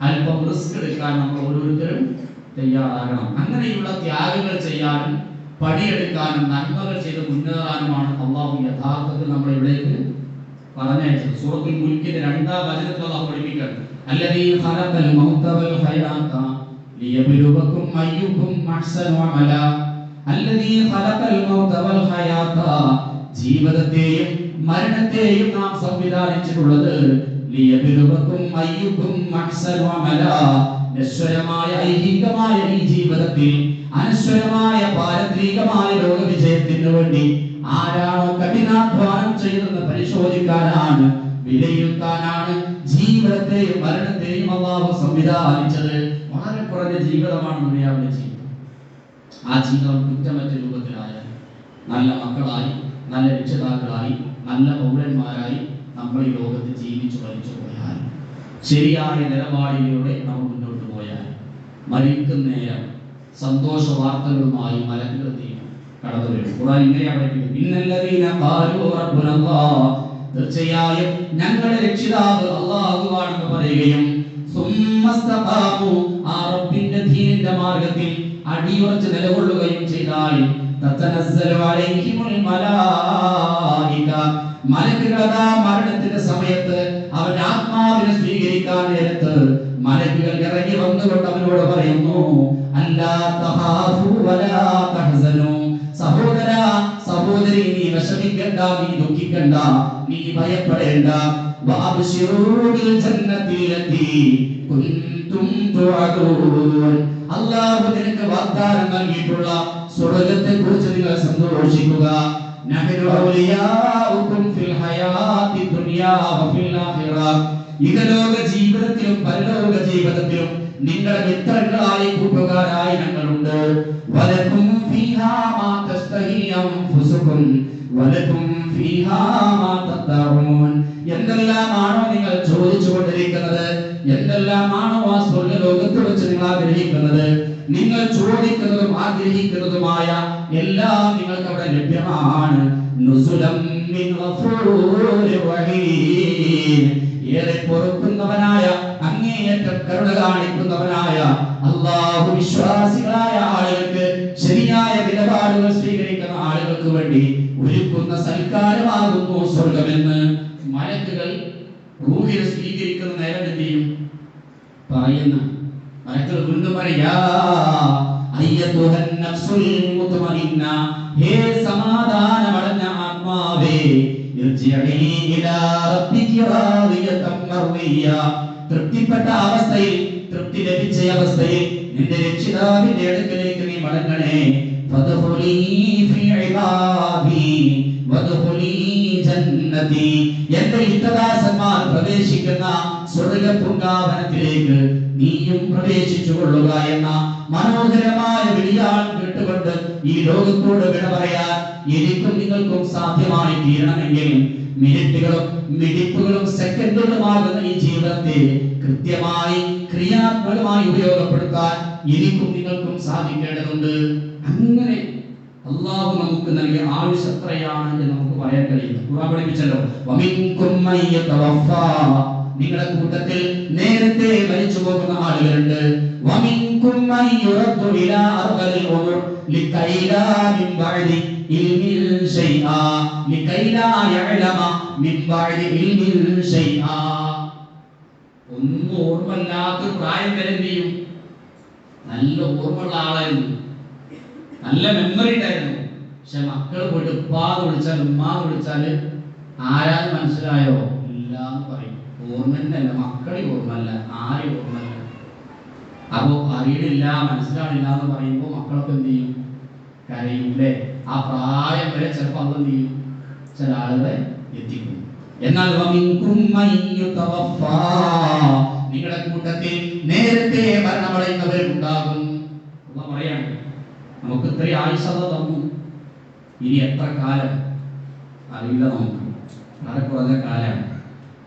അല്പം റിസ്ക് എടുക്കാൻ നമ്മൾ ഓരോരുത്തരും തയ്യാറാകണം. അങ്ങനെയുള്ള ത്യാഗങ്ങൾ ചെയ്യാനും പണിയെടുക്കാനും നന്മകൾ ചെയ്ത് മുന്നേറാനുമാണ് അള്ളാഹു യഥാർത്ഥത്തിൽ നമ്മളെ ഇവിടേക്ക് പറഞ്ഞയച്ചത്. സൂറത്തുൽ മുൽക്കിന്റെ 2-ാം വചനത്തിൽ അള്ളാഹു പഠിപ്പിക്കുകയാണ്, അല്ലദീ ഖലഖൽ മൗത വൽ ഹയാത ലിയബ്ലുവകും അയ്യുകും അഹ്സനു അമല. അല്ലദീ ഖലഖൽ മൗത വൽ ഹയാത, ജീവിതത്തെയും മരണത്തെയും നാം സംവിധാനിച്ചിട്ടുള്ളത് ലിയബ്ലുവകും അയ്യുകും അഹ്സനു അമല. നശ്വരമായ ഐഹികമായ ഈ ജീവിതത്തിൽ അനശ്വരമായ പാരത്രികമായ ലോകവിജയത്തിന് വേണ്ടി ആരാണോ കഠിനാധ്വാനം ചെയ്തെന്ന് പരിശോധിക്കാനാണ്, വിലയിരുത്താനാണ് ജീവിതത്തെയും മരണത്തെയും അല്ലാഹു സംവിധാനിച്ചത്. വളരെ കുറഞ്ഞ ജീവിതമാണ് ദുനിയാവിലെ ജീവിതം. ആ ജീവിതം കുറ്റമറ്റ രൂപത്തിലായ നല്ല മക്കളായി, നല്ല രക്ഷിതാക്കളായി, നല്ല പൗരന്മാരായി നമ്മൾ ഈ ലോകത്ത് ജീവിച്ചു മരിച്ചു പോയാൽ, ശരിയായ നിലപാടിലൂടെ നമ്മൾ മുന്നോട്ട് പോയാൽ, മരിക്കുന്ന നേരം സന്തോഷ വാർത്തകളുമായി മലക്കുകൾ കടന്നു വരും. ഖുർആൻ ഇങ്ങനെയാണ് പഠിപ്പിക്കുന്നത്, ഇന്നല്ലദീന ഖാലൂ റബ്ബുനല്ലാഹ്, തീർച്ചയായും ഞങ്ങളുടെ രക്ഷിതാവ് അല്ലാഹുവാണെന്ന് പറയുകയും സുമ്മ വസ്തഖാമു ആ റബ്ബിന്റെ ദീനിന്റെ മാർഗ്ഗത്തിൽ അടിയുറച്ച് നിലകൊള്ളുകയും ചെയ്താൽ തതനസ്സലു അലൈഹിമുൽ മലായിക മലക്കുകൾ മരണത്തിന്റെ സമയത്ത് അവന്റെ ആത്മാവിനെ സ്വീകരിക്കാൻ നേരത്ത് മലക്കുകൾ ഇറങ്ങി വന്നുകൊണ്ട് അവനോട് പറയുന്നു അല്ലാ തഹാഫു വലാ തഹ്സനു സഹോദര സഹോദരി നീ വിഷമിക്കണ്ട നീ ദുഃഖിക്കണ്ട നീ ഭയപ്പെടേണ്ട വഅബ്ശിറൂ ബിൽ ജന്നത്തി ലത്തി കുൻതും തുഅദൂൻ അല്ലാഹു നിനക്ക് വാഗ്ദാനം നൽകിയിട്ടുള്ള സ്വർഗ്ഗത്തെക്കുറിച്ച് നിങ്ങൾ സന്തോഷിക്കുക നഹ്നു ഔലിയാഉകും ഫിൽ ഹയാത്തി ദുനിയാ വഫിൽ ആഖിറ ഇഹലോക ജീവിതത്തിലും പരലോക ജീവിതത്തിലും നിങ്ങളുടെ മിത്രങ്ങളായി കൂട്ടുകാരായി ഞങ്ങളുണ്ട് വലക്കും ഫീഹാ മാ തസ്തഹി അൻഫുസുകും വലക്കും ഫീഹാ മാ തദഊൻ എന്തെല്ലാമാണോ നിങ്ങൾ ചോദിച്ചുകൊണ്ടിരിക്കുന്നത് എന്തെല്ലാമാണോ ആ സ്വർഗ്ഗലോകത്ത് വെച്ച് നിങ്ങൾ ആഗ്രഹിക്കുന്നത് നിങ്ങൾ ചോദിക്കുന്നതും ആഗ്രഹിക്കുന്നതുമായ എല്ലാം നിങ്ങൾക്ക് അവിടെ ലഭ്യമാണ് നുസുലം മിൻ ഗഫൂരിർ റഹീം ഏറെ പൊറുക്കുന്നവനായ അങ്ങേയറ്റം കരുണ കാണിക്കുന്നവനായ അല്ലാഹു വിശ്വാസികളായ ആളുകൾക്ക് ശരിയായ നിലപാടുകൾ സ്വീകരിക്കുന്ന ആളുകൾക്ക് വേണ്ടി ഒരുക്കുന്ന സൽക്കാരമാകുന്നു സ്വർഗ്ഗമെന്ന് മലക്കുകൾ റൂഹിനെ സ്വീകരിക്കുന്ന നേരം എന്ത് ചെയ്യും പറയുന്നു മലക്കുകൾ വീണ്ടും പറയാ അയ്യതുഹൻ നഫ്സുൽ മുത്മഇന്ന ഹേ സമാധാനമടഞ്ഞ ആത്മാവേ ഇർജിഇ ഇലാ റബ്ബികി റാദിയതൻ മർദിയ തൃപ്തിപ്പെട്ട അവസ്ഥയിൽ തൃപ്തി ലഭിച്ച അവസ്ഥയിൽ നിന്റെ രക്ഷിതാവിന്റെ അടുക്കലേക്ക് നീ മടങ്ങണേ ഫദ്ഖുലി ഫീ ഇബാദി വദ്ഖുലി ജന്നതി എന്റെ ഇഷ്ടദാസന്മാർ പ്രവേശിക്കുന്ന സ്വർഗ്ഗപൂങ്കാവനത്തിലേക്ക് നീയും പ്രവേശിച്ചു കൊള്ളുക എന്ന മനോഹരമായ വിളിയാൽ കേട്ടുകൊണ്ട് ഈ ലോകത്തോട് വിട പറയാൻ എനിക്കും നിങ്ങൾക്കും സാധ്യമായി തീരണമെങ്കിൽ മിനിറ്റുകളും മിനിറ്റുകളും സെക്കൻഡുകളുമാകുന്ന ഈ ജീവിതത്തെ കൃത്യമായി ക്രിയാത്മകമായി ഉപയോഗപ്പെടുത്താൻ എനിക്കും നിങ്ങൾക്കും സാധിക്കേണ്ടതുണ്ട്. അങ്ങനെ അല്ലാഹു നമുക്ക് നൽകിയ ആയുസ് എത്രയാണ് എന്ന് നമുക്ക് പറയാൻ കഴിയും. ഖുർആൻ പഠിപ്പിച്ചല്ലോ വമിൻകും മയ്യതവഫാ നിങ്ങളുടെ കൂട്ടത്തിൽ നേരത്തെ മരിച്ചു പോകുന്ന ആളുകളുണ്ട്. വമിൻകും മയ്യുറദ്ദു ഇലാ അർദലിൽ ഉമർ ലികൈലാ മിൻ ബഅദി ഇൽമിൻ ഷൈആ ലികൈലാ യഅലമ മിൻ ബഅദി ഇൽമിൻ ഷൈആ ഒന്നും ഓർമ്മയില്ലാത്ത പ്രായം വരെ എന്ത് ചെയ്യും? നല്ല ഓർമ്മയുള്ള ആളായിരുന്നു, നല്ല മെമ്മറി ഉണ്ടായിരുന്നു. പക്ഷെ മക്കൾ പോയിട്ട് ഉപ്പാന്ന് വിളിച്ചാൽ ഉമ്മാന്ന് വിളിച്ചാല് ആരാന്ന് മനസ്സിലായോ ഇല്ല എന്ന് പറയും. ഓർമ്മന്നല്ല, മക്കളെ ഓർമ്മല്ല, ആരെയും ഓർമ്മല്ല. അപ്പോ അറിയണില്ല മനസ്സിലാണില്ല എന്ന് പറയുമ്പോൾ മക്കളൊക്കെ എന്ത് ചെയ്യും? കരയൂലേ? ആ പ്രായം വരെ ചിലപ്പോൾ അത് എന്ത് ചെയ്യും? ചില ആളുകളെ എത്തിക്കും. എന്നാൽ നിങ്ങളുടെ കൂട്ടത്തിൽ നേരത്തെ മരണമടയുന്നവരുണ്ടാകും. പറയാണ് നമുക്ക് ഇത്രയും ആയുസ്സത തന്നു, ഇനി എത്ര കാലം അറിയില്ല, നമുക്ക് വളരെ കുറഞ്ഞ കാലമാണ്.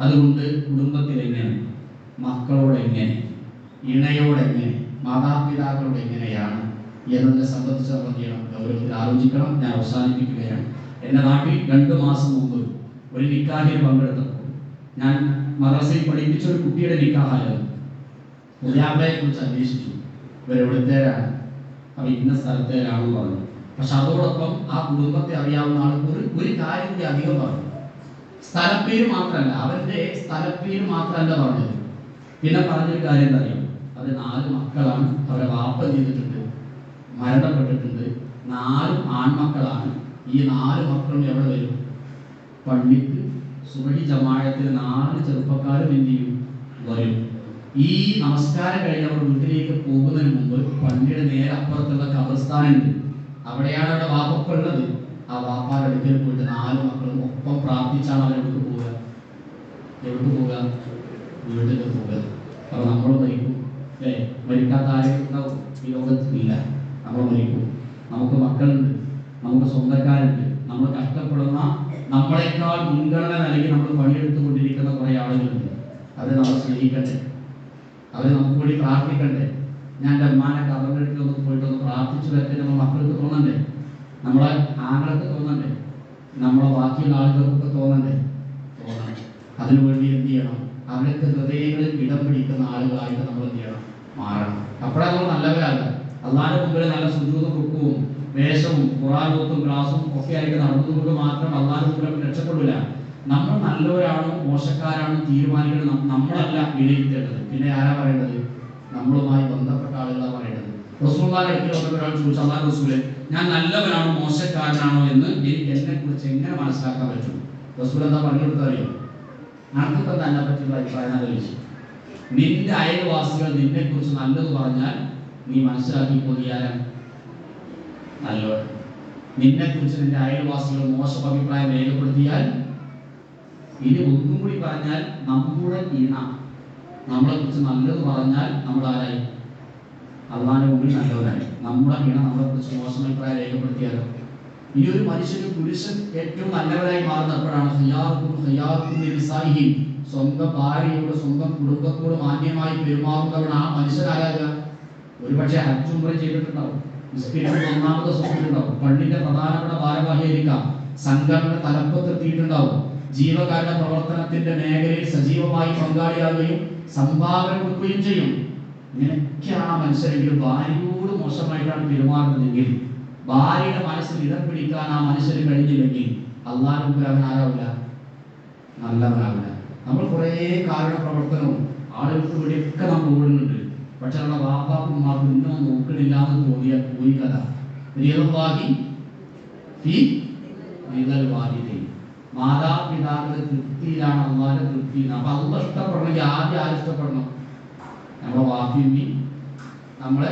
അതുകൊണ്ട് കുടുംബത്തിൽ എങ്ങനെ, മക്കളോട് എങ്ങനെ, ഇണയോട് എങ്ങനെ, മാതാപിതാക്കളോട് എങ്ങനെയാണ് എന്നതിനെ സംബന്ധിച്ച് നമ്മൾ ചെയ്യണം, ഗൗരവത്തിൽ ആലോചിക്കണം. ഞാൻ അവസാനിപ്പിക്കുകയാണ്. എൻ്റെ നാട്ടിൽ 2 മാസം മുമ്പ് ഒരു നിക്കാഹിൽ പങ്കെടുത്തപ്പോൾ ഞാൻ മദ്രസയിൽ പഠിപ്പിച്ച ഒരു കുട്ടിയുടെ നിക്കാഹായിരുന്നു. പുതിയാപ്പയെ കുറിച്ച് അന്വേഷിച്ചു, ഇവരെവിടുത്തേരാണ്, അപ്പൊ ഇന്ന സ്ഥലത്തേരാണെന്ന് പറഞ്ഞു. പക്ഷെ അതോടൊപ്പം ആ കുടുംബത്തെ അറിയാവുന്ന ആൾ ഒരു കാര്യം കൂടി അധികം പറഞ്ഞു. സ്ഥലപ്പേര് മാത്രമല്ല, അവന്റെ സ്ഥലപ്പേര് മാത്രമല്ല പറഞ്ഞത്. പിന്നെ പറഞ്ഞൊരു കാര്യം എന്താ അറിയാം? അത് 4 മക്കളാണ്, അവരെ വാപ്പ ചെയ്തിട്ടുണ്ട്, മരണപ്പെട്ടിട്ടുണ്ട്. 4 ആൺമക്കളാണ്. ഈ 4 മക്കളും എവിടെ വരും? പള്ളിക്ക് സുബഹി ജമാഅത്തിന് 4 ചെറുപ്പക്കാരും എന്ത് ചെയ്യും? വരും. ഈ നമസ്കാരം കഴിഞ്ഞവർ വീട്ടിലേക്ക് പോകുന്നതിന് മുമ്പ് പള്ളിയുടെ നേരെ അപ്പുറത്തുള്ള ഖബർസ്ഥാനുണ്ട്, അവിടെയാണ് അവിടെ വാപ്പുള്ളത്. ആ വാപ്പാന്റെ അടുക്കൽ പോയിട്ട് 4 മക്കളും ഒപ്പം പ്രാർത്ഥിച്ചാണ് അവരെടുത്ത് പോവുക. എവിടെ പോവുക? വീട്ടിൽ പോവുക. അപ്പൊ നമ്മൾ മരിക്കും അല്ലേ? മരിക്കാത്ത ആരെങ്കിലും ഉണ്ടാവും ഈ ലോകത്തില്ല. നമ്മൾ മരിക്കും. നമുക്ക് മക്കളുണ്ട്, നമുക്ക് സ്വന്തക്കാരുണ്ട്, നമ്മൾ കഷ്ടപ്പെടുന്ന, നമ്മളെക്കാൾ മുൻഗണന നൽകി നമ്മൾ പണിയെടുത്തുകൊണ്ടിരിക്കുന്ന കുറെ ആളുകളുണ്ട്. അവരെ നമ്മൾ സ്നേഹിക്കട്ടെ, അവരെ നമുക്ക് വേണ്ടി പ്രാർത്ഥിക്കണ്ടേ. ഞാൻ എൻ്റെ അമ്മാനെ കബറിൻ്റെ ഒന്ന് പോയിട്ടൊന്ന് പ്രാർത്ഥിച്ചു വരട്ടെ നമ്മൾ മക്കൾക്ക് തോന്നണ്ടേ, നമ്മളെ ആങ്ങൾക്ക് തോന്നണ്ടേ, നമ്മളെ ബാക്കിയുള്ള ആളുകൾക്കൊക്കെ തോന്നണ്ടേ? തോന്നണം. അതിനുവേണ്ടി എന്ത് ചെയ്യണം? അവർക്ക് ഹൃദയങ്ങളിൽ ഇടം പിടിക്കുന്ന ആളുകളായിട്ട് നമ്മൾ എന്ത് ചെയ്യണം, മാറണം. അപ്പോഴാണ് നമ്മൾ നല്ലവരാകുക. അള്ളാന്റെ മുമ്പിൽ നല്ല സുജൂദും റുക്കുവും വേഷവും ഖുർആനും ക്ലാസും ഒക്കെ ആയിട്ട് നടന്നതുകൊണ്ട് മാത്രം അള്ളാന്റെ മുമ്പിൽ രക്ഷപ്പെടില്ല. നമ്മൾ നല്ലവരാണോ മോശക്കാരാണോ തീരുമാനിക്കുന്നത് നമ്മളല്ല വിലയിരുത്തേണ്ടത്. പിന്നെ ആരാ പറയേണ്ടത്? നമ്മളുമായി ബന്ധപ്പെട്ട ആളുകളാണ് പറയേണ്ടത്. റസൂലുള്ളാഹിയുടെ അടുക്കൽ ഒരാൾ ചോദിച്ചു, അല്ലാഹുവിന്റെ റസൂലേ, ഞാൻ നല്ലവനാണോ മോശക്കാരനാണോ എന്ന് എന്നെ കുറിച്ച് എങ്ങനെ മനസ്സിലാക്കാൻ പറ്റും? റസൂൽ എന്താ പറഞ്ഞു കൊടുത്തത് അറിയോ? ആർക്കൊക്കെ തന്നെ പറ്റിയുള്ള അഭിപ്രായം ചോദിച്ചു. നിന്റെ അയൽവാസികൾ നിന്നെ കുറിച്ച് നല്ലത് പറഞ്ഞാൽ നീ മനസ്സിലാക്കി പൊതിയാൻ നല്ലവൻ. നിന്നെ കുറിച്ച് നിന്റെ അയൽവാസികൾ മോശം അഭിപ്രായം രേഖപ്പെടുത്തിയാൽ, ഇനി ഒന്നും കൂടി പറഞ്ഞാൽ നമ്മുടെ ഇണ നമ്മളെ കുറിച്ച് നല്ലത് പറഞ്ഞാൽ നമ്മൾ ആരായി? അള്ളാന്റെ മുമ്പിൽ നല്ലവരായി. നമ്മുടെ ഇണ നമ്മളെ കുറിച്ച് മോശം അഭിപ്രായം രേഖപ്പെടുത്തിയാലോ? ഇനി ഒരു മനുഷ്യന് പുരുഷൻ ഏറ്റവും നല്ലവരായി മാറുന്ന എപ്പോഴാണ്? സ്വന്തം ഭാര്യയോട് സ്വന്തം കുടുംബത്തോട് മാന്യമായി പെരുമാറുന്നവരാണ് ആ മനുഷ്യനാരാകുക. ഒരുപക്ഷെ ഹജ്ജ് ഉംറ ചെയ്തിട്ടുണ്ടാവും, നിസ്കരിക്കുന്ന ഒന്നാമത്തെ സ്വത്തിലുണ്ടാവും, പള്ളിന്റെ പ്രധാനപ്പെട്ട ഭാരവാഹിയായിരിക്കാം, സംഘടന തലപ്പത്തെത്തിയിട്ടുണ്ടാവും, ജീവകാരുടെ പ്രവർത്തനത്തിന്റെ മേഖലയിൽ സജീവമായി പങ്കാളിയാകുകയും സംഭാവന കൊടുക്കുകയും ചെയ്യും. ഇങ്ങനെയൊക്കെയാണ് ആ മനുഷ്യരെങ്കിൽ ഭാര്യയോട് മോശമായിട്ടാണ് പെരുമാറുന്നതെങ്കിൽ, ഭാര്യയുടെ മനസ്സിൽ ഇടം പിടിക്കാൻ ആ മനുഷ്യന് കഴിഞ്ഞില്ലെങ്കിൽ അള്ളാഹുവിന്റെ മുമ്പിൽ അവൻ ആരാവില്ല? നല്ലവനാവില്ല. നമ്മൾ കുറേ കാരണ പ്രവർത്തനവും ആളുകൾക്ക് വേണ്ടിയൊക്കെ നമ്മൾ ഓടുന്നുണ്ട്. പക്ഷെ നമ്മുടെ വാപ്പാക്കും ഉമ്മാക്കും ഇന്നും നോക്കണില്ല എന്ന് തോന്നിയ പോയി കഥ. മാതാപിതാക്കളുടെ തൃപ്തിയിലാണ് അള്ളാന്റെ തൃപ്തി. അപ്പൊ അള്ള ഇഷ്ടപ്പെടണമെങ്കിൽ ആദ്യം ആരും ഇഷ്ടപ്പെടണം? നമ്മളെ വാപ്പിയും നമ്മളെ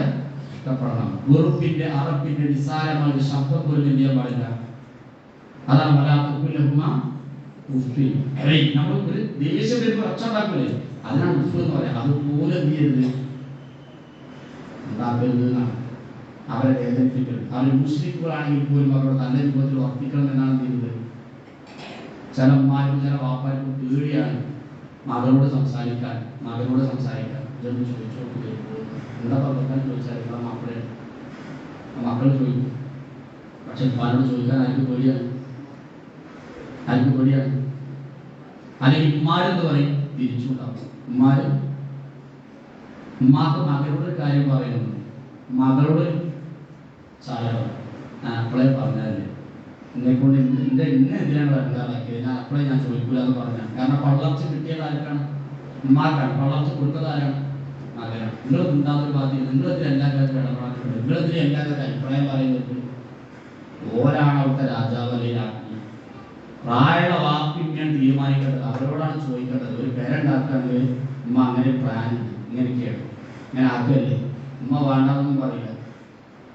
ഇഷ്ടപ്പെടണം. വെറുപ്പിന്റെ അറപ്പിന്റെ നിസ്സാരമായ ഒരു ശബ്ദം പോലും എന്ത് ചെയ്യാൻ പാടില്ല. അതാണ് നമ്മൾ ഒരു ദേഷ്യം വരുമ്പോൾ ഒച്ച ഉണ്ടാക്കൂലേ, അതിനാണ് ഉഫ് എന്ന് പറയാം. അതുപോലെ എന്ത് ചെയ്യരുത്, ഉണ്ടാക്കരുത് എന്നാണ്. അവരെ വേദനിപ്പിക്കരുത്. അവർ മുസ്ലിക്കുകളാണെങ്കിൽ പോലും അവരുടെ നല്ല രൂപത്തിൽ വർത്തിക്കണം എന്നാണ് ചെയ്യുന്നത്. ചില ഉമ്മാരും ചില വാപ്പാർക്കും പേടിയാണ് മകളോട് സംസാരിക്കാൻ. ഇതൊന്ന് ചോദിച്ചു നോക്കുക, എന്താ പറഞ്ഞാൽ ചോദിച്ചാൽ ഇവിടെ മക്കൾ ചോദിക്കും. പക്ഷെ ഉമ്മാരോട് ചോദിക്കാൻ ആർക്കും പേടിയാണ്. അല്ലെങ്കിൽ ഉമ്മാരെന്ന് പറയും തിരിച്ചുണ്ടാവും. ഉമ്മാക്ക് മകളോട് കാര്യം പറയുന്നു, മകളോട് അപ്പളെ പറഞ്ഞാലേ എന്നെക്കൊണ്ട് എന്നെ എന്തിനാണ് വരണ്ടാറാക്കിയത്, ഞാൻ അപ്പളെ ഞാൻ ചോദിക്കൂല എന്ന് പറഞ്ഞ. കാരണം പള്ളർച്ച കിട്ടിയത് ആർക്കാണ്? ഉമ്മാക്കാണ്. പള്ളർച്ച കൊടുത്തത് ആരാണ്? മകനാണ്. നിങ്ങൾ ഉണ്ടാകുന്ന ബാധ്യത. നിങ്ങളെതിരെ എല്ലാ കാര്യത്തിലും ഇടപെടാറുണ്ട്. നിങ്ങളെതിരെ എല്ലാ കാര്യം അഭിപ്രായം പറയുന്നത് ഓരാണ് അവിടുത്തെ രാജാവ് അല്ലെങ്കിൽ രാജ്ഞി. പ്രായമുള്ള വാക്ക് ഞാൻ തീരുമാനിക്കേണ്ടത്, അവരോടാണ് ചോദിക്കേണ്ടത്. ഒരു പേരുണ്ടാക്കുകയാണെങ്കിൽ ഉമ്മ അങ്ങനെ പ്ലാൻ ഇങ്ങനെയൊക്കെയാണ്, ഞാൻ ആക്കുകയല്ലേ, ഉമ്മ വേണ്ടെന്നൊന്നും പറയില്ല.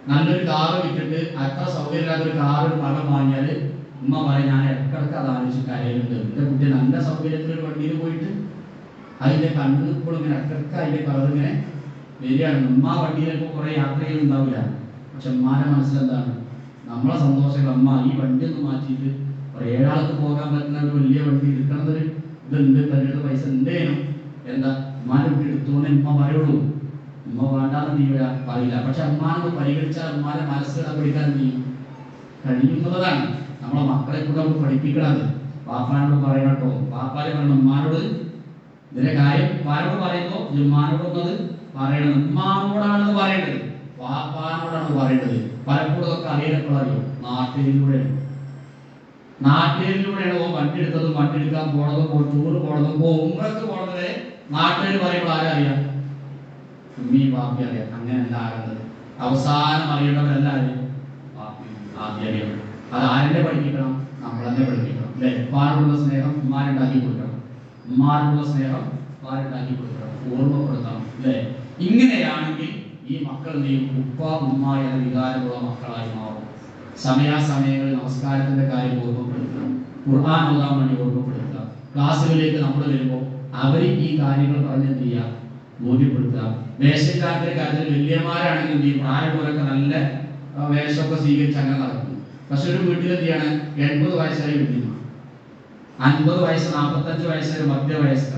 നല്ലൊരു കാറ് വിറ്റിട്ട് അത്ര സൗകര്യമില്ലാത്ത ഒരു കാറ് മകൻ വാങ്ങിയാൽ ഉമ്മ പറയും, ഞാൻ ഇടക്കിടക്ക് അത് ആലോചിച്ച് കരയുന്നുണ്ട്. എൻ്റെ കുട്ടി നല്ല സൗകര്യത്തിൽ ഒരു വണ്ടിയിൽ പോയിട്ട് അതിൻ്റെ കണ്ണു ഇപ്പോഴും ഇങ്ങനെ ഇടക്കിടക്ക് അതിൻ്റെ കളർ ഇങ്ങനെ വരികയാണ്. ഉമ്മ വണ്ടിയിലിപ്പോൾ കുറേ യാത്ര ചെയ്യുന്നുണ്ടാവില്ല. പക്ഷെ ഉമ്മാൻ്റെ മനസ്സിലെന്താണ്? നമ്മളെ സന്തോഷങ്ങൾ. അമ്മ ഈ വണ്ടി ഒന്ന് മാറ്റിയിട്ട് ഏഴാൾക്ക് പോകാൻ പറ്റുന്ന ഒരു വലിയ വണ്ടി എടുക്കണതൊരു ഇതുണ്ട്, തരുന്ന പൈസ ഉണ്ടേനും എന്താ ഉമ്മാനെ കുട്ടി എടുത്തോണ്ട് ഉമ്മ പറയുള്ളൂ. ഉമ്മ വേണ്ടാന്ന് തീരാ പറയില്ല. പക്ഷെ ഉമ്മാനോട് പരിഗണിച്ചാൽ ഉമ്മാനെ മനസ്സിലാക്കാൻ പഠിക്കാൻ ചെയ്യും കഴിയുന്നതാണ്. നമ്മളെ മക്കളെ കൂടെ നമ്മൾ പഠിപ്പിക്കണത്. പാപ്പാനോട് പറയണട്ടോ, പാപ്പാനെ പറയണം. ഉമ്മാനോട് ഇതിന്റെ കാര്യം പാരോട് പറയുമ്പോൾ ഉമ്മാനോടൊന്നത് പറയണം. ഉമ്മാനോടാണെന്ന് പറയേണ്ടത്, പാപ്പാനോടാണ് പറയേണ്ടത്. പലപ്പോഴും ഒക്കെ അറിയപ്പോൾ അറിയോ? നാട്ടിലൂടെയാണ് വണ്ടി എടുത്തതും വണ്ടി എടുക്കാൻ പോണതും ടൂർ പോണതും ഉമ്രക്ക് പോണത് നാട്ടിൽ പറയുമ്പോൾ ആരറിയാം? ഉമ്മയും പാപ്പി അറിയാം. അങ്ങനെ അല്ല ആകേണ്ടത്. അവസാനം അറിയേണ്ടവരെല്ലാവരും ആദ്യം അറിയണം. അത് ആരെന്നെ പഠിപ്പിക്കണം? നമ്മൾ തന്നെ പഠിപ്പിക്കണം. അല്ലെ? ഉപ്പാനോടുള്ള സ്നേഹം ഉമ്മാരുണ്ടാക്കി കൊടുക്കണം, ഉമ്മാനോടുള്ള സ്നേഹം ഉപ്പാരുണ്ടാക്കി കൊടുക്കണം, ഓർമ്മപ്പെടുത്തണം. അല്ലെ? ഇങ്ങനെയാണെങ്കിൽ ഈ മക്കൾ ഉപ്പ ഉമ്മ എന്ന വികാരമുള്ള മക്കളായി മാറും. സമയാസമയങ്ങളിൽ നമസ്കാരത്തിന്റെ കാര്യം ഓർമ്മപ്പെടുത്തണം, ഖുർആൻ ഓതാൻ വേണ്ടി ഓർമ്മപ്പെടുത്തുക. ക്ലാസ്സുകളിലേക്ക് നമ്മൾ വരുമ്പോൾ അവർ ഈ കാര്യങ്ങൾ പറഞ്ഞ് എന്ത് ചെയ്യുക? ബോധ്യപ്പെടുത്തുക. വേഷക്കാരുടെ കാര്യത്തിൽ വലിയമാരാണെങ്കിൽ ഈ പ്രായമുള്ളവരൊക്കെ നല്ല വേഷമൊക്കെ സ്വീകരിച്ച് അങ്ങനെ നടക്കും. പക്ഷെ ഒരു വീട്ടിൽ എന്ത് ചെയ്യാണ്? 80 വയസ്സായി വലിയമ്മ, 50 വയസ്സ്, 45 വയസ്സായ മധ്യവയസ്ക,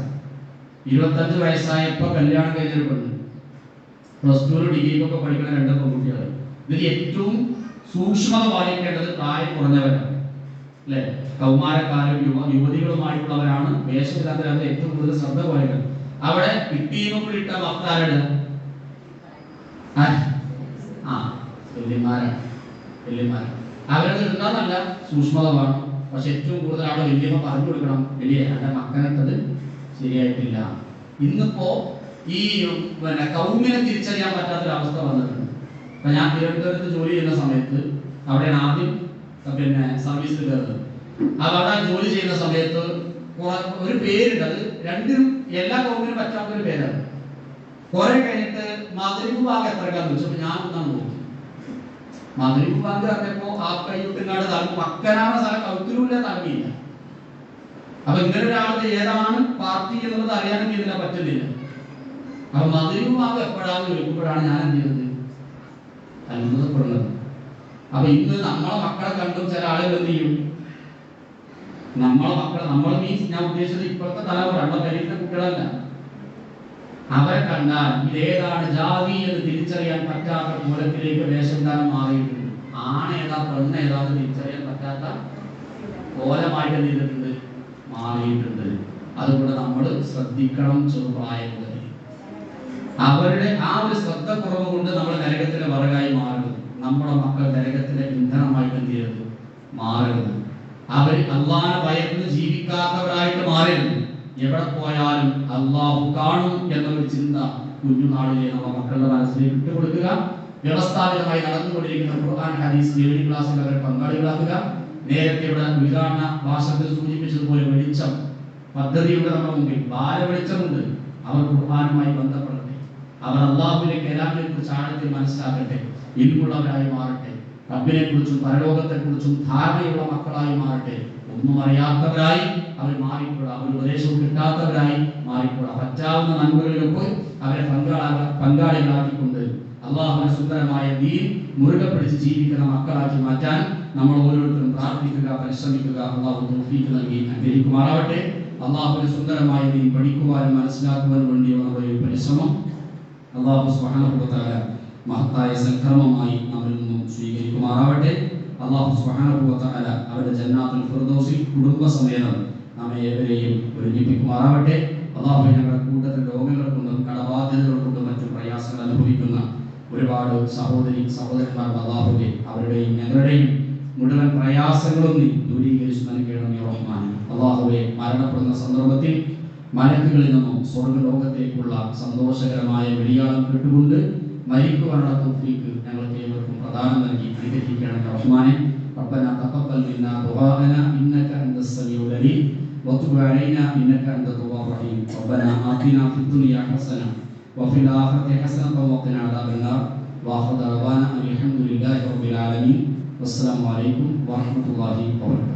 25 വയസ്സായപ്പോൾ കല്യാണം കഴിഞ്ഞൊരു പെണ്ണ്, +2 ഡിഗ്രിക്കൊക്കെ പഠിക്കുന്ന 2 പെൺകുട്ടികൾ. ഇതിൽ ഏറ്റവും സൂക്ഷ്മത പാലിക്കേണ്ടത് പ്രായം കുറഞ്ഞവരാണ്. അല്ലെ? കൗമാരക്കാരും യുവതികളുമായിട്ടുള്ളവരാണ് വേഷവിധാനത്തിൽ ഏറ്റവും കൂടുതൽ ശ്രദ്ധ പോയത്. അവിടെ കിട്ടിയിട്ട വക്താരുടെ വല്യമാരാണ്. അവരത് എന്താന്നല്ല സൂക്ഷ്മത വേണം. പക്ഷെ ഏറ്റവും കൂടുതൽ അവിടെ വല്യമ്മ പറഞ്ഞു കൊടുക്കണം, വലിയ എന്റെ മക്കനത്തത് ശരിയായിട്ടില്ല. ഇന്നിപ്പോ ഈ കൗമിനെ തിരിച്ചറിയാൻ പറ്റാത്തൊരവസ്ഥ വന്നിട്ടുണ്ട്. അപ്പൊ ഞാൻ തിരുവനന്തപുരത്ത് ജോലി ചെയ്യുന്ന സമയത്ത് അവിടെയാണ് ആദ്യം സർവീസിൽ കയറുന്നത്. അപ്പൊ അവിടെ ജോലി ചെയ്യുന്ന സമയത്ത് ഒരു പേരുണ്ട്, അത് രണ്ടിനും എല്ലാ കൗമിനും പറ്റാത്തൊരു പേരാണ്. കുറെ കഴിഞ്ഞിട്ട് മഗ്‌രിബ് ബാങ്ക് എത്രക്കാന്ന് വെച്ചപ്പോ ഞാൻ ഒന്നാണ് നോക്കി. മഗ്‌രിബ് ബാങ്ക് പറഞ്ഞപ്പോ ആ കൈവിട്ടുങ്ങാട് തലം മക്കനാണ് സ്ഥലം കൗത്തിലൂല്ല തലമില്ല. അപ്പൊ ഇങ്ങനെ ഒരാളുടെ ഏതാണ് പാർട്ടി എന്നുള്ളത് അറിയാനെങ്കിൽ ഇതിനെ പറ്റുന്നില്ല. അപ്പൊ മഗ്‌രിബ് ബാങ്ക് എപ്പോഴാന്ന് ചോദിക്കുമ്പോഴാണ് ഞാൻ എന്ത് ചെയ്തത്, അത്ഭുതപ്പെടുന്നത്. അപ്പൊ ഇന്ന് നമ്മളെ മക്കളെ കണ്ടും ചില ആളുകൾ എന്ത് ചെയ്യും, നമ്മളെ മക്കളെ, നമ്മൾ മീൻസ് ഞാൻ ഉദ്ദേശിച്ചത് ഇപ്പോഴത്തെ തലമുറ, നമ്മുടെ പെരീത്തെ കുട്ടികളല്ല, അവരെ കണ്ടാൽ ഇതേതാണ് ജാതി എന്ന് തിരിച്ചറിയാൻ പറ്റാത്ത മൂലത്തിലേക്ക് വേഷവിധാനം മാറിയിട്ടുണ്ട്. ആണേതാ പെണ്ണേതാന്ന് തിരിച്ചറിയാൻ പറ്റാത്ത കോലമായിട്ട് എന്ത് ചെയ്തിട്ടുണ്ട്, മാറിയിട്ടുണ്ട്. അതുകൊണ്ട് നമ്മൾ ശ്രദ്ധിക്കണം. ചെറുപ്രായം മുതൽ അവരുടെ ആ ഒരു ശ്രദ്ധ കുറവ് കൊണ്ട് നമ്മൾ നരകത്തിലെ വിറകായി മാറരുത്. നമ്മുടെ മക്കൾ നരകത്തിലെ ഇന്ധനമായിട്ട് എന്ത് ചെയ്യരുത്, മാറരുത്. അവർ അള്ളാഹനെ ഭയന്ന് ജീവിക്കാത്തവരായിട്ട് മാറരുത്. എവിടെ പോയാലും അള്ളാഹു കാണും എന്നൊരു ചിന്ത കുഞ്ഞുനാളിലെ നമ്മുടെ മക്കളുടെ മനസ്സിലേക്ക് ഇട്ടുകൊടുക്കുക. വ്യവസ്ഥാപിതമായി നടന്നുകൊണ്ടിരിക്കുന്ന ഖുർആൻ ഹദീസ് ലേണിംഗ് ക്ലാസ്സിൽ അവരെ പങ്കാളികളാക്കുക. നേരത്തെ ഇവിടെ ഉദ്ഘാടന ഭാഷത്തിൽ സൂചിപ്പിച്ചതുപോലെ വെളിച്ചം പദ്ധതിയുടെ നമ്മുടെ മുമ്പിൽ ബാലവെളിച്ചമുണ്ട്. അവർ ഖുർആനുമായി ബന്ധപ്പെടട്ടെ, അവർ അള്ളാഹുവിന്റെ കലാമിനെ കുറിച്ച് ആഴത്തിൽ മനസ്സിലാക്കട്ടെ, ഇൽമുള്ളവരായി മാറട്ടെ, റബ്ബിനെ കുറിച്ചും പരലോകത്തെ കുറിച്ചും ധാരണയുള്ള മക്കളായി മാറട്ടെ. ഒന്നും അറിയാത്തവരായി അവർ മാറിക്കൂടാ, അവർ ഉപദേശവും കിട്ടാത്തവരായി മാറിക്കൂടാ. പറ്റാവുന്ന നന്മകളിലൊക്കെ അവരെ പങ്കാളികളാക്കിക്കൊണ്ട് അള്ളാഹുവിന്റെ സുന്ദരമായ ദീൻ മുറുകെ പിടിച്ച് ജീവിക്കുന്ന മക്കളാക്കി മാറ്റാൻ നമ്മൾ ഓരോരുത്തരും പ്രാർത്ഥിക്കുക, പരിശ്രമിക്കുക. അള്ളാഹു തൗഫീഖ് നൽകി അനുഗ്രഹിക്കുമാറാവട്ടെ. അള്ളാഹുവിന്റെ സുന്ദരമായ ദീൻ പഠിക്കുവാനും മനസ്സിലാക്കുവാനും വേണ്ടിയുള്ള നമ്മുടെ ഈ പരിശ്രമം അള്ളാഹു സുബ്ഹാനഹു വ തആല മഹത്തായ സൽക്കർമ്മമായി നമ്മിൽ നിന്നും സ്വീകരിക്കുമാറാവട്ടെ. അള്ളാഹു സുബ്ഹാനഹു വ തആല അവരുടെ ജന്നാത്തുൽ ഫിർദൗസിൽ കുടുംബസമേതം നമ്മെ ഏവരെയും ഒരുമിപ്പിക്കുമാറാവട്ടെ. അള്ളാഹു ഞങ്ങളുടെ കൂട്ടത്തിൽ രോഗങ്ങൾ കൊണ്ടും കടബാധ്യതകൾ കൊണ്ടും മറ്റും പ്രയാസങ്ങൾ അനുഭവിക്കുന്ന ഒരുപാട് സഹോദരന്മാർ അള്ളാഹുവെ അവരുടെയും ഞങ്ങളുടെയും മുഴുവൻ പ്രയാസങ്ങളും നീ ദൂരീകരിച്ചു നൽകണമേ റഹ്മാൻ. അള്ളാഹുവെ മരണപ്പെടുന്ന സന്ദർഭത്തിൽ മലക്കുകളിൽ നിന്നും സ്വർഗ്ഗലോകത്തേക്കുള്ള സന്തോഷകരമായ വെളിയാളം കേട്ടുകൊണ്ട് മരിക്കുവാനുള്ള തൗഫീഖ് ഞങ്ങൾക്ക് ഏവർക്കും പ്രദാനം നൽകി അനുഗ്രഹിക്കണം റഹ്മാനെ. ربنا تقبل منا دعاءنا انك انت السميع العليم وتب علينا انك انت التواب الرحيم. ربنا آتنا في الدنيا حسنه وفي الآخرة حسنه وقنا عذاب النار. واخر دعوانا ان الحمد لله رب العالمين. والسلام عليكم ورحمه الله وبركاته.